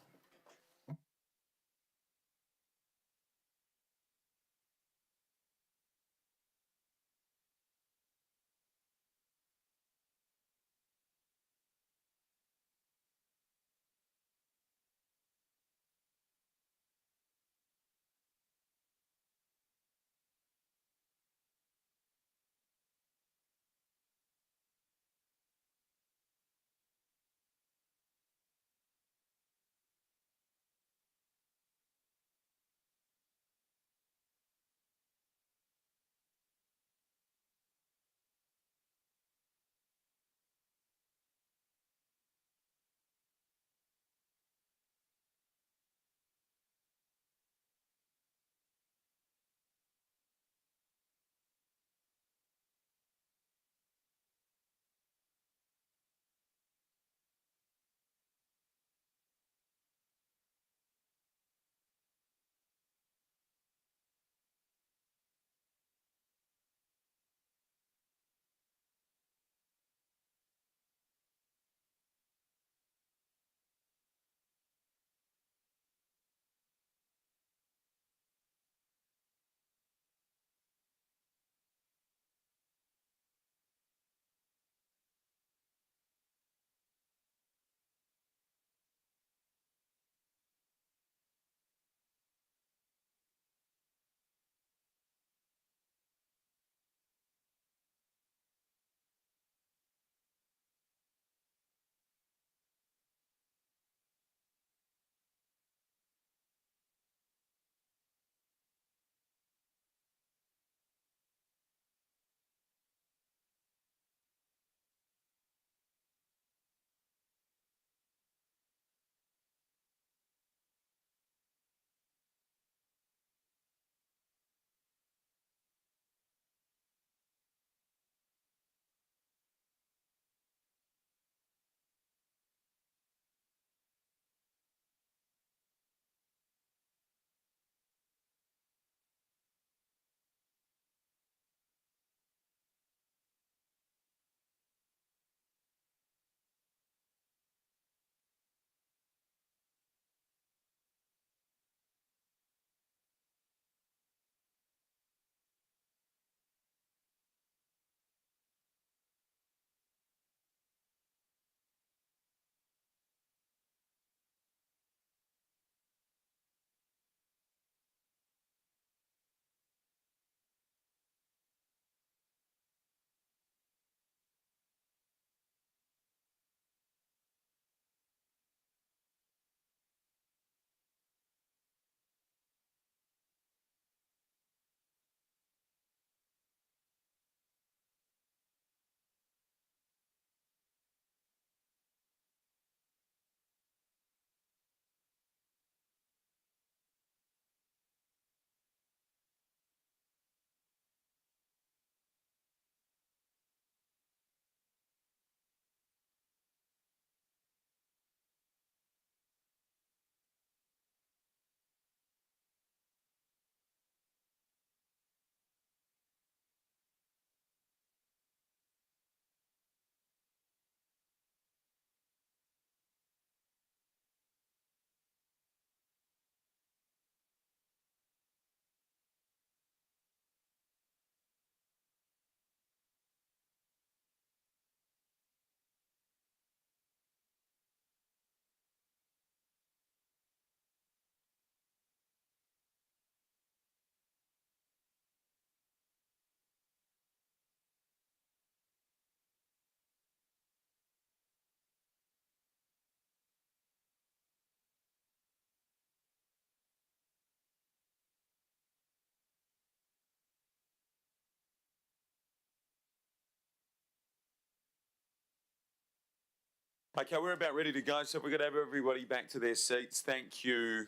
Okay, we're about ready to go, so we're going to have everybody back to their seats. Thank you.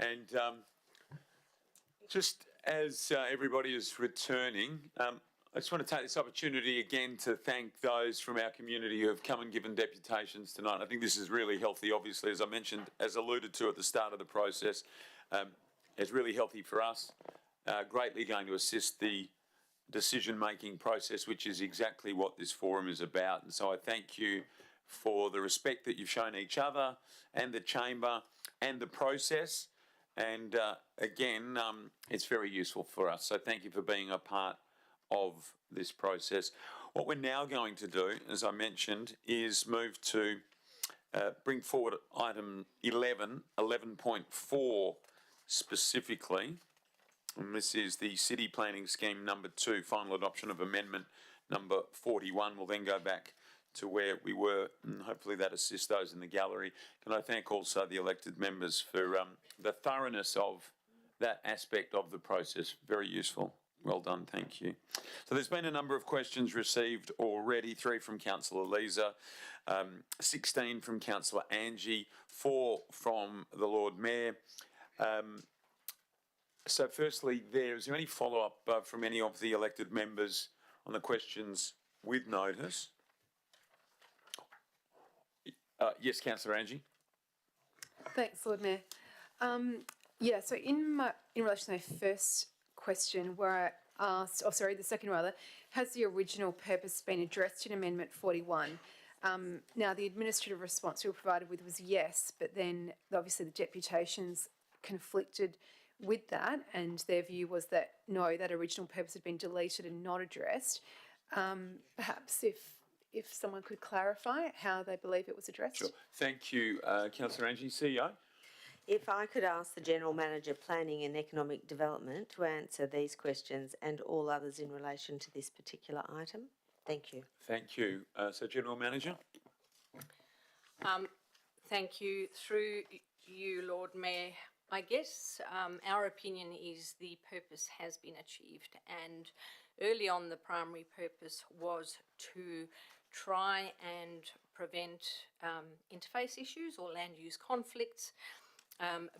And just as everybody is returning, I just want to take this opportunity again to thank those from our community who have come and given deputations tonight. I think this is really healthy, obviously, as I mentioned, as alluded to at the start of the process. It's really healthy for us, greatly going to assist the decision-making process, which is exactly what this forum is about. And so I thank you for the respect that you've shown each other and the chamber and the process. And again, it's very useful for us. So thank you for being a part of this process. What we're now going to do, as I mentioned, is move to bring forward item 11, 11.4 specifically. And this is the City Planning Scheme number 2, final adoption of amendment number 41. We'll then go back to where we were, and hopefully that assists those in the gallery. Can I thank also the elected members for the thoroughness of that aspect of the process. Very useful. Well done, thank you. So there's been a number of questions received already, 3 from Councillor Leeser, 16 from Councillor Angie, 4 from the Lord Mayor. So firstly, is there any follow-up from any of the elected members on the questions with notice? Yes, Councillor Angie. Thanks, Lord Mayor. So in relation to my first question, where I asked, the second rather, has the original purpose been addressed in Amendment 41? Now, the administrative response we were provided with was yes, but then obviously the deputations conflicted with that, and their view was that no, that original purpose had been deleted and not addressed. Perhaps if someone could clarify how they believe it was addressed. Sure. Thank you, Councillor Angie. CEO? If I could ask the General Manager, Planning and Economic Development to answer these questions and all others in relation to this particular item. Thank you. Thank you. So, General Manager? Thank you. Through you, Lord Mayor, I guess our opinion is the purpose has been achieved, and early on the primary purpose was to try and prevent interface issues or land use conflicts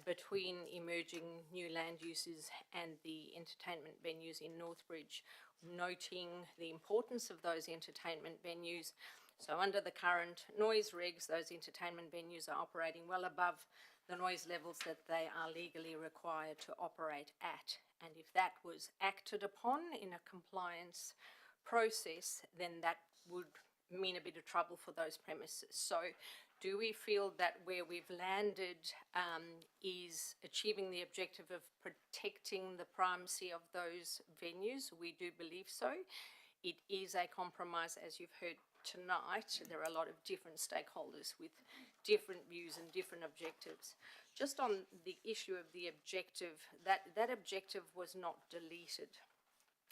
between emerging new land uses and the entertainment venues in Northbridge, noting the importance of those entertainment venues. So under the current noise regs, those entertainment venues are operating well above the noise levels that they are legally required to operate at. And if that was acted upon in a compliance process, then that would mean a bit of trouble for those premises. So do we feel that where we've landed is achieving the objective of protecting the primacy of those venues? We do believe so. It is a compromise, as you've heard tonight. There are a lot of different stakeholders with different views and different objectives. Just on the issue of the objective, that objective was not deleted.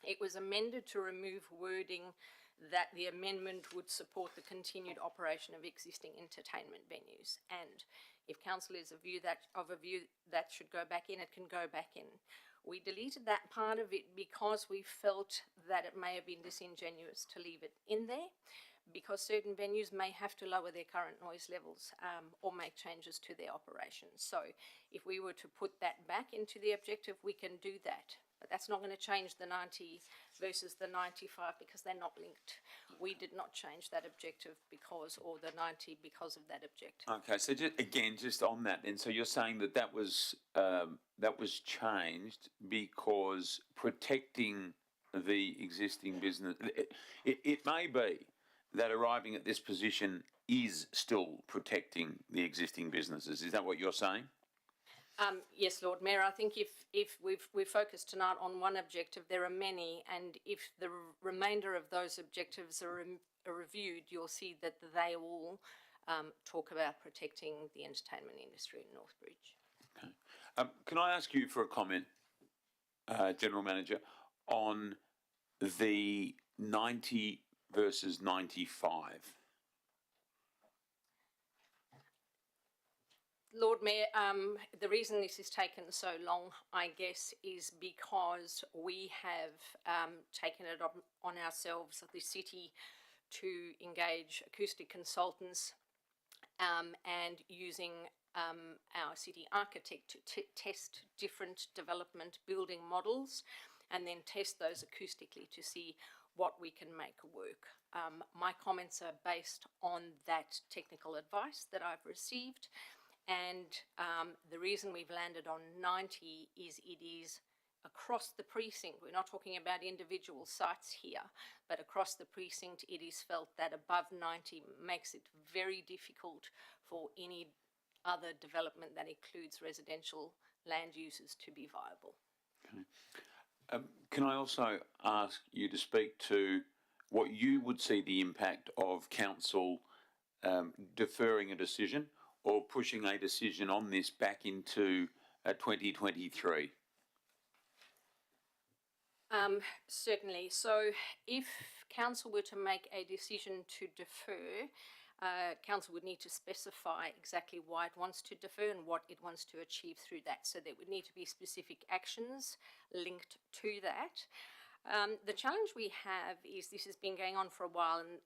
It was amended to remove wording that the amendment would support the continued operation of existing entertainment venues. And if council is of a view that should go back in, it can go back in. We deleted that part of it because we felt that it may have been disingenuous to leave it in there, because certain venues may have to lower their current noise levels or make changes to their operations. So if we were to put that back into the objective, we can do that. But that's not going to change the 90 versus the 95 because they're not linked. We did not change that objective or the 90 because of that objective. Okay, so just on that then, so you're saying that was changed because protecting the existing business, it may be that arriving at this position is still protecting the existing businesses. Is that what you're saying? Yes, Lord Mayor. I think if we've focused tonight on one objective, there are many, and if the remainder of those objectives are reviewed, you'll see that they all talk about protecting the entertainment industry in Northbridge. Okay. Can I ask you for a comment, General Manager, on the 90 versus 95? Lord Mayor, the reason this has taken so long, I guess, is because we have taken it on ourselves, the city, to engage acoustic consultants and using our city architect to test different development building models and then test those acoustically to see what we can make work. My comments are based on that technical advice that I've received, and the reason we've landed on 90 is it is across the precinct. We're not talking about individual sites here, but across the precinct it is felt that above 90 makes it very difficult for any other development that includes residential land uses to be viable. Okay. Can I also ask you to speak to what you would see the impact of council deferring a decision or pushing a decision on this back into 2023? Certainly. So if council were to make a decision to defer, council would need to specify exactly why it wants to defer and what it wants to achieve through that. So there would need to be specific actions linked to that. The challenge we have is this has been going on for a while, and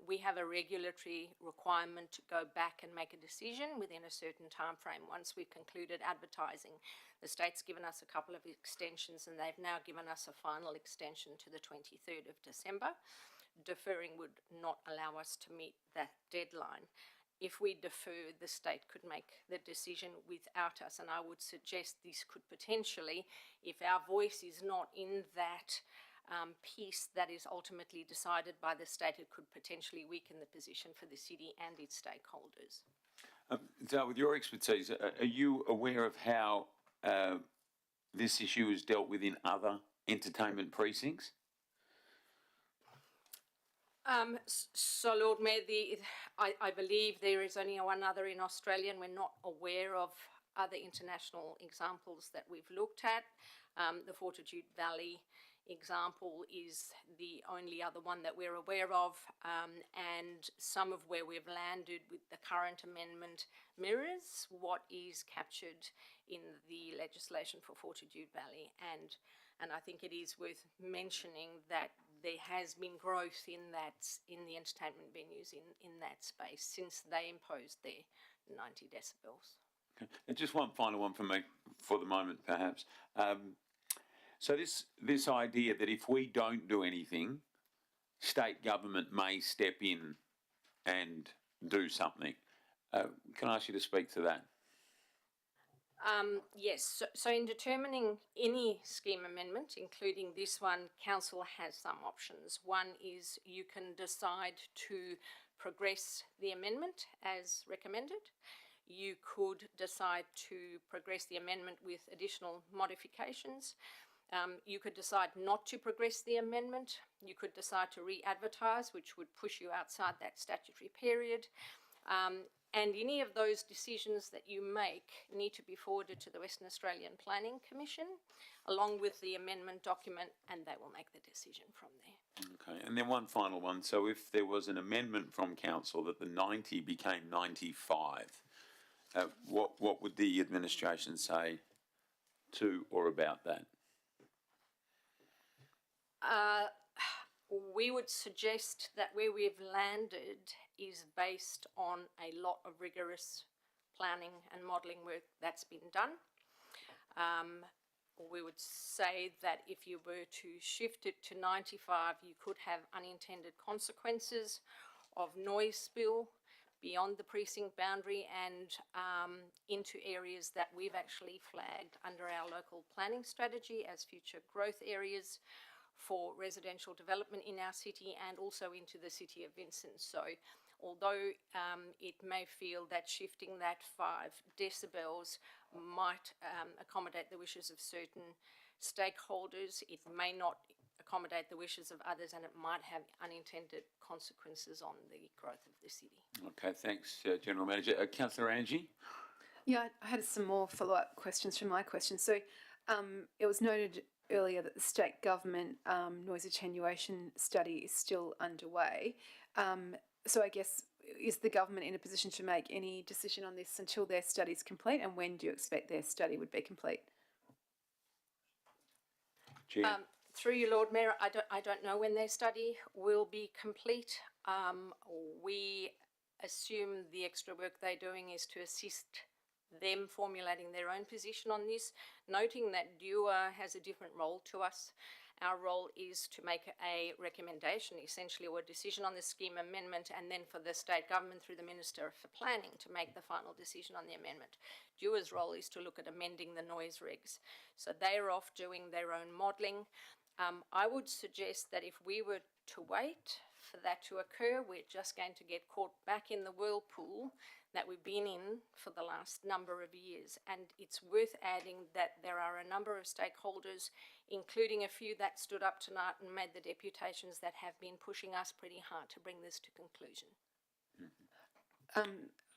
we have a regulatory requirement to go back and make a decision within a certain time frame once we've concluded advertising. The state's given us a couple of extensions, and they've now given us a final extension to the 23rd of December. Deferring would not allow us to meet that deadline. If we defer, the state could make the decision without us, and I would suggest this could potentially, if our voice is not in that piece that is ultimately decided by the state, it could potentially weaken the position for the city and its stakeholders. So with your expertise, are you aware of how this issue is dealt with in other entertainment precincts? So, Lord Mayor, I believe there is only one other in Australia, and we're not aware of other international examples that we've looked at. The Fortitude Valley example is the only other one that we're aware of, and some of where we've landed with the current amendment mirrors what is captured in the legislation for Fortitude Valley, and I think it is worth mentioning that there has been growth in the entertainment venues in that space since they imposed their 90 decibels. Okay. And just one final one for me for the moment, perhaps. So this idea that if we don't do anything, state government may step in and do something. Can I ask you to speak to that? Yes, so in determining any scheme amendment, including this one, council has some options. One is you can decide to progress the amendment as recommended. You could decide to progress the amendment with additional modifications. You could decide not to progress the amendment. You could decide to re-advertise, which would push you outside that statutory period. And any of those decisions that you make need to be forwarded to the Western Australian Planning Commission, along with the amendment document, and they will make the decision from there. Okay, and then one final one. So if there was an amendment from council that the 90 became 95, what would the administration say to or about that? We would suggest that where we've landed is based on a lot of rigorous planning and modelling work that's been done. We would say that if you were to shift it to 95, you could have unintended consequences of noise spill beyond the precinct boundary and into areas that we've actually flagged under our local planning strategy as future growth areas for residential development in our city and also into the city of Vincent. So although it may feel that shifting that 5 decibels might accommodate the wishes of certain stakeholders, it may not accommodate the wishes of others, and it might have unintended consequences on the growth of the city. Okay, thanks, General Manager. Councillor Angie? Yeah, I had some more follow-up questions from my questions. So it was noted earlier that the state government noise attenuation study is still underway. So I guess, is the government in a position to make any decision on this until their study is complete, and when do you expect their study would be complete? Through you, Lord Mayor, I don't know when their study will be complete. we assume the extra work they're doing is to assist them formulating their own position on this, noting that DUA has a different role to us. Our role is to make a recommendation, essentially, or a decision on the scheme amendment, and then for the state government through the Minister for Planning to make the final decision on the amendment. DUA's role is to look at amending the noise regs. So they're off doing their own modelling. I would suggest that if we were to wait for that to occur, we're just going to get caught back in the whirlpool that we've been in for the last number of years. And it's worth adding that there are a number of stakeholders, including a few that stood up tonight and made the deputations, that have been pushing us pretty hard to bring this to conclusion.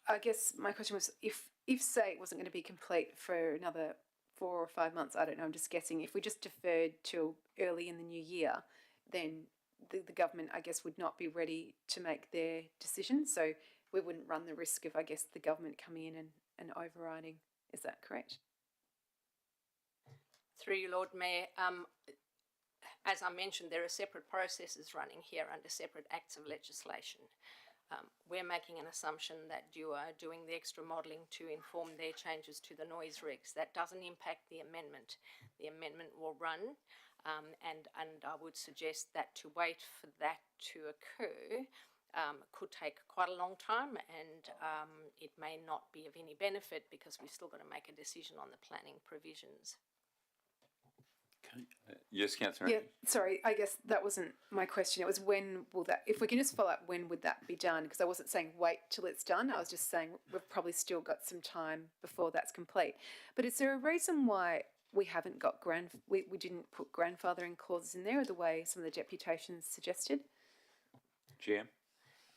I guess my question was, if say it wasn't going to be complete for another 4 or 5 months, I don't know, I'm just guessing, if we just deferred till early in the new year, then the government, I guess, would not be ready to make their decision. So we wouldn't run the risk of, I guess, the government coming in and overriding. Is that correct? Through you, Lord Mayor, as I mentioned, there are separate processes running here under separate acts of legislation. We're making an assumption that DUA are doing the extra modelling to inform their changes to the noise regs. That doesn't impact the amendment. The amendment will run, and I would suggest that to wait for that to occur could take quite a long time, and it may not be of any benefit because we've still got to make a decision on the planning provisions. Okay. Yes, Councillor. Yeah, sorry, I guess that wasn't my question. It was, when will that, if we can just follow up, when would that be done? Because I wasn't saying wait till it's done. I was just saying we've probably still got some time before that's complete. But is there a reason why we haven't got we didn't put grandfathering clauses in there the way some of the deputations suggested? GM.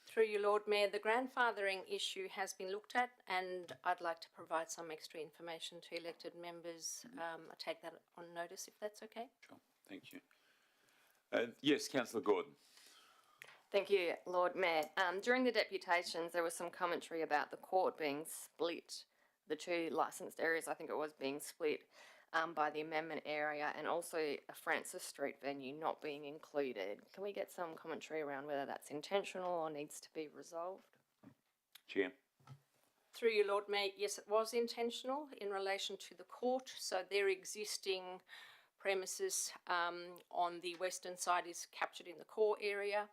Through you, Lord Mayor, the grandfathering issue has been looked at, and I'd like to provide some extra information to elected members. I take that on notice, if that's okay. Sure. Thank you. Yes, Councillor Gordon. Thank you, Lord Mayor. During the deputations, there was some commentary about the court being split, the two licensed areas, I think it was, being split by the amendment area, and also a Francis Street venue not being included. Can we get some commentary around whether that's intentional or needs to be resolved? GM. Through you, Lord Mayor, yes, it was intentional in relation to the court. So their existing premises on the western side is captured in the core area.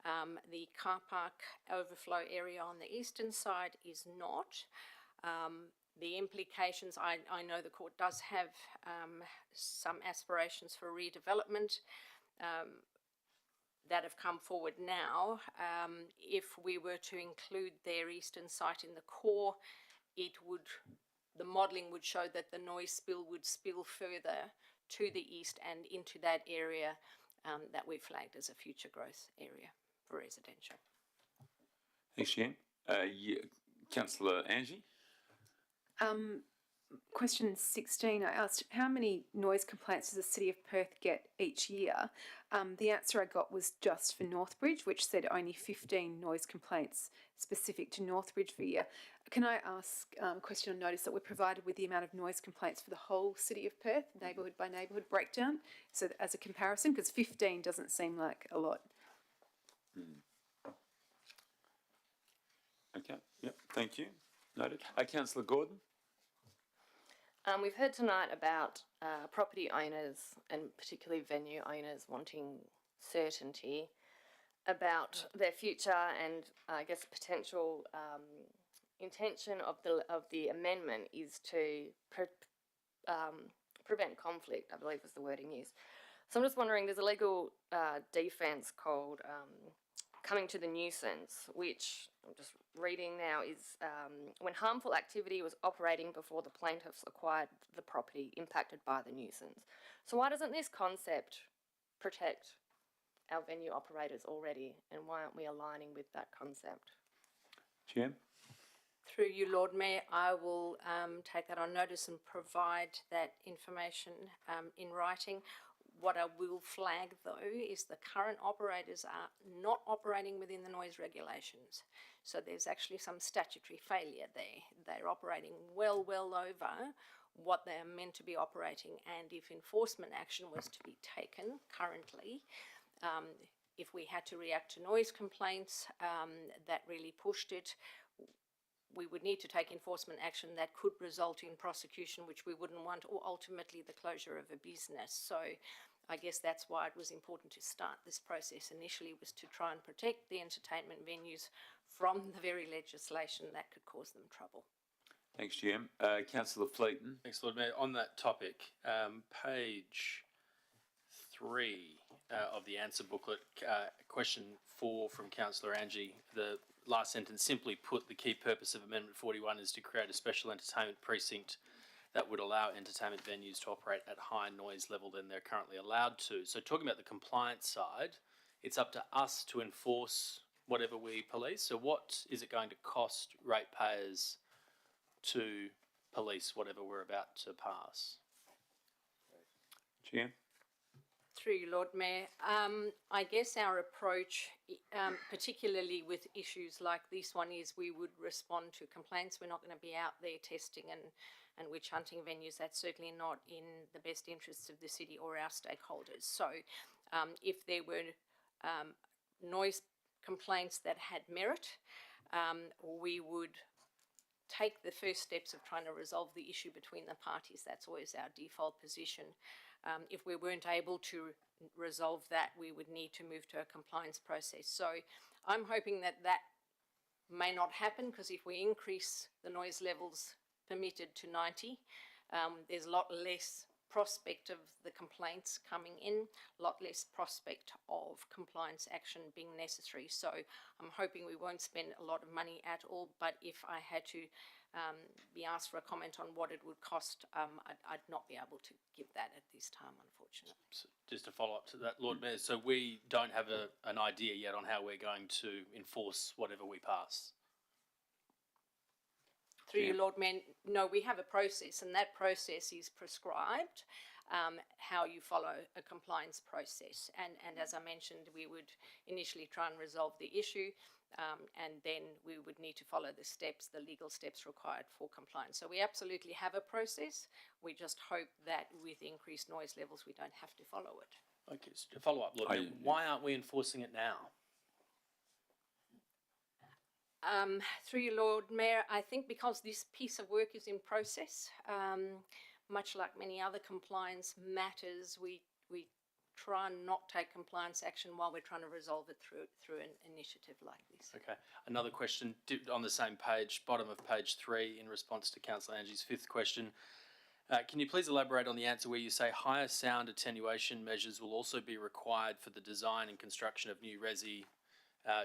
The car park overflow area on the eastern side is not. The implications, I know the court does have some aspirations for redevelopment that have come forward now. If we were to include their eastern site in the core, the modelling would show that the noise spill would spill further to the east and into that area that we flagged as a future growth area for residential. Thanks, GM. Councillor Angie. Question 16, I asked how many noise complaints does the City of Perth get each year? The answer I got was just for Northbridge, which said only 15 noise complaints specific to Northbridge for a year. Can I ask a question on notice that we're provided with the amount of noise complaints for the whole City of Perth, neighbourhood by neighbourhood breakdown, so as a comparison, because 15 doesn't seem like a lot. Okay, yep, thank you. Noted. Councillor Gordon. We've heard tonight about property owners and particularly venue owners wanting certainty about their future, and I guess potential intention of the amendment is to prevent conflict, I believe was the wording used. So I'm just wondering, there's a legal defence called coming to the nuisance, which I'm just reading now, is when harmful activity was operating before the plaintiffs acquired the property impacted by the nuisance. So why doesn't this concept protect our venue operators already, and why aren't we aligning with that concept? Jim? Through you, Lord Mayor, I will take that on notice and provide that information in writing. What I will flag, though, is the current operators are not operating within the noise regulations. So there's actually some statutory failure there. They're operating well over what they're meant to be operating, and if enforcement action was to be taken currently, if we had to react to noise complaints, that really pushed it. We would need to take enforcement action that could result in prosecution, which we wouldn't want, or ultimately the closure of a business. So I guess that's why it was important to start this process initially, was to try and protect the entertainment venues from the very legislation that could cause them trouble. Thanks, Jim. Councillor Fleeton. Thanks, Lord Mayor. On that topic, page 3 of the answer booklet, question 4 from Councillor Angie, the last sentence, simply put, the key purpose of Amendment 41 is to create a special entertainment precinct that would allow entertainment venues to operate at higher noise level than they're currently allowed to. So talking about the compliance side, it's up to us to enforce whatever we police. So what is it going to cost ratepayers to police whatever we're about to pass? Jim. Through you, Lord Mayor. I guess our approach, particularly with issues like this one, is we would respond to complaints. We're not going to be out there testing and witch hunting venues. That's certainly not in the best interests of the city or our stakeholders. So if there were noise complaints that had merit, we would take the first steps of trying to resolve the issue between the parties. That's always our default position. If we weren't able to resolve that, we would need to move to a compliance process. So I'm hoping that that may not happen, because if we increase the noise levels permitted to 90, there's a lot less prospect of the complaints coming in, a lot less prospect of compliance action being necessary. So I'm hoping we won't spend a lot of money at all, but if I had to be asked for a comment on what it would cost, I'd not be able to give that at this time, unfortunately. So just to follow up to that, Lord Mayor, so we don't have an idea yet on how we're going to enforce whatever we pass? Through you, Lord Mayor, no, we have a process, and that process is prescribed, how you follow a compliance process. And as I mentioned, we would initially try and resolve the issue, and then we would need to follow the steps, the legal steps required for compliance. So we absolutely have a process. We just hope that with increased noise levels, we don't have to follow it. Okay, so to follow up, Lord Mayor, why aren't we enforcing it now? Through you, Lord Mayor, I think because this piece of work is in process, much like many other compliance matters, we try and not take compliance action while we're trying to resolve it through an initiative like this. Okay, another question on the same page, bottom of page 3, in response to Councillor Angie's 5th question. Can you please elaborate on the answer where you say higher sound attenuation measures will also be required for the design and construction of new resi,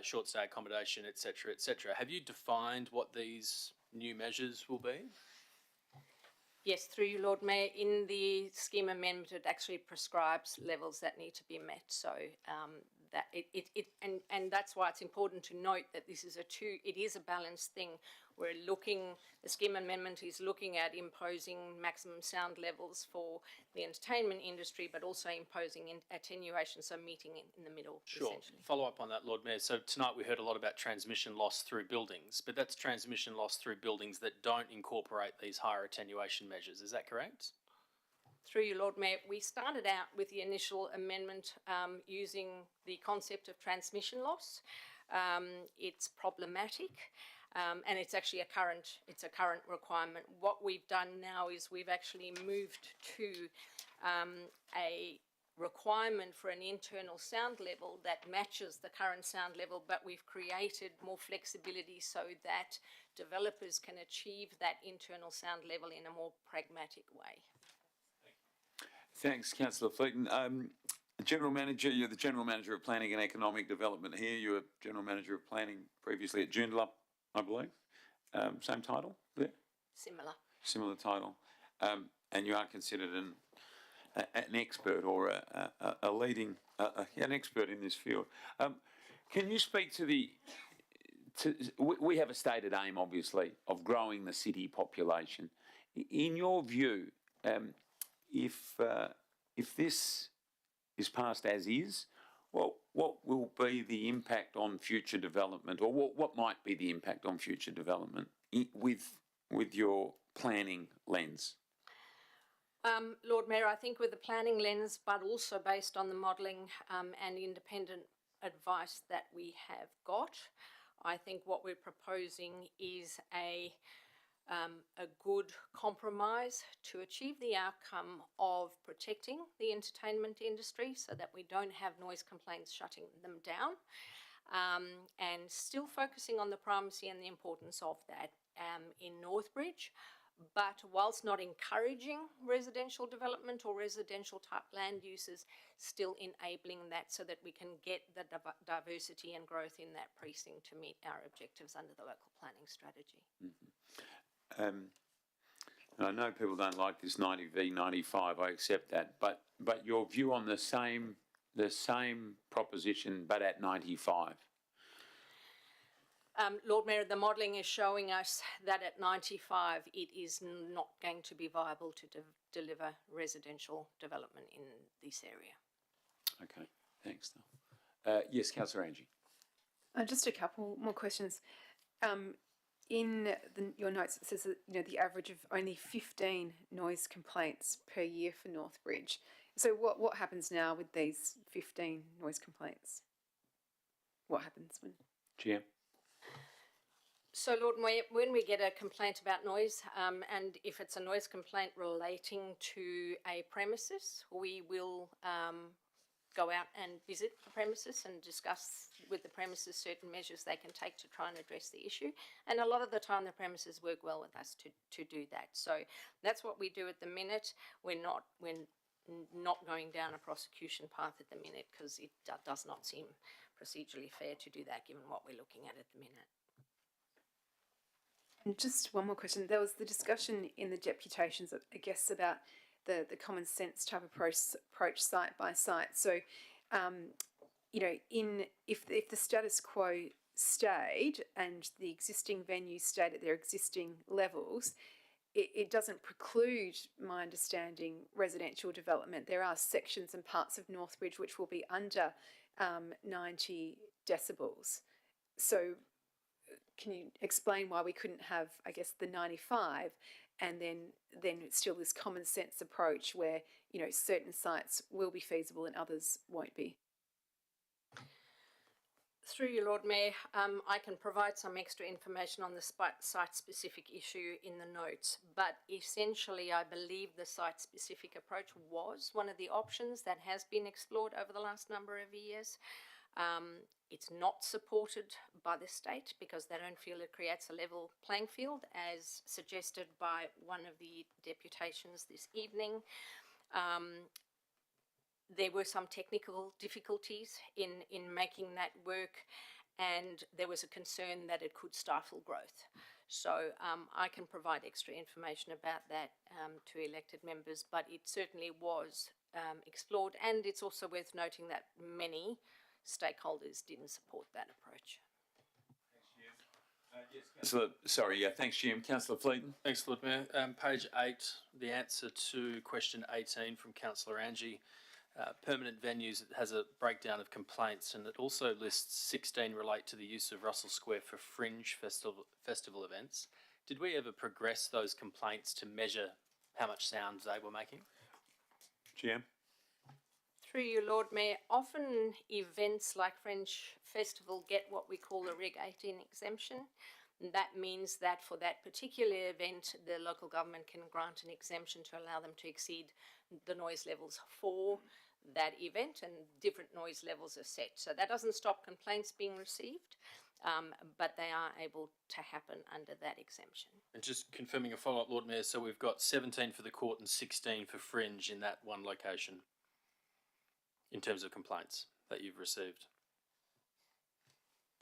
short stay accommodation, etc., etc. Have you defined what these new measures will be? Yes, through you, Lord Mayor, in the scheme amendment, it actually prescribes levels that need to be met. So that and that's why it's important to note that this is it is a balanced thing. The scheme amendment is looking at imposing maximum sound levels for the entertainment industry, but also imposing attenuation, so meeting in the middle. Sure. Follow up on that, Lord Mayor. So tonight we heard a lot about transmission loss through buildings, but that's transmission loss through buildings that don't incorporate these higher attenuation measures. Is that correct? Through you, Lord Mayor, we started out with the initial amendment using the concept of transmission loss. It's problematic. And it's actually a current requirement. What we've done now is we've actually moved to a requirement for an internal sound level that matches the current sound level, but we've created more flexibility so that developers can achieve that internal sound level in a more pragmatic way. Thanks, Councillor Fleeton. General Manager, you're the General Manager of Planning and Economic Development here. You were General Manager of Planning previously at Joondalup, I believe. Same title there? Similar title. And you are considered an expert or a leading, an expert in this field. Can you speak to we have a stated aim, obviously, of growing the city population. In your view, if this is passed as is, what will be the impact on future development, or what might be the impact on future development with your planning lens? Lord Mayor, I think with the planning lens, but also based on the modelling and independent advice that we have got. I think what we're proposing is a good compromise to achieve the outcome of protecting the entertainment industry so that we don't have noise complaints shutting them down, and still focusing on the primacy and the importance of that in Northbridge, but whilst not encouraging residential development or residential type land uses, still enabling that so that we can get the diversity and growth in that precinct to meet our objectives under the local planning strategy. I know people don't like this 90 v 95. I accept that, but your view on the same proposition, but at 95. Lord Mayor, the modelling is showing us that at 95 it is not going to be viable to deliver residential development in this area. Okay, thanks. Yes, Councillor Angie. Just a couple more questions. In your notes, it says that the average of only 15 noise complaints per year for Northbridge. So what happens now with these 15 noise complaints? What happens when? GM. So, Lord Mayor, when we get a complaint about noise, and if it's a noise complaint relating to a premises, we will go out and visit the premises and discuss with the premises certain measures they can take to try and address the issue. And a lot of the time the premises work well with us to do that. So that's what we do at the minute. We're not going down a prosecution path at the minute because it does not seem procedurally fair to do that given what we're looking at the minute. And just one more question. There was the discussion in the deputations, I guess, about the common sense type approach site by site. So, if the status quo stayed and the existing venues stayed at their existing levels, it doesn't preclude, my understanding, residential development. There are sections and parts of Northbridge which will be under 90 decibels. So can you explain why we couldn't have, I guess, the 95 and then it's still this common sense approach where, certain sites will be feasible and others won't be? Through you, Lord Mayor, I can provide some extra information on the site-specific issue in the notes, but essentially I believe the site-specific approach was one of the options that has been explored over the last number of years. It's not supported by the state because they don't feel it creates a level playing field, as suggested by one of the deputations this evening. There were some technical difficulties in making that work, and there was a concern that it could stifle growth. So I can provide extra information about that to elected members, but it certainly was explored, and it's also worth noting that many stakeholders didn't support that approach. Thanks, Jim. Councillor Fleeton. Thanks, Lord Mayor. Page 8, the answer to question 18 from Councillor Angie. Permanent venues, it has a breakdown of complaints, and it also lists 16 relate to the use of Russell Square for fringe festival events. Did we ever progress those complaints to measure how much sound they were making? GM. Through you, Lord Mayor, often events like Fringe Festival get what we call a Reg 18 exemption. And that means that for that particular event, the local government can grant an exemption to allow them to exceed the noise levels for that event, and different noise levels are set. So that doesn't stop complaints being received, but they are able to happen under that exemption. And just confirming a follow-up, Lord Mayor, so we've got 17 for the court and 16 for fringe in that one location in terms of complaints that you've received.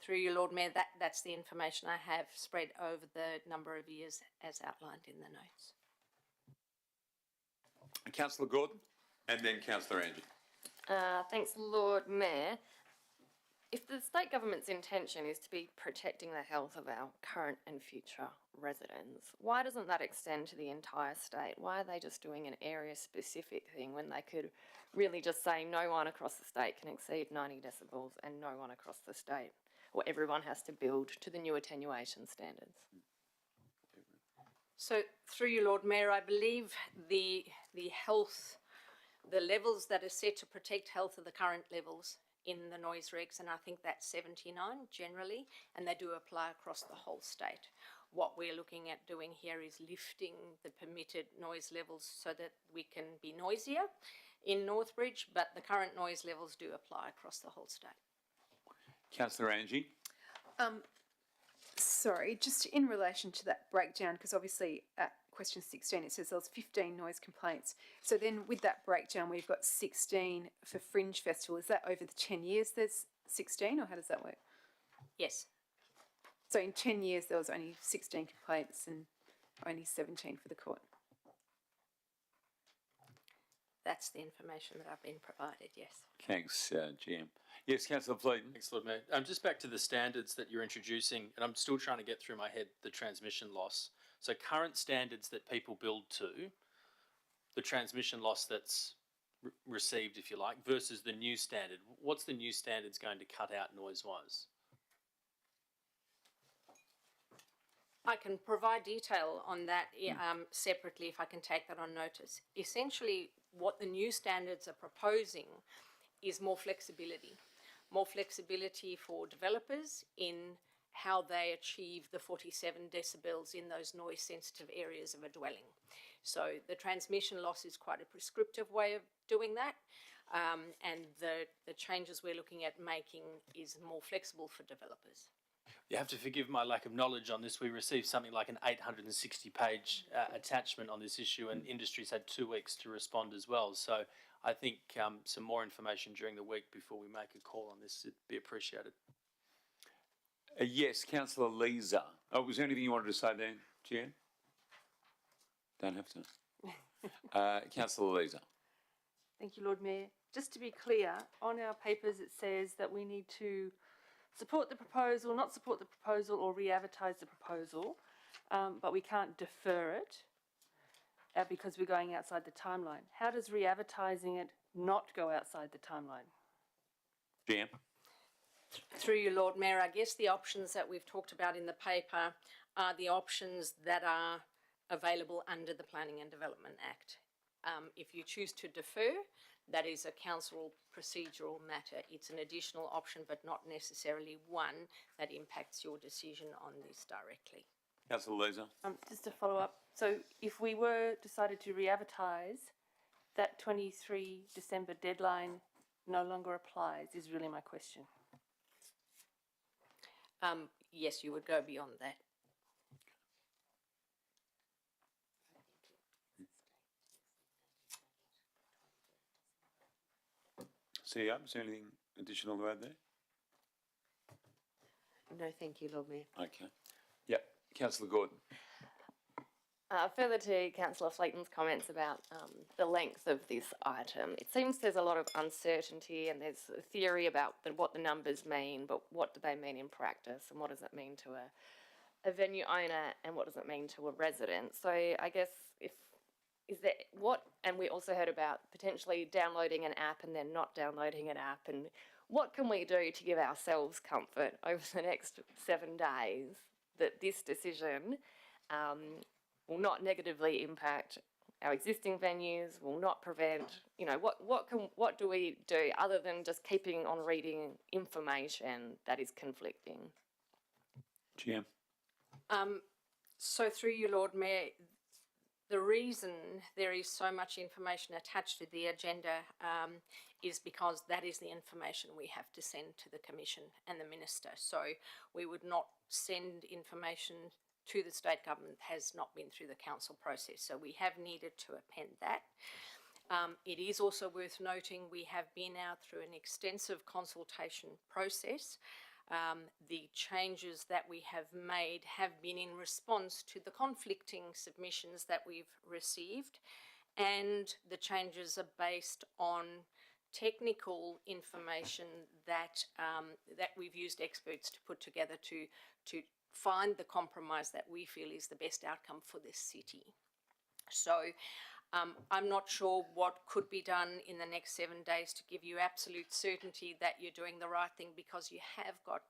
Through you, Lord Mayor, that's the information I have spread over the number of years as outlined in the notes. Councillor Gordon, and then Councillor Angie. Thanks, Lord Mayor. If the state government's intention is to be protecting the health of our current and future residents, why doesn't that extend to the entire state? Why are they just doing an area-specific thing when they could really just say no one across the state can exceed 90 decibels and no one across the state, or everyone has to build to the new attenuation standards? So through you, Lord Mayor, I believe the levels that are set to protect health are the current levels, in the noise regs, and I think that's 79 generally, and they do apply across the whole state. What we're looking at doing here is lifting the permitted noise levels so that we can be noisier in Northbridge, but the current noise levels do apply across the whole state. Councillor Angie. Sorry, just in relation to that breakdown, because obviously at question 16 it says there was 15 noise complaints. So then with that breakdown we've got 16 for Fringe Festival. Is that over the 10 years there's 16, or how does that work? Yes. So in 10 years there was only 16 complaints and only 17 for the court? That's the information that I've been provided, yes. Thanks, GM. Yes, Councillor Fleeton. Thanks, Lord Mayor. Just back to the standards that you're introducing, and I'm still trying to get through my head the transmission loss. So current standards that people build to, the transmission loss that's received, if you like, versus the new standard. What's the new standards going to cut out noise-wise? I can provide detail on that separately if I can take that on notice. Essentially, what the new standards are proposing is more flexibility for developers in how they achieve the 47 decibels in those noise sensitive areas of a dwelling. So the transmission loss is quite a prescriptive way of doing that, and the changes we're looking at making is more flexible for developers. You have to forgive my lack of knowledge on this. We received something like an 860-page attachment on this issue, and industry's had 2 weeks to respond as well. So I think some more information during the week before we make a call on this would be appreciated. Yes, Councillor Leeser. Oh, was there anything you wanted to say there, Gian? Don't have to. Councillor Leeser. Thank you, Lord Mayor. Just to be clear, on our papers it says that we need to support the proposal, not support the proposal, or re-advertise the proposal, but we can't defer it because we're going outside the timeline. How does re-advertising it not go outside the timeline? GM. Through you, Lord Mayor, I guess the options that we've talked about in the paper are the options that are available under the Planning and Development Act. If you choose to defer, that is a council procedural matter. It's an additional option, but not necessarily one that impacts your decision on this directly. Councillor Leeser. Just to follow up, so if we were decided to re-advertise, that 23 December deadline no longer applies, is really my question. Yes, you would go beyond that. CEO, is there anything additional to add there? No, thank you, Lord Mayor. Okay. Yep. Councillor Gordon. Further to Councillor Fleeton's comments about the length of this item, it seems there's a lot of uncertainty and there's a theory about what the numbers mean, but what do they mean in practice, and what does it mean to a venue owner, and what does it mean to a resident? So I guess and we also heard about potentially downloading an app and then not downloading an app, and what can we do to give ourselves comfort over the next 7 days that this decision will not negatively impact our existing venues, will not prevent, what do we do other than just keeping on reading information that is conflicting? GM. So through you, Lord Mayor, the reason there is so much information attached to the agenda is because that is the information we have to send to the Commission and the Minister. So we would not send information to the state government that has not been through the council process. So we have needed to append that. It is also worth noting we have been out through an extensive consultation process. The changes that we have made have been in response to the conflicting submissions that we've received, and the changes are based on technical information that that we've used experts to put together to find the compromise that we feel is the best outcome for this city. So I'm not sure what could be done in the next 7 days to give you absolute certainty that you're doing the right thing, because you have got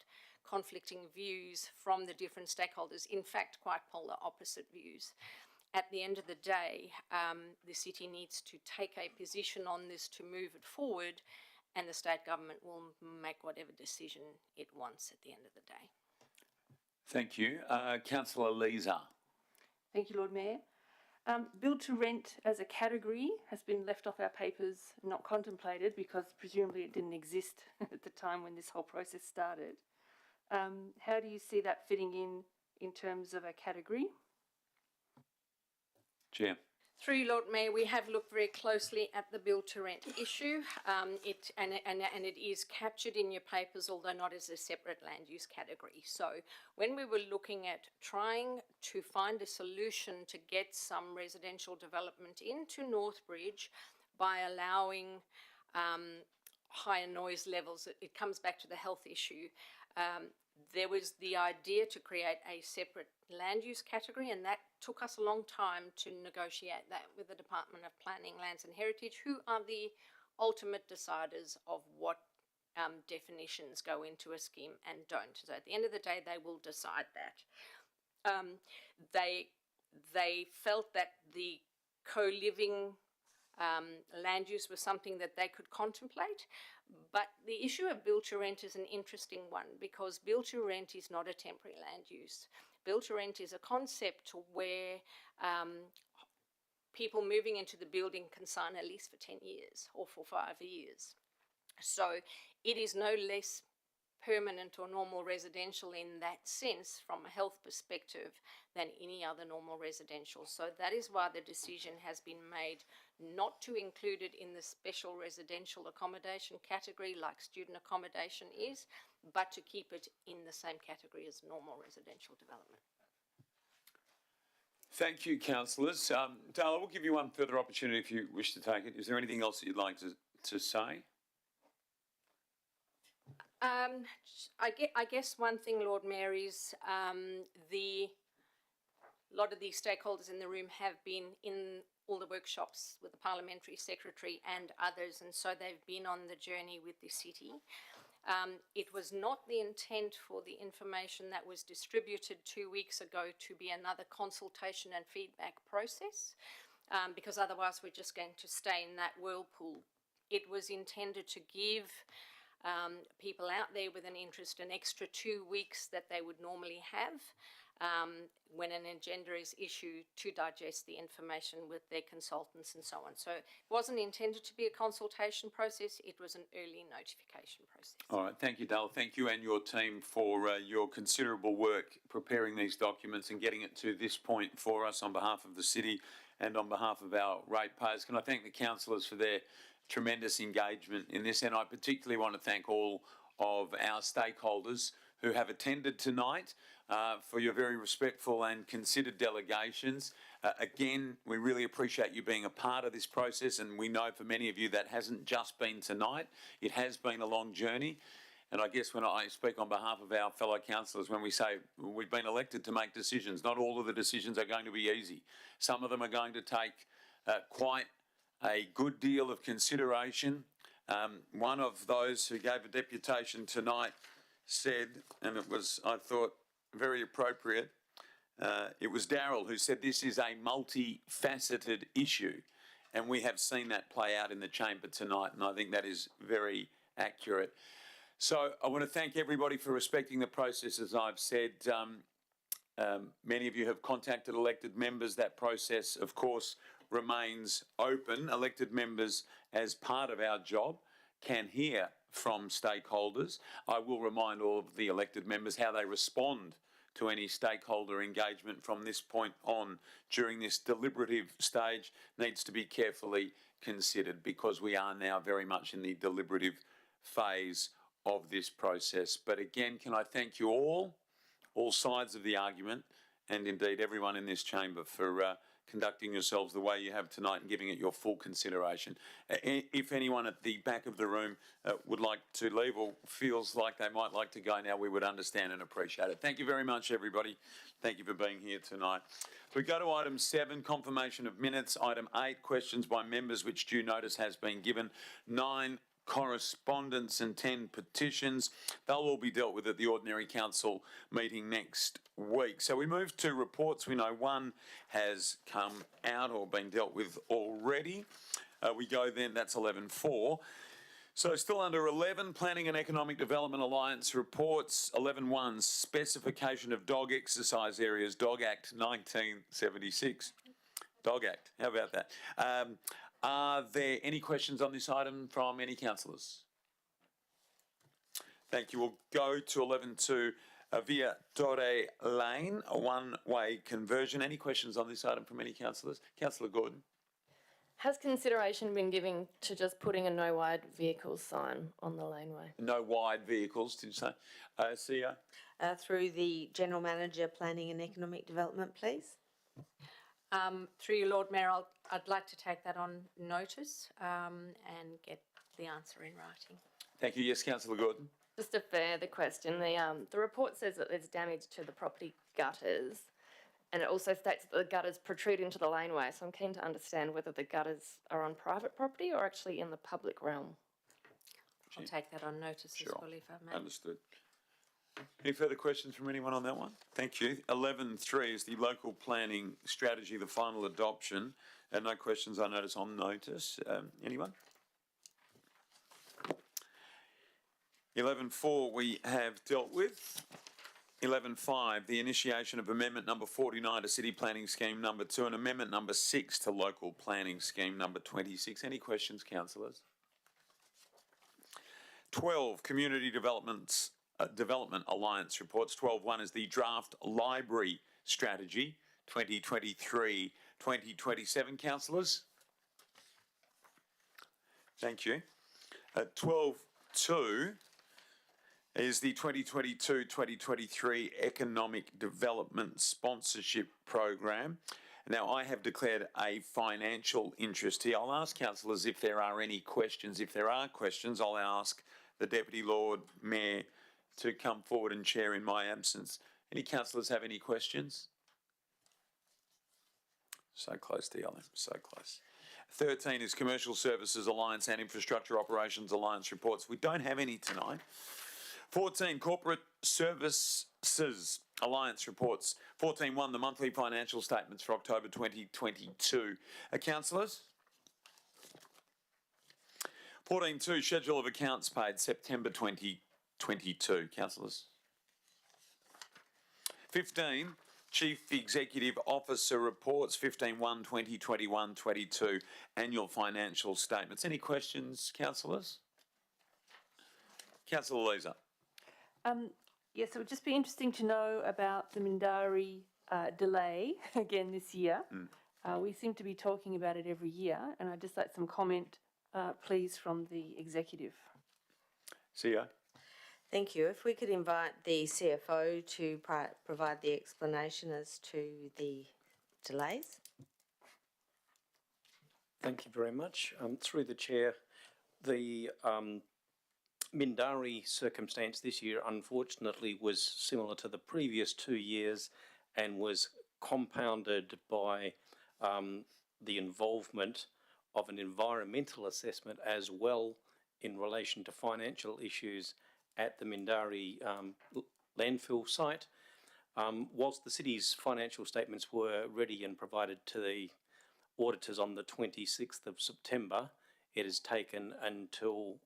conflicting views from the different stakeholders, in fact quite polar opposite views. At the end of the day, the city needs to take a position on this to move it forward, and the state government will make whatever decision it wants at the end of the day. Thank you. Councillor Leeser. Thank you, Lord Mayor. Build to rent as a category has been left off our papers, not contemplated, because presumably it didn't exist at the time when this whole process started. How do you see that fitting in terms of a category? Chair. Through you, Lord Mayor, we have looked very closely at the build to rent issue. It is captured in your papers, although not as a separate land use category. So when we were looking at trying to find a solution to get some residential development into Northbridge by allowing higher noise levels, it comes back to the health issue. There was the idea to create a separate land use category, and that took us a long time to negotiate that with the Department of Planning, Lands and Heritage, who are the ultimate deciders of what definitions go into a scheme and don't. So at the end of the day, they will decide that. They felt that the co-living land use was something that they could contemplate. But the issue of build to rent is an interesting one, because build to rent is not a temporary land use. Build to rent is a concept where people moving into the building can sign a lease for 10 years or for 5 years. So it is no less permanent or normal residential in that sense from a health perspective than any other normal residential. So that is why the decision has been made not to include it in the special residential accommodation category like student accommodation is, but to keep it in the same category as normal residential development. Thank you, councillors. Dale, we'll give you one further opportunity if you wish to take it. Is there anything else that you'd like to say? I guess one thing, Lord Mayor, is a lot of the stakeholders in the room have been in all the workshops with the Parliamentary Secretary and others, and so they've been on the journey with the city. It was not the intent for the information that was distributed 2 weeks ago to be another consultation and feedback process, because otherwise we're just going to stay in that whirlpool. It was intended to give people out there with an interest an extra 2 weeks that they would normally have when an agenda is issued to digest the information with their consultants and so on. So it wasn't intended to be a consultation process, it was an early notification process. All right, thank you, Dale. Thank you and your team for your considerable work preparing these documents and getting it to this point for us on behalf of the city and on behalf of our ratepayers. Can I thank the councillors for their tremendous engagement in this, and I particularly want to thank all of our stakeholders who have attended tonight for your very respectful and considered delegations. Again, we really appreciate you being a part of this process, and we know for many of you that hasn't just been tonight, it has been a long journey. And I guess when I speak on behalf of our fellow councillors, when we say we've been elected to make decisions, not all of the decisions are going to be easy. Some of them are going to take quite a good deal of consideration. One of those who gave a deputation tonight said, and it was, I thought, very appropriate, it was Daryl who said this is a multifaceted issue, and we have seen that play out in the chamber tonight, and I think that is very accurate. So I want to thank everybody for respecting the process. As I've said, many of you have contacted elected members. That process, of course, remains open. Elected members, as part of our job, can hear from stakeholders. I will remind all of the elected members how they respond to any stakeholder engagement from this point on during this deliberative stage needs to be carefully considered, because we are now very much in the deliberative phase of this process. But again, can I thank you all sides of the argument, and indeed everyone in this chamber for conducting yourselves the way you have tonight and giving it your full consideration. If anyone at the back of the room would like to leave or feels like they might like to go now, we would understand and appreciate it. Thank you very much, everybody. Thank you for being here tonight. We go to item 7, confirmation of minutes. Item 8, questions by members, which due notice has been given. 9, correspondence, and 10 petitions. They'll all be dealt with at the ordinary council meeting next week. So we move to reports. We know one has come out or been dealt with already. We go then, that's 11.4. So still under 11, Planning and Economic Development Alliance reports. 11.1, specification of dog exercise areas, Dog Act 1976. Dog Act, how about that? Are there any questions on this item from any councillors? Thank you. We'll go to 11.2, Via Torre Lane, a one-way conversion. Any questions on this item from any councillors? Councillor Gordon. Has consideration been given to just putting a no wide vehicles sign on the laneway? No wide vehicles, did you say? CEO? Through the General Manager, Planning and Economic Development, please. Through you, Lord Mayor, I'd like to take that on notice and get the answer in writing. Thank you. Yes, Councillor Gordon. Just a further question. The report says that there's damage to the property gutters, and it also states that the gutters protrude into the laneway. So I'm keen to understand whether the gutters are on private property or actually in the public realm. I'll take that on notice as well, if I may. Understood. Any further questions from anyone on that one? Thank you. 11.3 is the local planning strategy, the final adoption. No questions, I notice, on notice. Anyone? 11.4 we have dealt with. 11.5, the initiation of amendment number 49 to City Planning Scheme number 2 and amendment number 6 to Local Planning Scheme number 26. Any questions, councillors? 12, Community Development Alliance reports. 12.1 is the draft library strategy 2023-2027. Councillors? Thank you. 12.2 is the 2022-2023 Economic Development Sponsorship Program. Now, I have declared a financial interest here. I'll ask councillors if there are any questions. If there are questions, I'll ask the Deputy Lord Mayor to come forward and chair in my absence. Any councillors have any questions? So close, DLM, so close. 13 is Commercial Services Alliance and Infrastructure Operations Alliance reports. We don't have any tonight. 14, Corporate Services Alliance reports. 14.1, the monthly financial statements for October 2022. Councillors? 14.2, Schedule of Accounts paid September 2022. Councillors? 15, Chief Executive Officer reports. 15.1, 2021-22 annual financial statements. Any questions, councillors? Councillor Leeser. Yes, it would just be interesting to know about the Mindari delay again this year. We seem to be talking about it every year, and I'd just like some comment, please, from the executive. CEO. Thank you. If we could invite the CFO to provide the explanation as to the delays. Thank you very much. Through the chair, the Mindari circumstance this year, unfortunately, was similar to the previous 2 years and was compounded by the involvement of an environmental assessment as well in relation to financial issues at the Mindari landfill site. Whilst the city's financial statements were ready and provided to the auditors on the 26th of September, it has taken until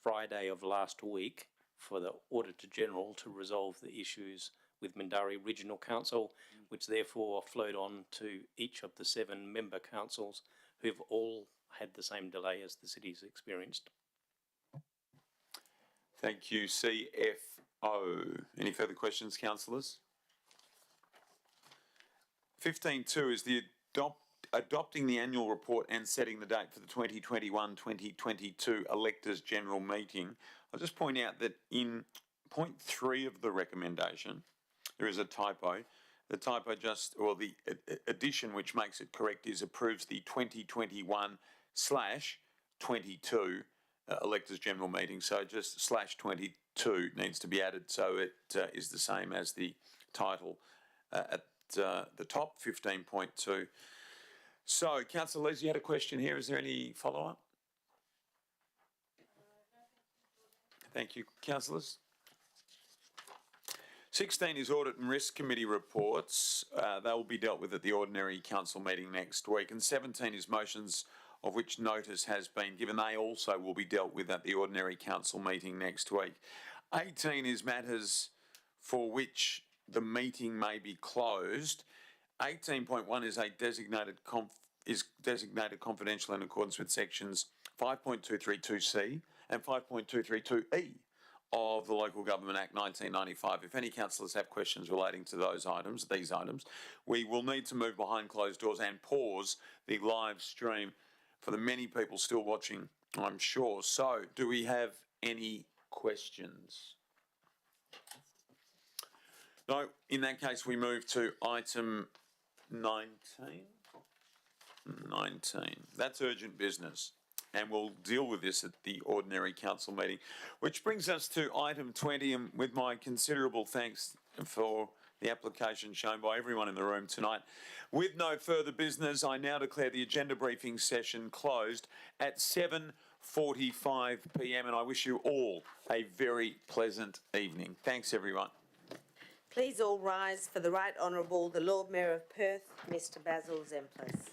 Friday of last week for the Auditor General to resolve the issues with Mindari Regional Council, which therefore flowed on to each of the 7 member councils who've all had the same delay as the city's experienced. Thank you, CFO. Any further questions, councillors? 15.2 is the adopting the annual report and setting the date for the 2021-2022 Electors General Meeting. I'll just point out that in point 3 of the recommendation, there is a typo. The typo or the addition which makes it correct is approves the 2021/22 Electors General Meeting. So just /22 needs to be added so it is the same as the title at the top, 15.2. So, Councillor Lees, you had a question here. Is there any follow-up? Thank you, councillors. 16 is Audit and Risk Committee reports. They will be dealt with at the ordinary council meeting next week. And 17 is motions of which notice has been given. They also will be dealt with at the ordinary council meeting next week. 18 is matters for which the meeting may be closed. 18.1 is designated confidential in accordance with sections 5.232C and 5.232E of the Local Government Act 1995. If any councillors have questions relating to these items, we will need to move behind closed doors and pause the live stream for the many people still watching, I'm sure. So, do we have any questions? No, in that case, we move to item 19. That's urgent business, and we'll deal with this at the ordinary council meeting, which brings us to item 20, and with my considerable thanks for the application shown by everyone in the room tonight. With no further business, I now declare the agenda briefing session closed at 7:45 p.m, and I wish you all a very pleasant evening. Thanks, everyone. Please all rise for the Right Honourable the Lord Mayor of Perth, Mr Basil Zemplis.